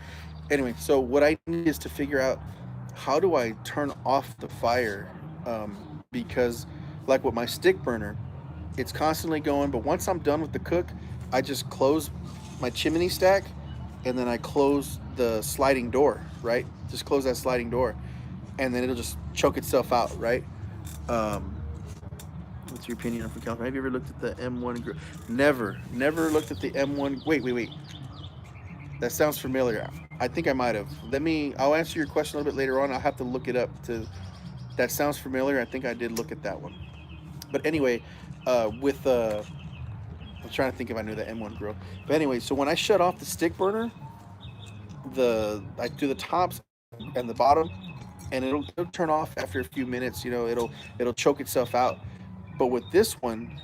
anyway, so what I need is to figure out how do I turn off the fire, because like with my stick burner, it's constantly going. But once I'm done with the cook, I just close my chimney stack, and then I close the sliding door. Right, just close that sliding door, and then it'll just choke itself out. Right. What's your opinion on California? Have you ever looked at the M1 grill? Never looked at the M1. Wait. That sounds familiar. I think I might have. I'll answer your question a little bit later on. I'll have to look it up. That sounds familiar. I think I did look at that one. But anyway, I'm trying to think if I knew the M1 grill. But anyway, so when I shut off the stick burner, I do the tops and the bottom, and it'll turn off after a few minutes. You know, it'll choke itself out. But with this one,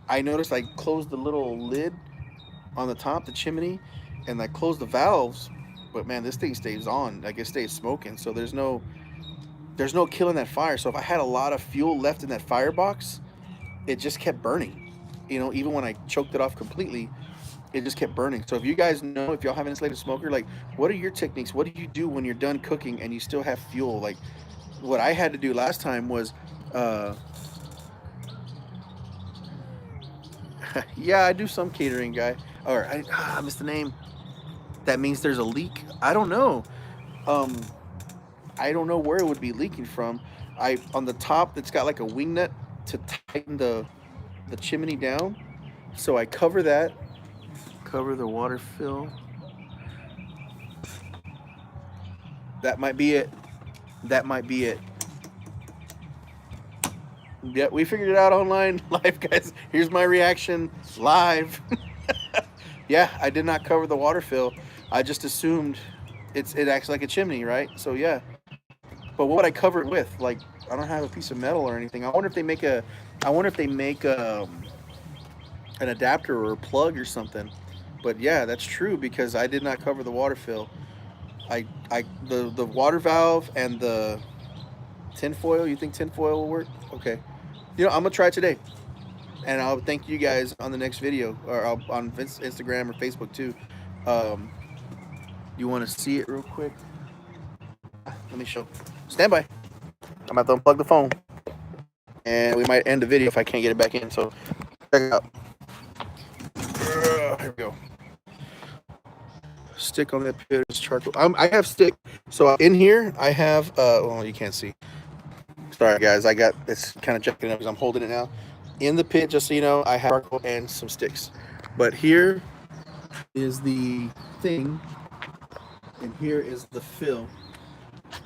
I noticed I closed the little lid on the top, the chimney, and I closed the valves. But man, this thing stays on. Like it stays smoking. So there's no killing that fire. So if I had a lot of fuel left in that firebox, it just kept burning. You know, even when I choked it off completely, it just kept burning. So if you guys know, if y'all have an insulated smoker, like what are your techniques? What do you do when you're done cooking and you still have fuel? Like what I had to do last time was, yeah, I do some catering, guy. Or I missed the name. That means there's a leak. I don't know. I don't know where it would be leaking from. On the top, it's got like a wing nut to tighten the chimney down. So I cover that. Cover the water fill. That might be it. Yeah, we figured it out online live, guys. Here's my reaction live. Yeah, I did not cover the water fill. I just assumed it acts like a chimney, right? So yeah. But what would I cover it with? Like, I don't have a piece of metal or anything. I wonder if they make an adapter or a plug or something. But yeah, that's true because I did not cover the water fill. The water valve and the tinfoil. You think tinfoil will work? Okay. You know, I'm gonna try it today, and I'll thank you guys on the next video, or on Instagram or Facebook too. Um, you want to see it real quick? Let me show. Stand by. I'm about to unplug the phone, and we might end the video if I can't get it back in. So check it out. Here we go. Stick on that pit is charcoal. I have stick. So in here I have. Well, you can't see. Sorry guys, I got it's kind of checking up because I'm holding it now. In the pit, just so you know, I have charcoal and some sticks. But here is the thing, and here is the fill.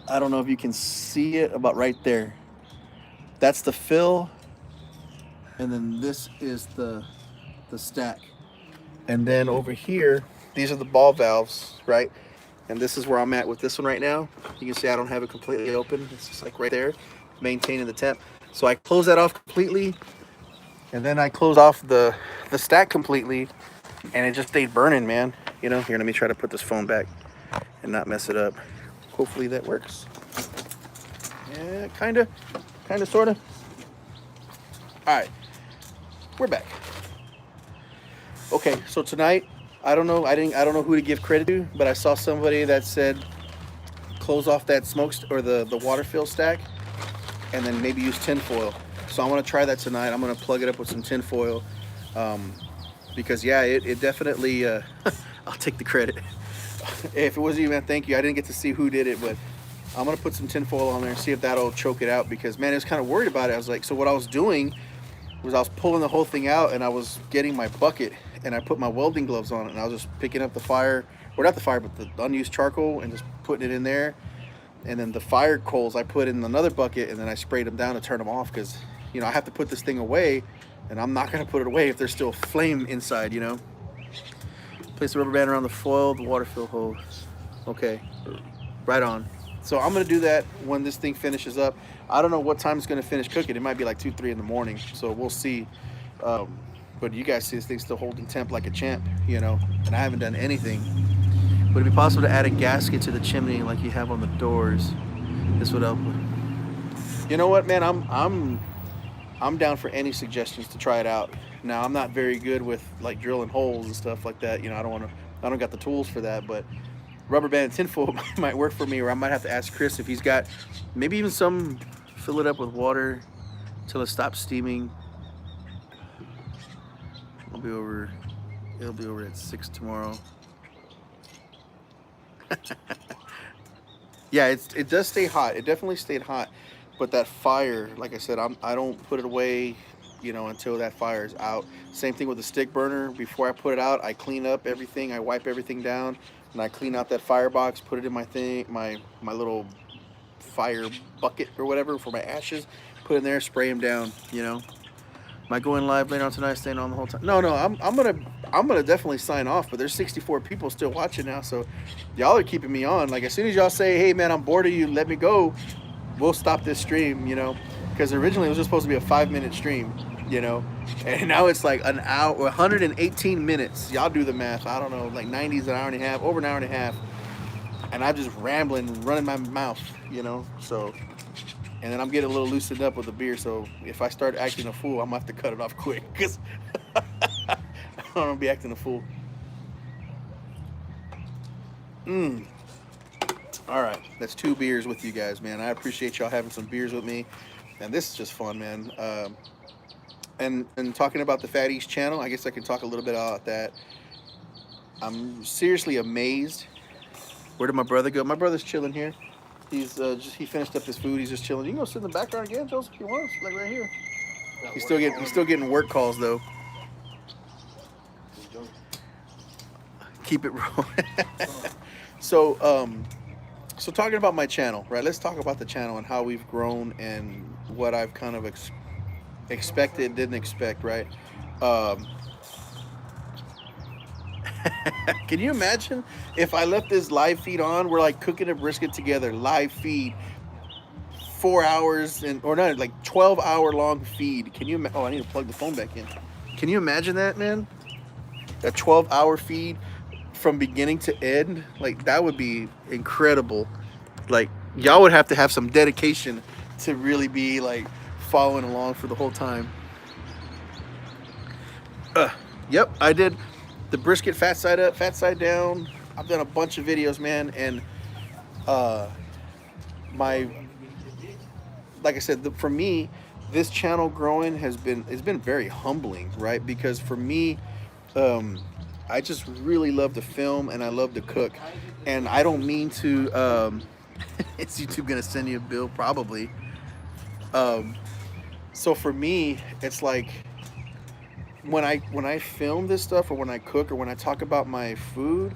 I don't know if you can see it, about right there. That's the fill, and then this is the stack. And then over here, these are the ball valves, right? And this is where I'm at with this one right now. You can see I don't have it completely open. It's just like right there, maintaining the temp. So I close that off completely, and then I close off the stack completely, and it just stayed burning, man. You know, here, let me try to put this phone back and not mess it up. Hopefully that works. Yeah, kinda, sorta. All right, we're back. Okay, so tonight, I don't know who to give credit to, but I saw somebody that said close off that or the water fill stack, and then maybe use tinfoil. So I want to try that tonight. I'm going to plug it up with some tinfoil, because yeah, it definitely. I'll take the credit. If it wasn't even a thank you, I didn't get to see who did it, but I'm going to put some tinfoil on there and see if that'll choke it out. Because man, I was kind of worried about it. I was like, so what I was doing was I was pulling the whole thing out, and I was getting my bucket, and I put my welding gloves on it, and I was just picking up the fire, or not the fire, but the unused charcoal, and just putting it in there. And then the fire coals I put in another bucket, and then I sprayed them down to turn them off, because you know I have to put this thing away, and I'm not going to put it away if there's still flame inside, you know. Place the rubber band around the foil, the water fill hose. Okay, right on. So I'm going to do that when this thing finishes up. I don't know what time it's going to finish cooking. It might be like 2, 3 in the morning, so we'll see. But you guys see this thing still holding temp like a champ, you know, and I haven't done anything. Would it be possible to add a gasket to the chimney like you have on the doors? This would help. You know what, man? I'm down for any suggestions to try it out. Now I'm not very good with like drilling holes and stuff like that. You know, I don't got the tools for that. But rubber band and tinfoil might work for me, or I might have to ask Chris if he's got maybe even some. Fill it up with water till it stops steaming. It'll be over at 6 tomorrow. Yeah, it does stay hot. It definitely stayed hot, but that fire, like I said, I don't put it away, you know, until that fire is out. Same thing with the stick burner. Before I put it out, I clean up everything. I wipe everything down, and I clean out that firebox, put it in my little fire bucket or whatever for my ashes. Put it in there, spray them down. You know. Am I going live later on tonight, staying on the whole time? No, I'm gonna definitely sign off, but there's 64 people still watching now, so y'all are keeping me on. Like as soon as y'all say, hey man, I'm bored of you, let me go, we'll stop this stream, you know, because originally it was just supposed to be a 5-minute stream, you know, and now it's like an hour, 118 minutes. Y'all do the math. I don't know, like 90's an hour and a half, over an hour and a half, and I'm just rambling, running my mouth, you know, so. And then I'm getting a little loosened up with the beer, so if I start acting a fool, I'm gonna have to cut it off quick, because I don't want to be acting a fool. All right, that's 2 beers with you guys, man. I appreciate y'all having some beers with me, and this is just fun, man. And talking about the Fat Es channel, I guess I can talk a little bit about that. I'm seriously amazed. Where did my brother go? My brother's chilling here. He's he finished up his food. He's just chilling. You can go sit in the background again, Joseph, if you want. Like right here. He's still getting work calls though. Keep it rolling. So talking about my channel, right? Let's talk about the channel and how we've grown and what I've kind of expected, didn't expect, right? Can you imagine if I left this live feed on? We're like cooking a brisket together, live feed, 4 hours or not, like 12-hour long feed. Can you? Oh, I need to plug the phone back in. Can you imagine that, man? A 12-hour feed from beginning to end. Like that would be incredible. Like y'all would have to have some dedication to really be like following along for the whole time. Uh, yep, I did the brisket fat side up, fat side down. I've done a bunch of videos, man, and uh, my like I said, for me, this channel growing has been very humbling, right? Because for me, um, I just really love to film and I love to cook, and I don't mean to. Is YouTube gonna send you a bill? Probably. Um, so for me, it's like when I film this stuff or when I cook or when I talk about my food,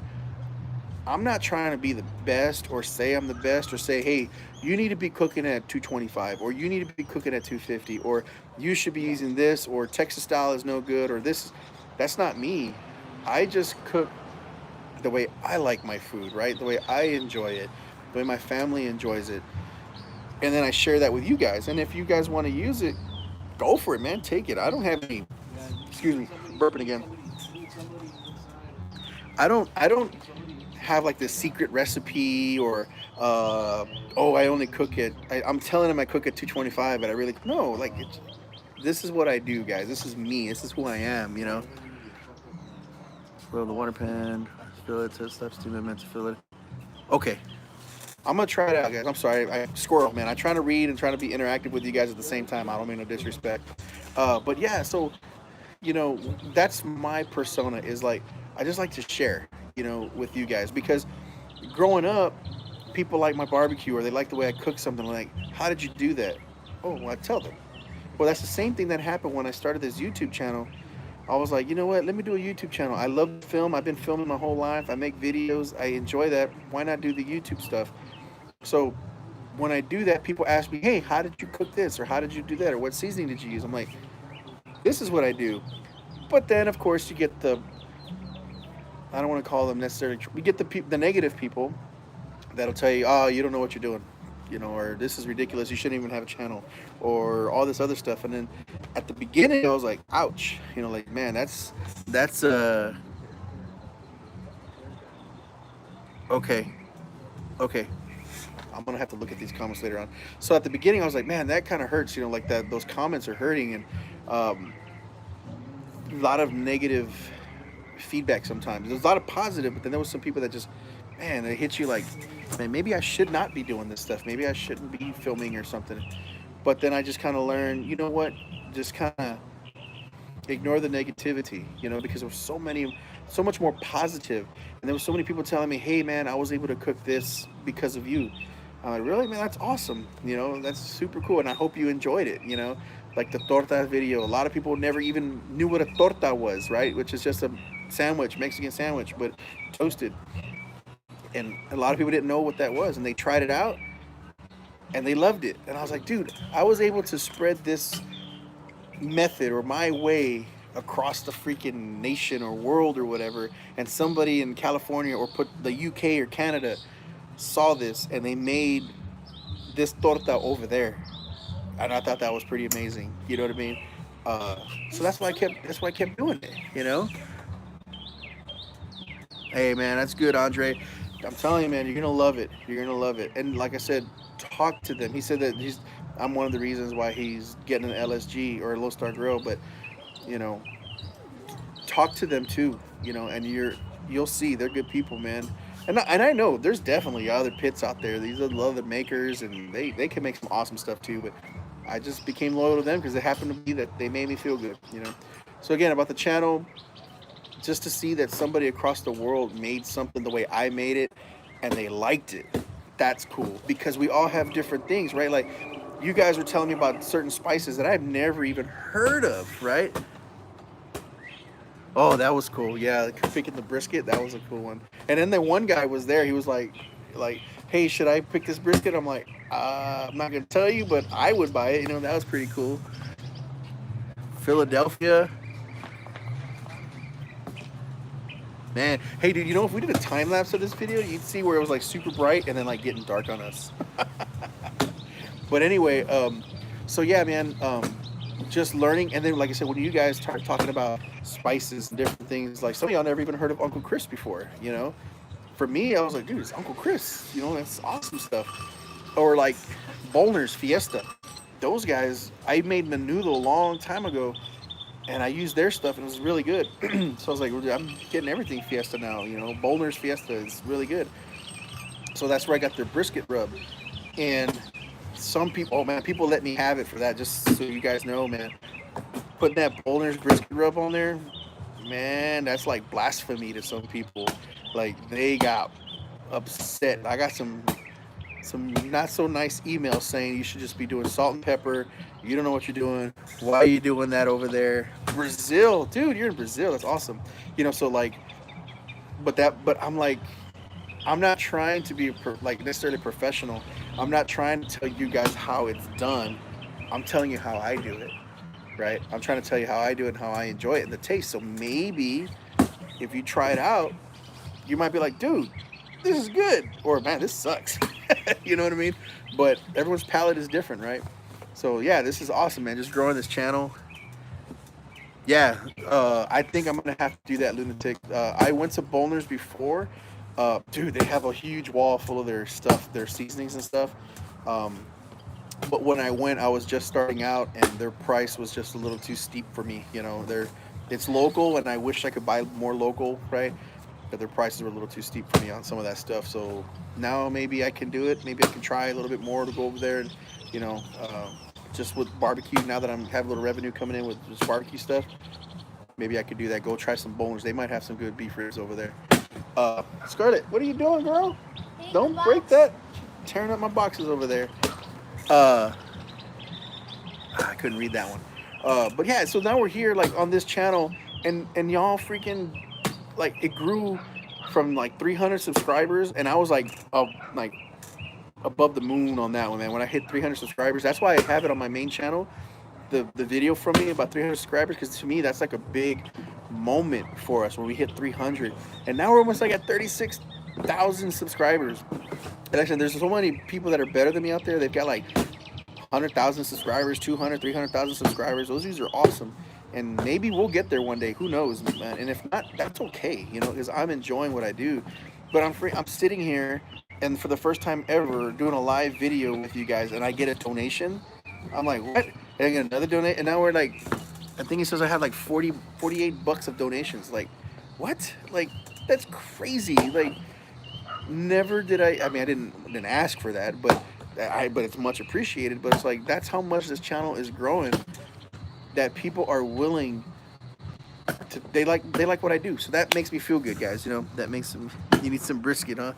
I'm not trying to be the best or say I'm the best or say, hey, you need to be cooking at 225 or you need to be cooking at 250 or you should be using this or Texas style is no good or this. That's not me. I just cook the way I like my food, right? The way I enjoy it, the way my family enjoys it. And then I share that with you guys. And if you guys want to use it, go for it, man. Take it. I don't have any, excuse me, burping again. I don't have like this secret recipe or oh, I only cook it. I'm telling him I cook at 225, but I really no, like this is what I do, guys. This is me. This is who I am, you know. Fill the water pan, fill it to steps 2 minutes, fill it. Okay, I'm gonna try it out, guys. I'm sorry, I squirrel, man. I try to read and try to be interactive with you guys at the same time. I don't mean no disrespect, but yeah. So you know, that's my persona. Is like I just like to share, you know, with you guys because growing up, people like my barbecue or they like the way I cook something. Like, how did you do that? Oh, well, I tell them. Well, that's the same thing that happened when I started this YouTube channel. I was like, you know what? Let me do a YouTube channel. I love to film. I've been filming my whole life. I make videos. I enjoy that. Why not do the YouTube stuff? So when I do that, people ask me, hey, how did you cook this? Or how did you do that? Or what seasoning did you use? I'm like, this is what I do. But then, of course, you get the, I don't want to call them necessarily, we get the negative people that'll tell you, oh, you don't know what you're doing. You know, or this is ridiculous. You shouldn't even have a channel, or all this other stuff. And then at the beginning, I was like, ouch. You know, like man, that's okay, okay. I'm gonna have to look at these comments later on. So at the beginning, I was like, man, that kind of hurts. You know, like that those comments are hurting, and a lot of negative feedback sometimes. There's a lot of positive, but then there was some people that just, man, they hit you like, man, maybe I should not be doing this stuff. Maybe I shouldn't be filming or something. But then I just kind of learned, you know what? Just kind of ignore the negativity, you know, because there was so much more positive. And there was so many people telling me, hey, man, I was able to cook this because of you. I'm like, really, man, that's awesome. You know, that's super cool. And I hope you enjoyed it, you know, like the torta video. A lot of people never even knew what a torta was, right? Which is just a sandwich, Mexican sandwich, but toasted. And a lot of people didn't know what that was. And they tried it out and they loved it. And I was like, dude, I was able to spread this method or my way across the freaking nation or world or whatever, and somebody in California or put the UK or Canada saw this and they made this torta over there, and I thought that was pretty amazing. You know what I mean? So that's why I kept doing it. You know? Hey man, that's good, Andre. I'm telling you, man, you're gonna love it. You're gonna love it. And like I said, talk to them. He said that I'm one of the reasons why he's getting an LSG or a Low Star Grill, but you know, talk to them too. You know, and you'll see they're good people, man. And I know there's definitely other pits out there. These are other makers, and they can make some awesome stuff too. But I just became loyal to them because they happened to be that they made me feel good. You know. So again, about the channel, just to see that somebody across the world made something the way I made it and they liked it, that's cool, because we all have different things, right? Like you guys were telling me about certain spices that I've never even heard of, right? Oh, that was cool. Yeah, picking the brisket, that was a cool one. And then the one guy was there, he was like, hey, should I pick this brisket? I'm like, I'm not gonna tell you, but I would buy it. You know, that was pretty cool. Philadelphia. Man, hey dude, you know, if we did a time lapse of this video, you'd see where it was like super bright and then like getting dark on us. But anyway, so yeah, man, just learning. And then, like I said, when you guys start talking about spices and different things, like some of y'all never even heard of Uncle Chris before, you know. For me, I was like, dude, it's Uncle Chris, you know, that's awesome stuff. Or like Bolner's Fiesta. Those guys, I made menudo a long time ago, and I used their stuff, and it was really good. So I was like, I'm getting everything Fiesta now, you know. Bolner's Fiesta is really good. So that's where I got their brisket rub. And some people, oh man, people let me have it for that, just so you guys know, man. Putting that Bolner's brisket rub on there, man, that's like blasphemy to some people. Like they got upset. I got some not so nice emails saying you should just be doing salt and pepper. You don't know what you're doing. Why are you doing that over there? Brazil, dude, you're in Brazil. That's awesome. You know, so like, but I'm like, I'm not trying to be like necessarily professional. I'm not trying to tell you guys how it's done. I'm telling you how I do it, right? I'm trying to tell you how I do it and how I enjoy it and the taste. So maybe if you try it out, you might be like, dude, this is good, or man, this sucks. You know what I mean? But everyone's palate is different, right? So yeah, this is awesome, man. Just growing this channel. Yeah, I think I'm gonna have to do that, Lunatic. I went to Bolner's before. Dude, they have a huge wall full of their stuff, their seasonings and stuff. Um, but when I went, I was just starting out, and their price was just a little too steep for me. You know, it's local, and I wish I could buy more local, right? But their prices were a little too steep for me on some of that stuff. So now maybe I can do it. Maybe I can try a little bit more to go over there and, you know, just with barbecue. Now that I'm have a little revenue coming in with this barbecue stuff, maybe I could do that. Go try some bones. They might have some good beef ribs over there. Scarlett, what are you doing, girl? Don't break that. Tearing up my boxes over there. I couldn't read that one. But yeah, so now we're here like on this channel, and y'all freaking like it grew from like 300 subscribers, and I was like above the moon on that one, man. When I hit 300 subscribers, that's why I have it on my main channel. The video from me about 300 subscribers, because to me that's like a big moment for us when we hit 300, and now we're almost like at 36,000 subscribers. And actually, there's so many people that are better than me out there. They've got like 100,000 subscribers, 200, 300,000 subscribers. Those views are awesome, and maybe we'll get there one day. Who knows, man? And if not, that's okay, you know, because I'm enjoying what I do. But I'm sitting here, and for the first time ever, doing a live video with you guys, and I get a donation. I'm like, what? And I get another donate, and now we're like, I think he says I have like 48 bucks of donations. Like, what? Like, that's crazy. Like, never did I mean, I didn't ask for that, but it's much appreciated. But it's like, that's how much this channel is growing, that people are willing to, they like what I do. So that makes me feel good, guys. You know, that makes them, you need some brisket, huh?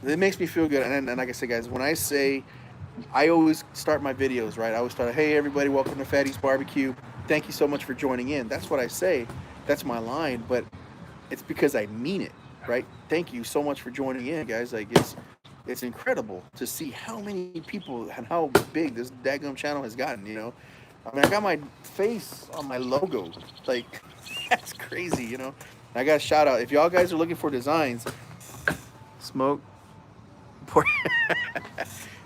It makes me feel good. And like I said, guys, when I say, I always start my videos, right? I always start, hey, everybody, welcome to Fat Es BBQ. Thank you so much for joining in. That's what I say. That's my line, but it's because I mean it, right? Thank you so much for joining in, guys. Like, it's incredible to see how many people and how big this daggum channel has gotten, you know? I mean, I got my face on my logo. Like, that's crazy, you know? I got a shout out. If y'all guys are looking for designs, smoke.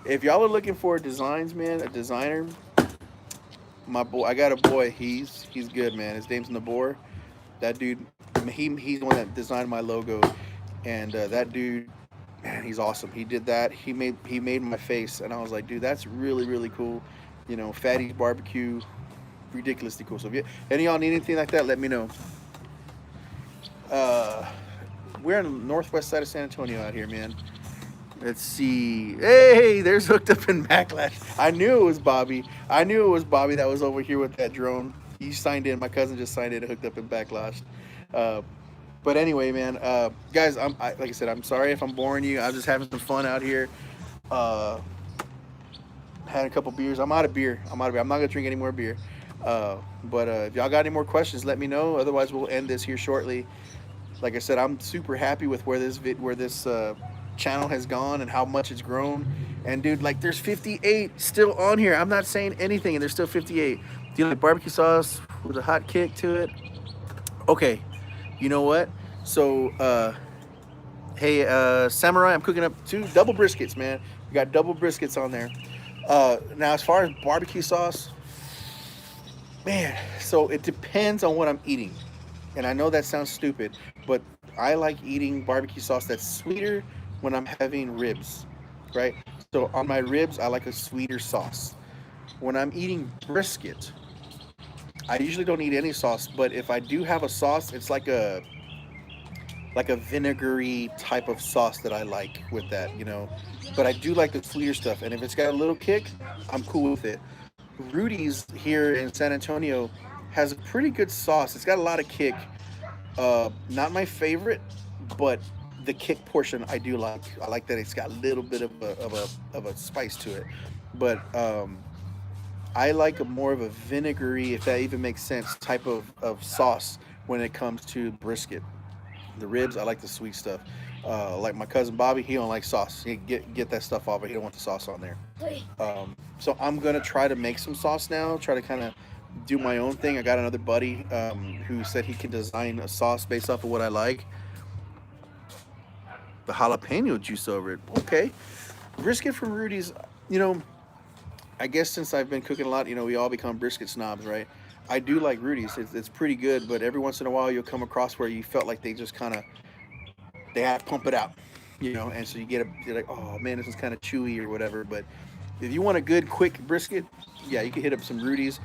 If y'all are looking for designs, man, a designer, my boy, I got a boy. He's good, man. His name's Nabor. That dude, he's the one that designed my logo, and that dude, man, he's awesome. He did that. He made my face, and I was like, dude, that's really really cool. You know, Fat Es BBQ, ridiculously cool. So if any of y'all need anything like that, let me know. We're on the northwest side of San Antonio out here, man. Let's see. Hey, there's Hooked Up in Backlash. I knew it was Bobby. I knew it was Bobby that was over here with that drone. He signed in. My cousin just signed in to Hooked Up in Backlash. But anyway, man, guys, like I said, I'm sorry if I'm boring you. I'm just having some fun out here. Had a couple beers. I'm out of beer. I'm not gonna drink any more beer. But if y'all got any more questions, let me know. Otherwise, we'll end this here shortly. Like I said, I'm super happy with where this channel has gone and how much it's grown. And dude, like, there's 58 still on here. I'm not saying anything, and there's still 58. Do you like barbecue sauce with a hot kick to it? Okay, you know what? So hey, Samurai, I'm cooking up 2 double briskets, man. We got double briskets on there. Now, as far as barbecue sauce, Man, so it depends on what I'm eating. And I know that sounds stupid, but I like eating barbecue sauce that's sweeter when I'm having ribs, right? So on my ribs, I like a sweeter sauce. When I'm eating brisket, I usually don't eat any sauce, but if I do have a sauce, it's like a vinegary type of sauce that I like with that, you know. But I do like the sweeter stuff, and if it's got a little kick, I'm cool with it. Rudy's here in San Antonio has a pretty good sauce. It's got a lot of kick. Not my favorite, but the kick portion I do like. I like that it's got a little bit of a spice to it. But I like a more of a vinegary, if that even makes sense, type of sauce when it comes to brisket. The ribs, I like the sweet stuff. Like my cousin Bobby, he don't like sauce. He get that stuff off, but he don't want the sauce on there. So I'm gonna try to make some sauce now. Try to kind of do my own thing. I got another buddy who said he can design a sauce based off of what I like. The jalapeno juice over it. Okay, brisket from Rudy's. You know, I guess since I've been cooking a lot, you know, we all become brisket snobs, right? I do like Rudy's. It's pretty good, but every once in a while you'll come across where you felt like they just kind of they have to pump it out, you know, and so you're like, oh man, this is kind of chewy or whatever. But if you want a good quick brisket, yeah, you can hit up some Rudy's.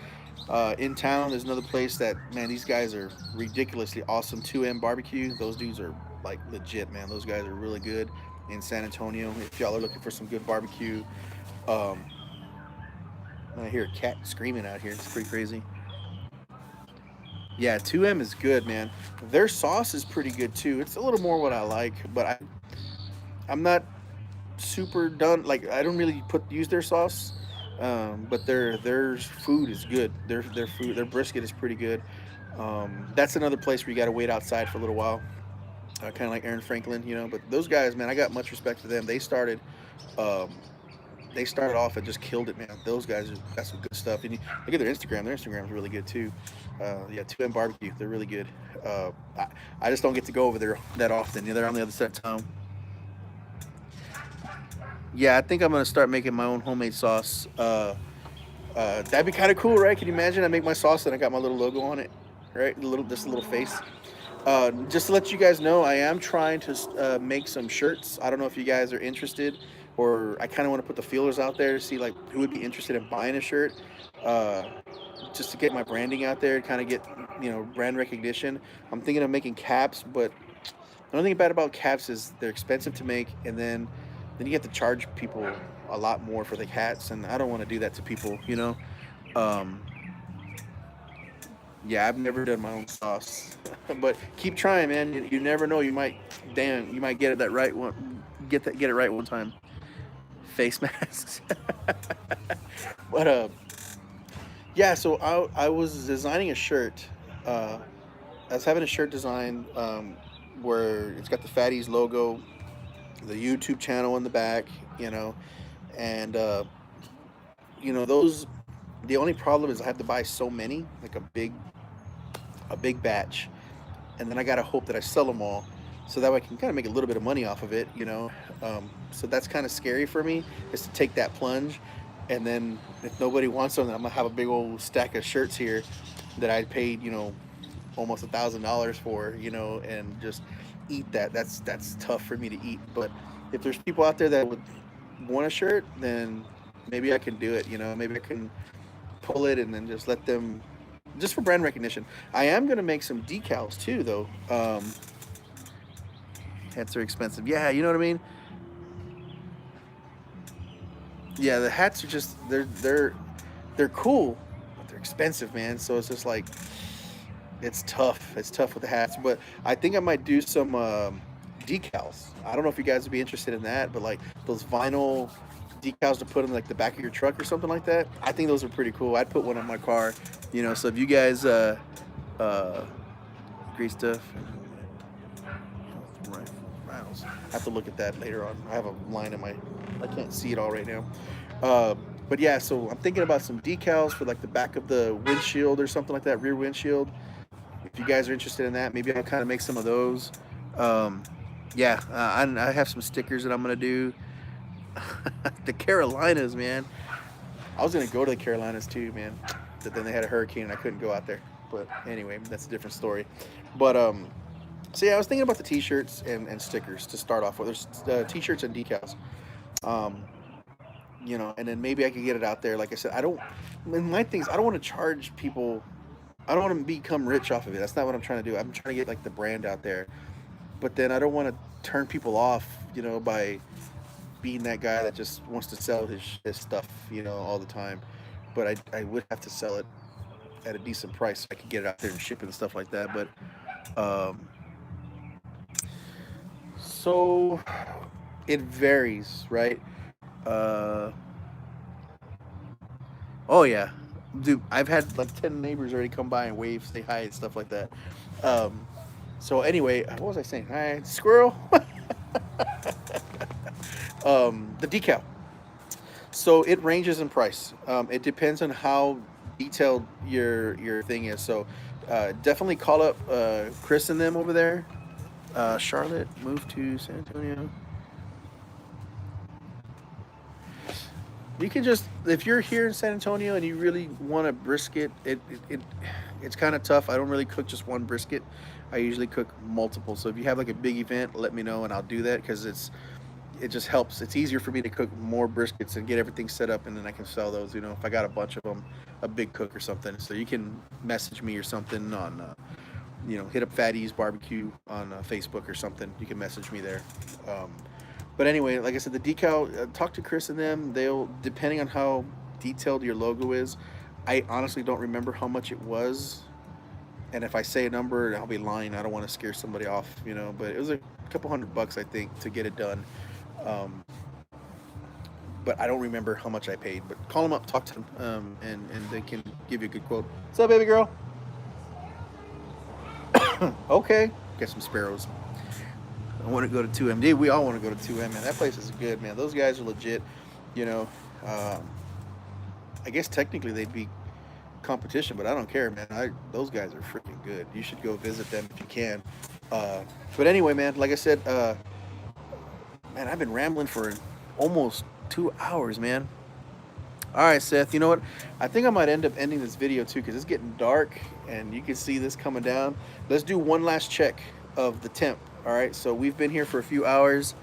In town, there's another place that, man, these guys are ridiculously awesome. 2M Barbecue. Those dudes are like legit, man. Those guys are really good in San Antonio. If y'all are looking for some good barbecue, um, I hear a cat screaming out here. It's pretty crazy. Yeah, 2M is good, man. Their sauce is pretty good too. It's a little more what I like, but I'm not super done. Like I don't really put use their sauce, but their food is good. Their brisket is pretty good. That's another place where you got to wait outside for a little while, kind of like Aaron Franklin, you know. But those guys, man, I got much respect for them. Um, they started off and just killed it, man. Those guys got some good stuff. And you look at their Instagram. Their Instagram is really good too. Yeah, 2M Barbecue. They're really good. Uh, I, I just don't get to go over there that often. They're on the other side of town. Yeah, I think I'm gonna start making my own homemade sauce. That'd be kind of cool, right? Can you imagine? I make my sauce and I got my little logo on it, right? Just a little face. Just to let you guys know, I am trying to make some shirts. I don't know if you guys are interested, or I kind of want to put the feelers out there to see like who would be interested in buying a shirt, uh, just to get my branding out there, kind of get brand recognition. I'm thinking of making caps, but the only thing bad about caps is they're expensive to make, and then you have to charge people a lot more for the hats, and I don't want to do that to people, you know. Um, yeah, I've never done my own sauce, but keep trying, man. You never know. You might get it that right one, get it right one time. Face masks, but yeah. So I was designing a shirt. I was having a shirt design where it's got the Fatties logo, the YouTube channel in the back, you know, and those. The only problem is I have to buy so many, like a big batch, and then I gotta hope that I sell them all, so that way I can kind of make a little bit of money off of it, you know. So that's kind of scary for me, is to take that plunge, and then if nobody wants them, then I'm gonna have a big old stack of shirts here that I paid, almost $1,000 for, and just eat that. That's tough for me to eat. But if there's people out there that would want a shirt, then maybe I can do it. Maybe I can pull it and then just let them, just for brand recognition. I am gonna make some decals too, though. Hats are expensive. Yeah, you know what I mean. Yeah, the hats are just they're cool, but they're expensive, man. So it's just like it's tough. It's tough with the hats, but I think I might do some decals. I don't know if you guys would be interested in that, but like those vinyl decals to put in like the back of your truck or something like that. I think those are pretty cool. I'd put one on my car, So if you guys uh, grease stuff, right, miles. I have to look at that later on. I have a line in my. I can't see it all right now. But yeah, so I'm thinking about some decals for like the back of the windshield or something like that, rear windshield. If you guys are interested in that, maybe I'll kind of make some of those. Um, yeah, I have some stickers that I'm gonna do. The Carolinas, man. I was gonna go to the Carolinas too, man. that then they had a hurricane and I couldn't go out there. But anyway, that's a different story. But so yeah, I was thinking about the t-shirts and stickers to start off with. There's t-shirts and decals. Um, you know, and then maybe I could get it out there. Like I said, I don't. My things, I don't want to charge people. I don't want to become rich off of it. That's not what I'm trying to do. I'm trying to get like the brand out there. But then I don't want to turn people off, you know, by being that guy that just wants to sell his stuff, you know, all the time. But I would have to sell it at a decent price so I could get it out there and ship it and stuff like that. But so it varies, right? Uh, oh yeah, dude, I've had like 10 neighbors already come by and wave, say hi, and stuff like that. Um, so anyway, what was I saying? Hi, squirrel. The decal. So it ranges in price. It depends on how detailed your thing is. So definitely call up Chris and them over there. Charlotte moved to San Antonio. You can just, if you're here in San Antonio and you really want a brisket, it's kind of tough. I don't really cook just one brisket. I usually cook multiple. So if you have like a big event, let me know and I'll do that because it just helps. It's easier for me to cook more briskets and get everything set up, and then I can sell those. You know, if I got a bunch of them, a big cook or something. So you can message me or something on, you know, hit up Fat Es BBQ on Facebook or something. You can message me there. But anyway, like I said, the decal. Talk to Chris and them. They'll, depending on how detailed your logo is. I honestly don't remember how much it was, and if I say a number, I'll be lying. I don't want to scare somebody off, you know. But it was a couple $100, I think, to get it done. But I don't remember how much I paid. But call them up, talk to them, and they can give you a good quote. What's up, baby girl? Okay, get some sparrows. I want to go to 2M. We all want to go to 2M, man. That place is good, man. Those guys are legit. You know, I guess technically they'd be competition, but I don't care, man. Those guys are freaking good. You should go visit them if you can. But anyway, man, like I said, man, I've been rambling for almost 2 hours, man. All right, Seth, you know what? I think I might end up ending this video too because it's getting dark and you can see this coming down. Let's do one last check of the temp. All right, so we've been here for a few hours.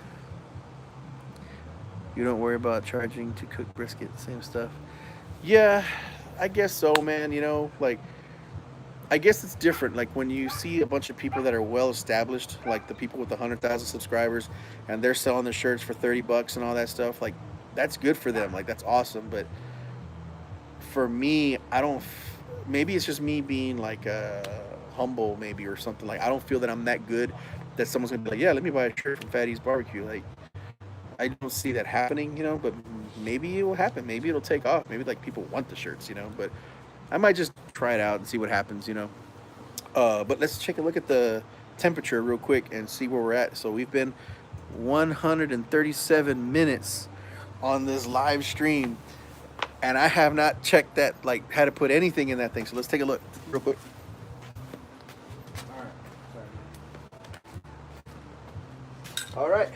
You don't worry about charging to cook brisket, same stuff. Yeah, I guess so, man. You know, like, I guess it's different. Like when you see a bunch of people that are well established, like the people with 100,000 subscribers, and they're selling their shirts for $30 and all that stuff. Like, that's good for them. Like, that's awesome. But for me, I don't. Maybe it's just me being like humble, maybe, or something. Like, I don't feel that I'm that good that someone's gonna be like, yeah, let me buy a shirt from Fat Es BBQ. Like, I don't see that happening, you know. But maybe it will happen. Maybe it'll take off. Maybe like people want the shirts, you know. But I might just try it out and see what happens, you know. But let's take a look at the temperature real quick and see where we're at. So we've been 137 minutes on this live stream, and I have not checked that, like, how to put anything in that thing. So let's take a look real quick. All right.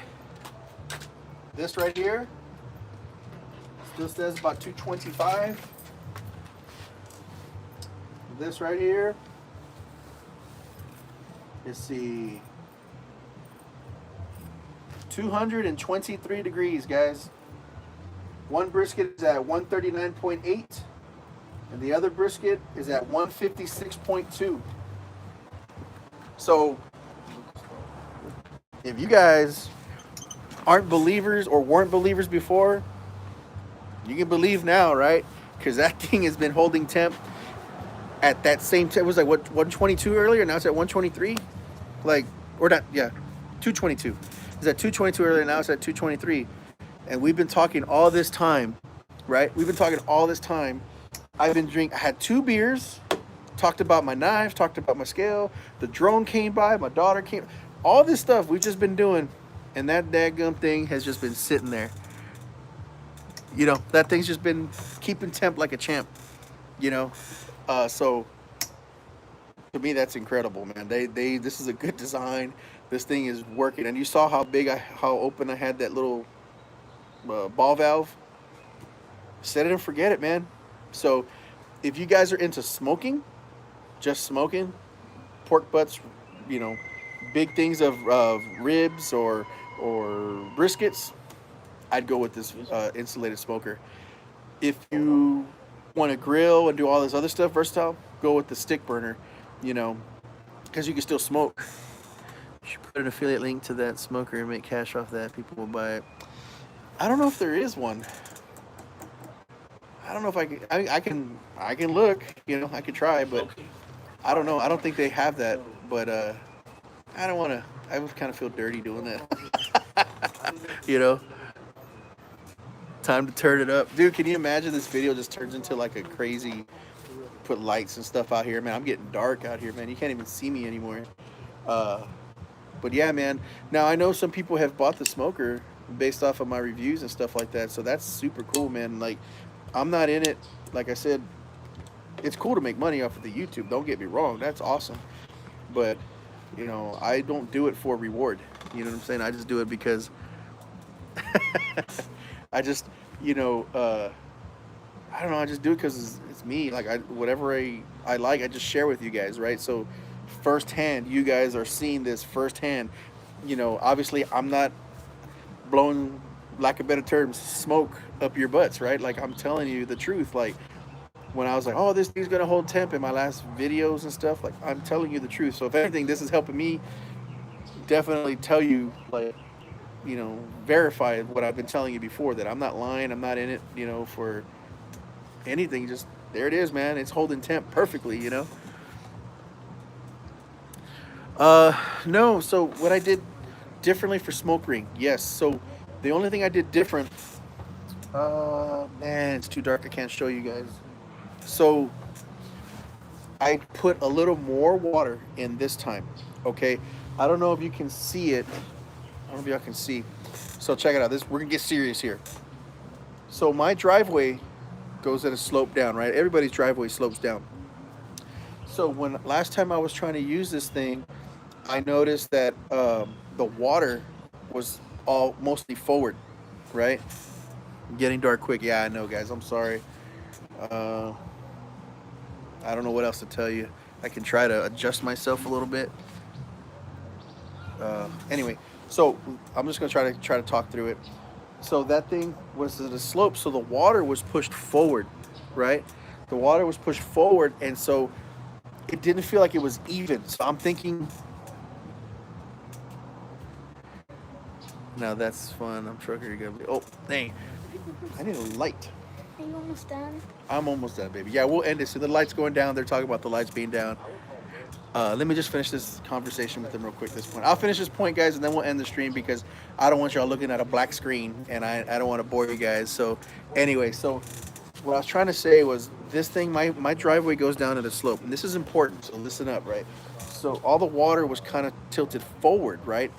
This right here still says about 225. This right here, let's see, 223 degrees, guys. One brisket is at 139.8, and the other brisket is at 156.2. So, if you guys aren't believers or weren't believers before, you can believe now, right? Because that thing has been holding temp at that same temp. It was like, what, 122 earlier? Now it's at 123? Like, or not, yeah, 222. It was at 222 earlier, now it's at 223. And we've been talking all this time, right? We've been talking all this time. I had 2 beers, talked about my knife, talked about my scale. The drone came by, my daughter came. All this stuff we've just been doing, and that daggum thing has just been sitting there. You know, that thing's just been keeping temp like a champ, you know? So to me, that's incredible, man. This is a good design. This thing is working, and you saw how how open I had that little ball valve. Set it and forget it, man. So if you guys are into smoking, just smoking, pork butts, you know, big things of ribs or briskets, I'd go with this insulated smoker. If you want to grill and do all this other stuff versatile, go with the stick burner, you know, because you can still smoke. You should put an affiliate link to that smoker and make cash off that. People will buy it. I don't know if there is one. I don't know if I can. I can look. You know, I could try, but I don't know. I don't think they have that. But I don't want to. I would kind of feel dirty doing that. You know. Time to turn it up, dude. Can you imagine this video just turns into like a crazy? Put lights and stuff out here, man. I'm getting dark out here, man. You can't even see me anymore. But yeah, man. Now I know some people have bought the smoker based off of my reviews and stuff like that. So that's super cool, man. Like, I'm not in it. Like I said, it's cool to make money off of the YouTube. Don't get me wrong. That's awesome. But, you know, I don't do it for reward. You know what I'm saying? I just do it because I just, you know, I don't know. I just do it because it's me. Like, whatever I like, I just share with you guys, right? So firsthand, you guys are seeing this firsthand. You know, obviously, I'm not blowing, lack of better terms, smoke up your butts, right? Like, I'm telling you the truth. Like, when I was like, oh, this thing's gonna hold temp in my last videos and stuff, like, I'm telling you the truth. So if anything, this is helping me definitely tell you, like, you know, verify what I've been telling you before, that I'm not lying. I'm not in it, you know, for anything. Just there it is, man. It's holding temp perfectly, you know. No. So what I did differently for smoke ring, yes. So the only thing I did different, man, it's too dark. I can't show you guys. So I put a little more water in this time. Okay. I don't know if you can see it. I don't know if y'all can see. So check it out. We're gonna get serious here. So my driveway goes at a slope down, right? Everybody's driveway slopes down. So when last time I was trying to use this thing, I noticed that the water was all mostly forward, right? Getting dark quick. Yeah, I know, guys. I'm sorry. I don't know what else to tell you. I can try to adjust myself a little bit. Anyway, so I'm just gonna try to talk through it. So that thing was at a slope, so the water was pushed forward, right? The water was pushed forward, and so it didn't feel like it was even. So I'm thinking, now that's fun. I'm sure you're gonna be. Oh, dang! I need a light. Are you almost done? I'm almost done, baby. Yeah, we'll end it. So the light's going down. They're talking about the lights being down. Let me just finish this conversation with them real quick at this point. I'll finish this point, guys, and then we'll end the stream because I don't want y'all looking at a black screen, and I don't want to bore you guys. So anyway, so what I was trying to say was this thing, my driveway goes down at a slope, and this is important, so listen up, right? So all the water was kind of tilted forward, right?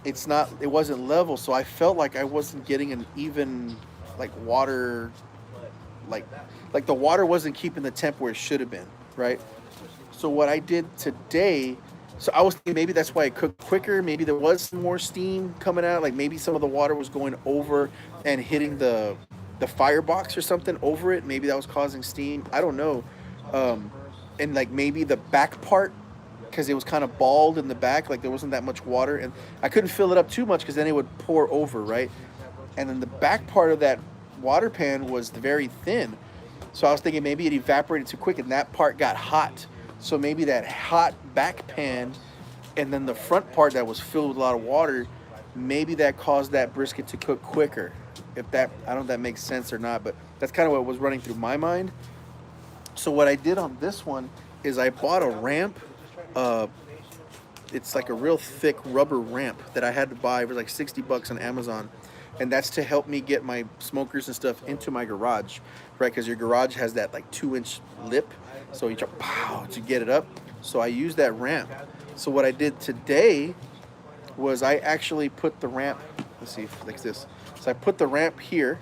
It wasn't level, so I felt like I wasn't getting an even, like, water, like the water wasn't keeping the temp where it should have been, right? So what I did today, so I was thinking maybe that's why it cooked quicker. Maybe there was some more steam coming out. Like maybe some of the water was going over and hitting the firebox or something over it. Maybe that was causing steam. I don't know. And like maybe the back part, because it was kind of bald in the back, like there wasn't that much water. And I couldn't fill it up too much because then it would pour over, right? And then the back part of that water pan was very thin. So I was thinking maybe it evaporated too quick and that part got hot. So maybe that hot back pan and then the front part that was filled with a lot of water, maybe that caused that brisket to cook quicker. I don't know if that makes sense or not, but that's kind of what was running through my mind. So what I did on this one is I bought a ramp. It's like a real thick rubber ramp that I had to buy. It was like $60 on Amazon. And that's to help me get my smokers and stuff into my garage, right? Because your garage has that like 2-inch lip. So you try, pow, to get it up. So I used that ramp. So what I did today was I actually put the ramp, let's see, like this. So I put the ramp here.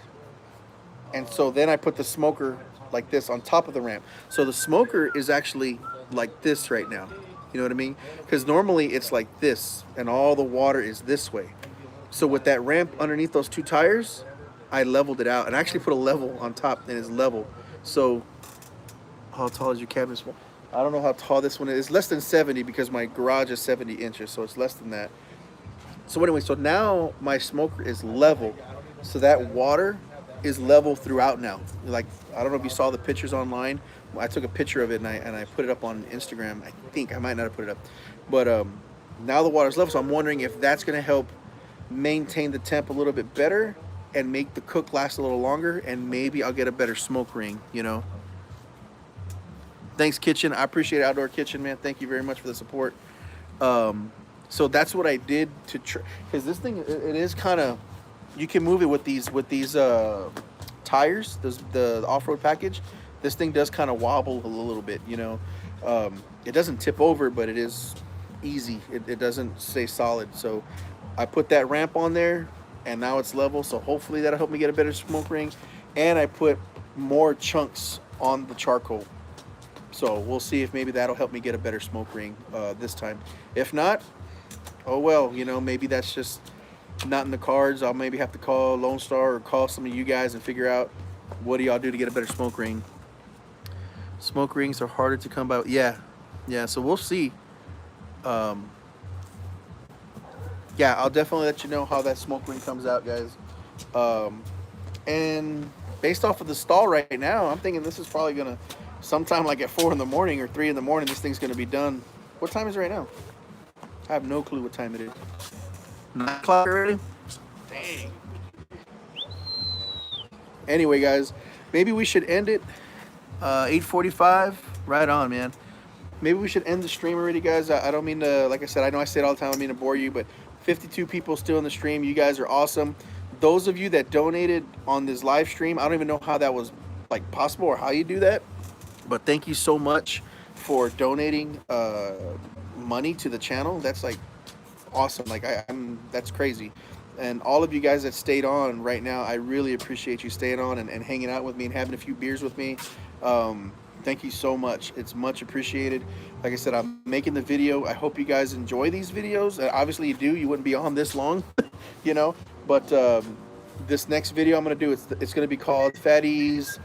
And so then I put the smoker like this on top of the ramp. So the smoker is actually like this right now. You know what I mean? Because normally it's like this and all the water is this way. So with that ramp underneath those two tires, I leveled it out and I actually put a level on top and it's level. So How tall is your cabin? I don't know how tall this one is. It's less than 70 because my garage is 70 inches, so it's less than that. So anyway, so now my smoker is level, so that water is level throughout now. Like, I don't know if you saw the pictures online. I took a picture of it and I put it up on Instagram. I think I might not have put it up, but now the water's level. So I'm wondering if that's going to help maintain the temp a little bit better and make the cook last a little longer, and maybe I'll get a better smoke ring, you know. Thanks, kitchen. I appreciate Outdoor Kitchen, man. Thank you very much for the support. So that's what I did to try, because this thing, it is kind of, you can move it with these tires, the off-road package. This thing does kind of wobble a little bit, you know. It doesn't tip over, but it is easy. It doesn't stay solid. So I put that ramp on there, and now it's level. So hopefully that'll help me get a better smoke ring. And I put more chunks on the charcoal. So we'll see if maybe that'll help me get a better smoke ring this time. If not, oh well, you know, maybe that's just not in the cards. I'll maybe have to call Lone Star or call some of you guys and figure out what do y'all do to get a better smoke ring. Smoke rings are harder to come by. Yeah, so we'll see. Yeah, I'll definitely let you know how that smoke ring comes out, guys. And based off of the stall right now, I'm thinking this is probably gonna, sometime like at 4 in the morning or 3 in the morning, this thing's gonna be done. What time is it right now? I have no clue what time it is. 9 o'clock already? Dang. Anyway, guys, maybe we should end it 8:45. Right on, man. Maybe we should end the stream already, guys. I don't mean to, like I said, I know I say it all the time, I don't mean to bore you, but 52 people still in the stream. You guys are awesome. Those of you that donated on this live stream, I don't even know how that was like possible or how you do that, but thank you so much for donating money to the channel. That's like awesome. Like that's crazy. And all of you guys that stayed on right now, I really appreciate you staying on and hanging out with me and having a few beers with me. Thank you so much. It's much appreciated. Like I said, I'm making the video. I hope you guys enjoy these videos. Obviously you do. You wouldn't be on this long, you know. But this next video I'm going to do, it's going to be called Fat Es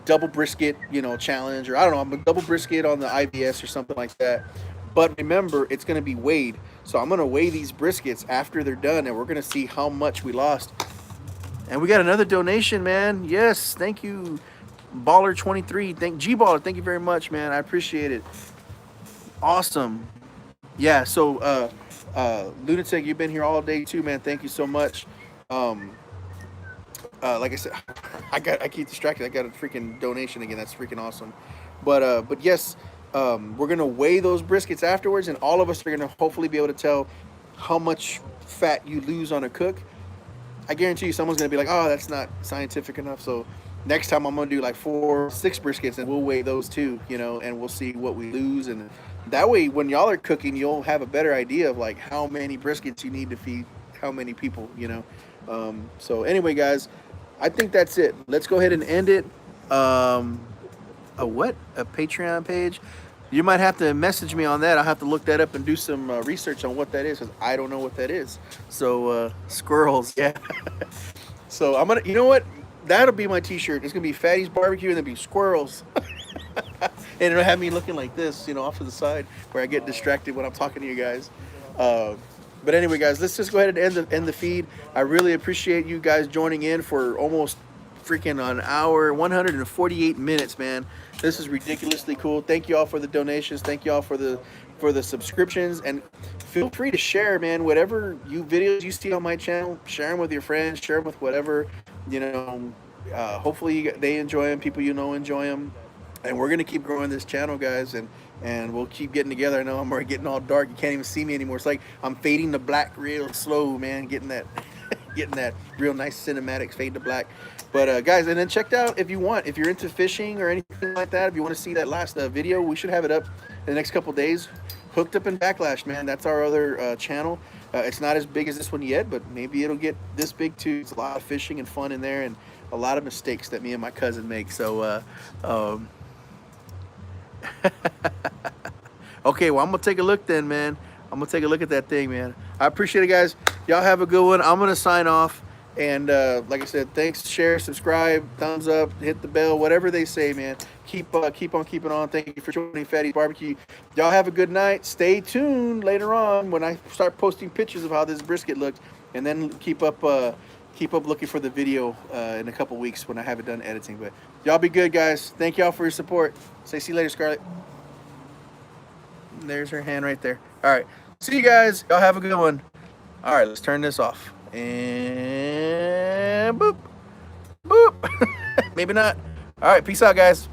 Double Brisket, you know, challenge, or I don't know, I'm a double brisket on the IBS or something like that. But remember, it's going to be weighed. So I'm going to weigh these briskets after they're done, and we're going to see how much we lost. And we got another donation, man. Yes, thank you, Baller23. G-Baller, thank you very much, man. I appreciate it. Awesome. Yeah, so Lunatic, you've been here all day too, man. Thank you so much. Like I said, I keep distracted. I got a freaking donation again. That's freaking awesome. But yes, we're gonna weigh those briskets afterwards, and all of us are gonna hopefully be able to tell how much fat you lose on a cook. I guarantee you, someone's gonna be like, "Oh, that's not scientific enough." So next time I'm gonna do like 4, 6 briskets, and we'll weigh those too, you know, and we'll see what we lose, and that way, when y'all are cooking, you'll have a better idea of like how many briskets you need to feed how many people, you know. So anyway, guys, I think that's it. Let's go ahead and end it. A Patreon page? You might have to message me on that. I'll have to look that up and do some research on what that is, because I don't know what that is. So squirrels, yeah. So I'm gonna, you know what? That'll be my t-shirt. It's gonna be Fat Es BBQ and there'll be squirrels. And it'll have me looking like this, you know, off to the side, where I get distracted when I'm talking to you guys. But anyway, guys, let's just go ahead and end the feed. I really appreciate you guys joining in for almost freaking an hour, 148 minutes, man. This is ridiculously cool. Thank you all for the donations. Thank you all for the subscriptions, and feel free to share, man. Whatever videos you see on my channel, share them with your friends, share them with whatever, you know. Hopefully they enjoy them. People you know enjoy them. And we're gonna keep growing this channel, guys, and we'll keep getting together. I know I'm already getting all dark. You can't even see me anymore. It's like I'm fading to black real slow, man. Getting that real nice cinematic fade to black. But guys, and then check out if you want, if you're into fishing or anything like that. If you want to see that last video, we should have it up in the next couple days. Hooked Up and Backlash, man. That's our other channel. It's not as big as this one yet, but maybe it'll get this big too. It's a lot of fishing and fun in there, and a lot of mistakes that me and my cousin make. So. Okay, well, I'm gonna take a look then, man. I'm gonna take a look at that thing, man. I appreciate it, guys. Y'all have a good one. I'm gonna sign off, And like I said, thanks, share, subscribe, thumbs up, hit the bell, whatever they say, man. Keep on keeping on. Thank you for joining Fat Es BBQ. Y'all have a good night. Stay tuned later on when I start posting pictures of how this brisket looks, and then keep up looking for the video in a couple weeks when I have it done editing. But y'all be good, guys. Thank y'all for your support. Say see you later, Scarlett. There's her hand right there. All right. See you guys. Y'all have a good one. All right, let's turn this off. And boop. Boop. Maybe not. All right, peace out, guys.